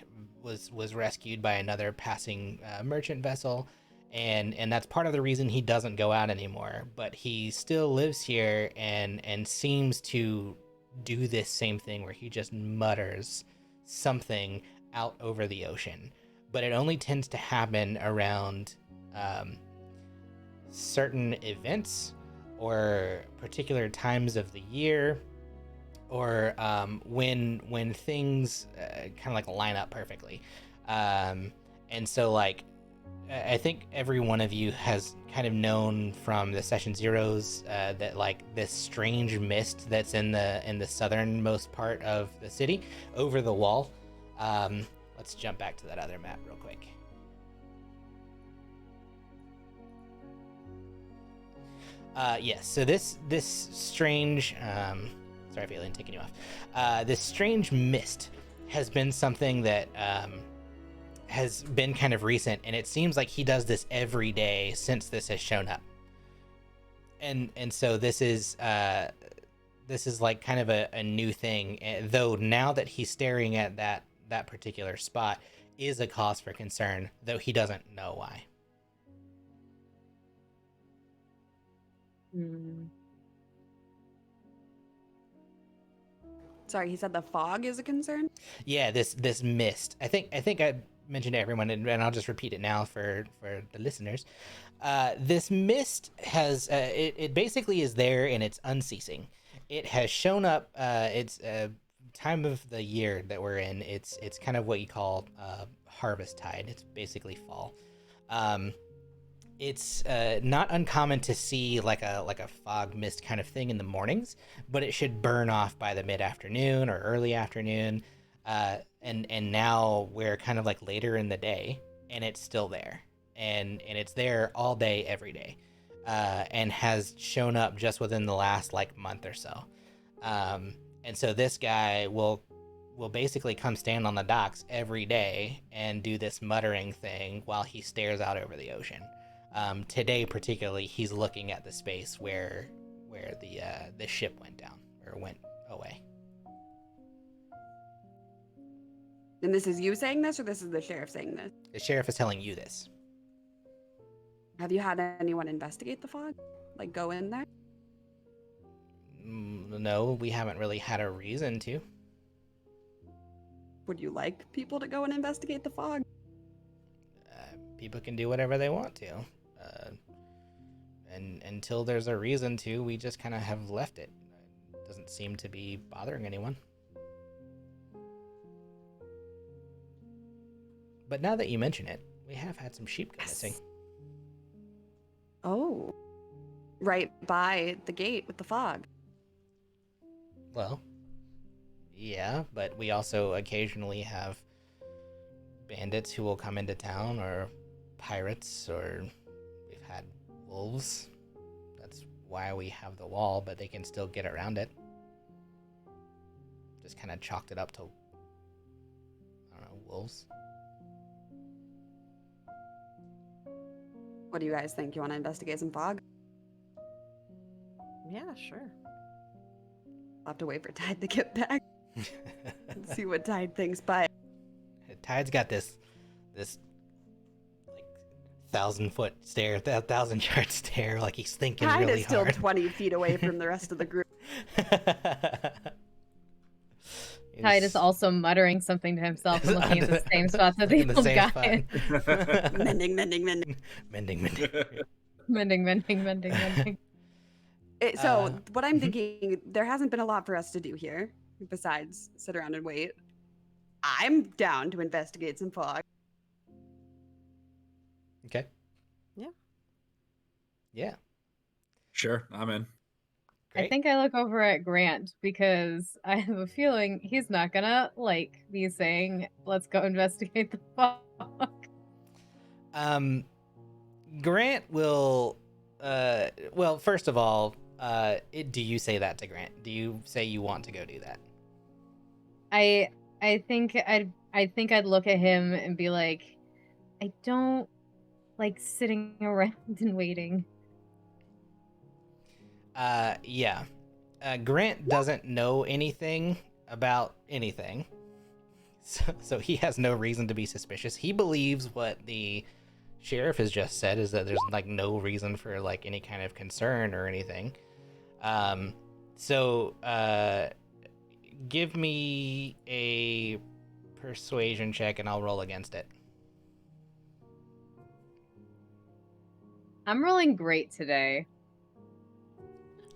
was rescued by another passing merchant vessel, and that's part of the reason he doesn't go out anymore, but he still lives here and seems to do this same thing where he just mutters something out over the ocean, but it only tends to happen around certain events or particular times of the year, or when things kind of like line up perfectly. And so like I think every one of you has kind of known from the session zeros that like this strange mist that's in the southernmost part of the city over the wall. Let's jump back to that other map real quick. Yes, so this strange sorry, Phelan, taking you off. This strange mist has been something that has been kind of recent, and it seems like he does this every day since this has shown up. And so this is like kind of a new thing, though now that he's staring at that particular spot is a cause for concern, though he doesn't know why. Sorry, he said the fog is a concern? Yeah, this mist. I think I mentioned to everyone, and I'll just repeat it now for the listeners. This mist has it basically is there, and it's unceasing. It has shown up. It's time of the year that we're in. It's kind of what you call harvest tide. It's basically fall. It's not uncommon to see like a fog mist kind of thing in the mornings, but it should burn off by the mid-afternoon or early afternoon. And now we're kind of like later in the day, and it's still there, and it's there all day, every day, and has shown up just within the last like month or so. And so this guy will basically come stand on the docks every day and do this muttering thing while he stares out over the ocean. Today particularly, he's looking at the space where the ship went down or went away. And this is you saying this, or this is the sheriff saying this? The sheriff is telling you this. Have you had anyone investigate the fog? Like go in there? No, we haven't really had a reason to. Would you like people to go and investigate the fog? People can do whatever they want to. And until there's a reason to, we just kind of have left it. It doesn't seem to be bothering anyone. But now that you mention it, we have had some sheep go missing. Oh. Right by the gate with the fog. Well, yeah, but we also occasionally have bandits who will come into town, or pirates, or we've had wolves. That's why we have the wall, but they can still get around it. Just kind of chalked it up to, I don't know, wolves. What do you guys think? You want to investigate some fog? Yeah, sure. I'll have to wait for Tide to get back and see what Tide thinks, but Tide's got this like 1,000-foot stare, 1,000-yard stare, like he's thinking Tide really is still hard. 20 feet away from the rest of the group. Tide is also muttering something to himself and looking at the same spot that the in the old same guy. spot. Mending. Mending. So what I'm thinking, there hasn't been a lot for us to do here besides sit around and wait. I'm down to investigate some fog. Okay. Yeah. Yeah. Sure, I'm in. Great. I think I look over at Grant because I have a feeling he's not gonna like me saying, let's go investigate the fog. Grant will well, first of all, do you say that to Grant? Do you say you want to go do that? I think I'd look at him and be like, I don't like sitting around and waiting. Yeah. Grant doesn't know anything about anything. So he has no reason to be suspicious. He believes what the sheriff has just said, is that there's like no reason for like any kind of concern or anything. So give me a persuasion check and I'll roll against it. I'm rolling great today.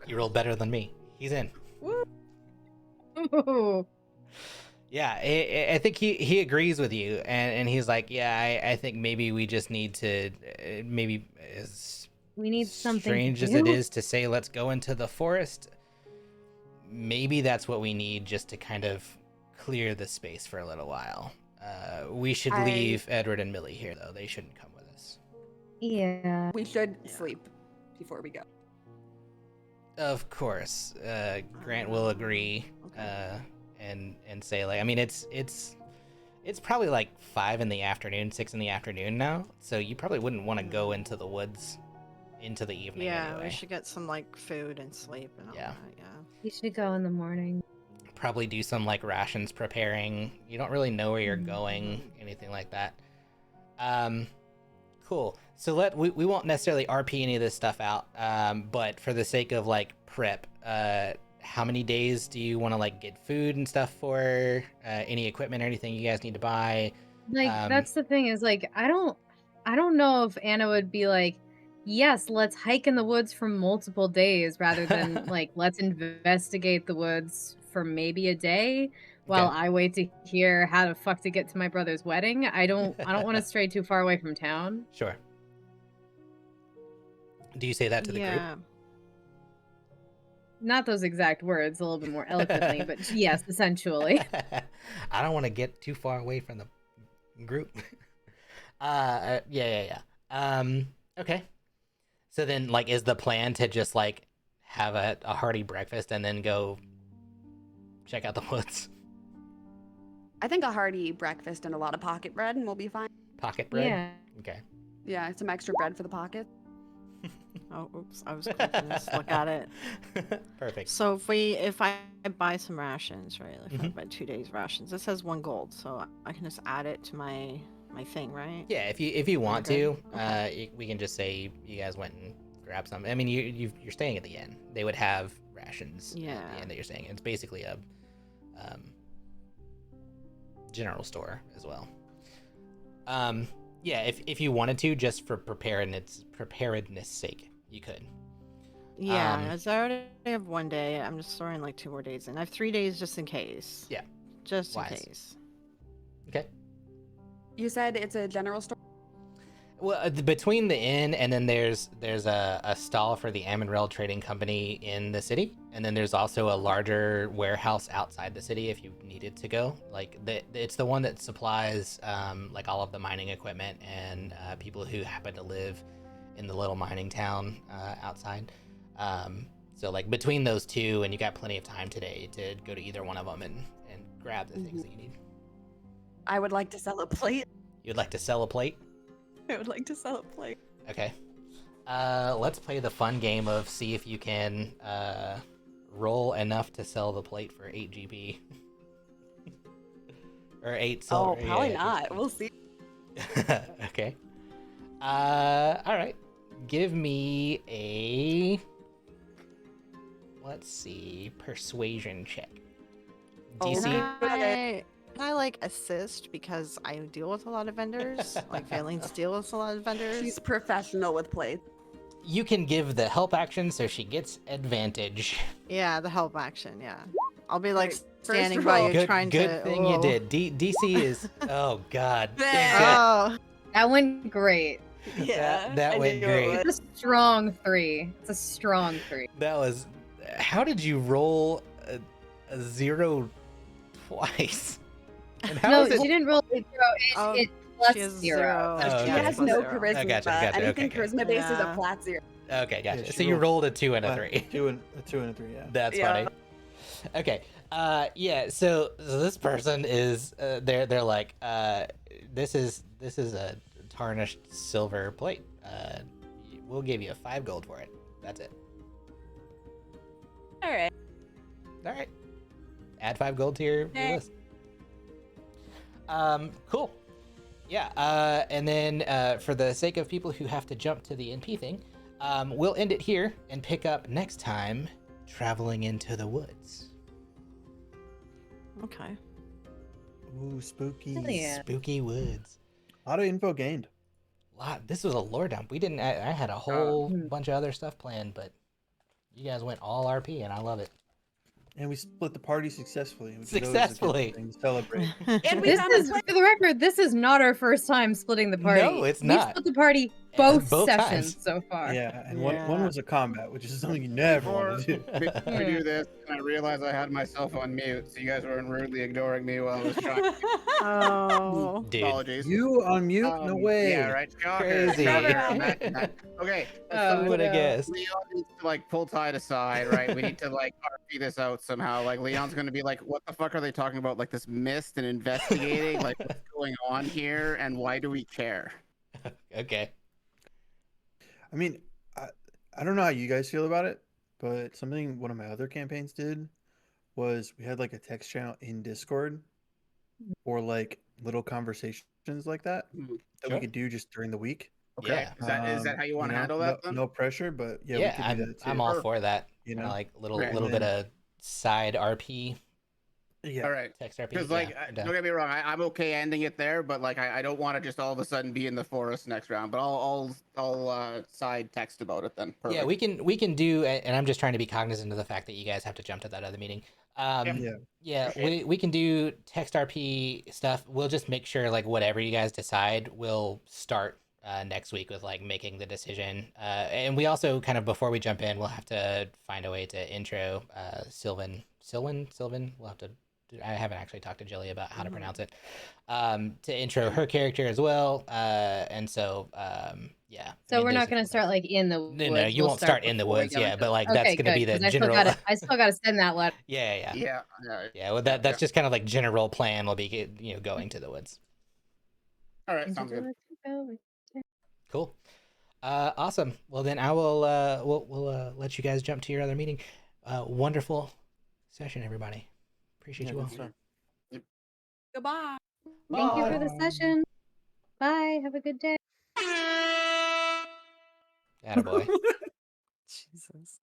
You rolled better than me. He's in. Ooh. Yeah, I think he agrees with you, and he's like, yeah, I think maybe we just need to, maybe as We need something strange to as it do. is to say, let's go into the forest. Maybe that's what we need just to kind of clear the space for a little while. We should leave Edward and Millie here, though. They shouldn't come with us. Yeah. We should sleep before we go. Of course, Grant will agree. Okay. And say, like, I mean, it's probably like 5 in the afternoon, 6 in the afternoon now, so you probably wouldn't want to go into the woods into the evening. Yeah, anyway. we should get some like food and sleep and all Yeah. that. Yeah. We should go in the morning. Probably do some like rations preparing. You don't really know where you're going, anything like that. Cool. So we won't necessarily RP any of this stuff out, but for the sake of like prep, how many days do you want to like get food and stuff for? Any equipment or anything you guys need to buy? Like that's the thing is like I don't know if Anna would be like, yes, let's hike in the woods for multiple days rather than like let's investigate the woods for maybe a day. while Okay. I wait to hear how the fuck to get to my brother's wedding. I don't want to stray too far away from town. Sure. Do you say that to the group? Yeah. Not those exact words, a little bit more eloquently, but yes, essentially. I don't want to get too far away from the group. Yeah. Okay. So then, like, is the plan to just like have a hearty breakfast and then go check out the woods? I think a hearty breakfast and a lot of pocket bread and we'll be fine. Pocket bread. Yeah. Okay. Yeah, some extra bread for the pocket. Oh, oops! I was clicking this. Look at it. Perfect. So if I buy some rations, right? If I Mhm. buy 2 days rations, it says 1 gold, so I can just add it to my thing, right? Yeah, if you want Okay. to, we can just say you guys went and grabbed some. I mean, you're staying at the inn. They would have rations at Yeah. the inn that you're staying in. It's basically a general store as well. Yeah, if you wanted to, just for preparedness sake, you could. Yeah, as I already have 1 day, I'm just throwing like 2 more days in. I have 3 days just in case. Yeah. Just Wise. in case. Okay. You said it's a general store. Well, between the inn and then there's a stall for the Rail Trading Company in the city, and then there's also a larger warehouse outside the city if you needed to go. Like it's the one that supplies like all of the mining equipment and people who happen to live in the little mining town outside. So like between those two, and you got plenty of time today to go to either one of them and grab the things that you need. I would like to sell a plate. You'd like to sell a plate? I would like to sell a plate. Okay. Let's play the fun game of see if you can roll enough to sell the plate for 8 GB. Or 8 silver. Oh, probably yeah. not. We'll see. Okay. Alright. Give me a... Let's see. Persuasion check. DC? Can I like assist because I deal with a lot of vendors? Like Valen's deal with a lot of vendors. She's professional with plates. You can give the help action so she gets advantage. Yeah, the help action. Yeah, I'll be like Right, standing first by roll. you trying good to. thing you did. DC is... Oh, God. Oh, That went great. That I went knew it great. would. It's a strong 3. It's a strong 3. That was... How did you roll a 0 twice? And how No, is it... she didn't roll a 0. Oh, It's plus she has 0. Oh, She okay. has Plus no 0. charisma. I gotcha, Anything okay. charisma based is a Yeah. flat 0. Okay, gotcha. Yeah, So she you rolled rolled a 2 and a 3. A 2 and a 3. Yeah. That's Yeah. funny. Okay. Yeah. So this person is they're like this is a tarnished silver plate. We'll give you 5 gold for it. That's it. All right. All right. Add 5 gold to your list. Cool. Yeah. And then for the sake of people who have to jump to the NP thing, we'll end it here and pick up next time, traveling into the woods. okay. Ooh, spooky. Hell yeah. Spooky woods. A lot of info gained. This was a lore dump. We didn't. I had a whole Hmm. bunch of other stuff planned, but you guys went all RP, and I love it. And we split the party successfully. which is always a good Successfully. thing to celebrate. And we This found a is, for the record, this is not our first time splitting the party. No, it's We've not. split the party both Both sessions times. so far. Yeah, and Yeah. one was a combat, which is something you never want to do. Before we do this, and I realized I had myself on mute, so you guys weren't rudely ignoring me while I was trying. Oh. Dude, Apologies. You on mute? No way. Yeah, right. Shocker. Crazy. Shocker. Okay. I would have no. guessed. Leon needs to like pull Tide aside, right? We need to like RP this out somehow. Like Leon's gonna be like, "What the fuck are they talking about? Like this mist and investigating? Like what's going on here? And why do we care?" Okay. I mean, I don't know how you guys feel about it, but something one of my other campaigns did was we had like a text channel in Discord or like little conversations like that that Sure. we could do just during the week. Okay. Yeah. Is that how you want to know, handle that? No, then? no pressure, but yeah, we could do that too. I'm all for that. You Kinda know? like little Right. little And bit then- of side RP. Yeah. All right. ToastRP. Because Yeah, like, we're done. don't get me wrong, I'm okay ending it there, but like, I don't want to just all of a sudden be in the forest next round. But I'll side text about it then. Yeah, Perfect. we can do, and I'm just trying to be cognizant of the fact that you guys have to jump to that other meeting. Yeah. Yeah, Appreciate we can do text RP stuff. We'll just make sure like whatever you guys decide, we'll start next week with like making the decision. And we also kind of before we jump in, we'll have to find a way to intro Sylvan. We'll have to. I haven't actually talked to Jilly about how to pronounce it. To intro her character as well. And so yeah. So we're there's not a gonna couple start things. like in the No, woods. you We'll won't start in the before we woods, go yeah, into but like that's Okay, gonna be good, the 'cause general. I still gotta send that letter. Yeah. Yeah. Yeah, well, Yeah, that's just kind of like general plan will be, going to the woods. All right, Into sounds the good. woods we go. Cool. Awesome. Well, then I will we'll let you guys jump to your other meeting. Wonderful session, everybody. Appreciate you all. good stuff. Goodbye. Thank you for the Bye. session. Bye. Have a good day. Attaboy. Jesus.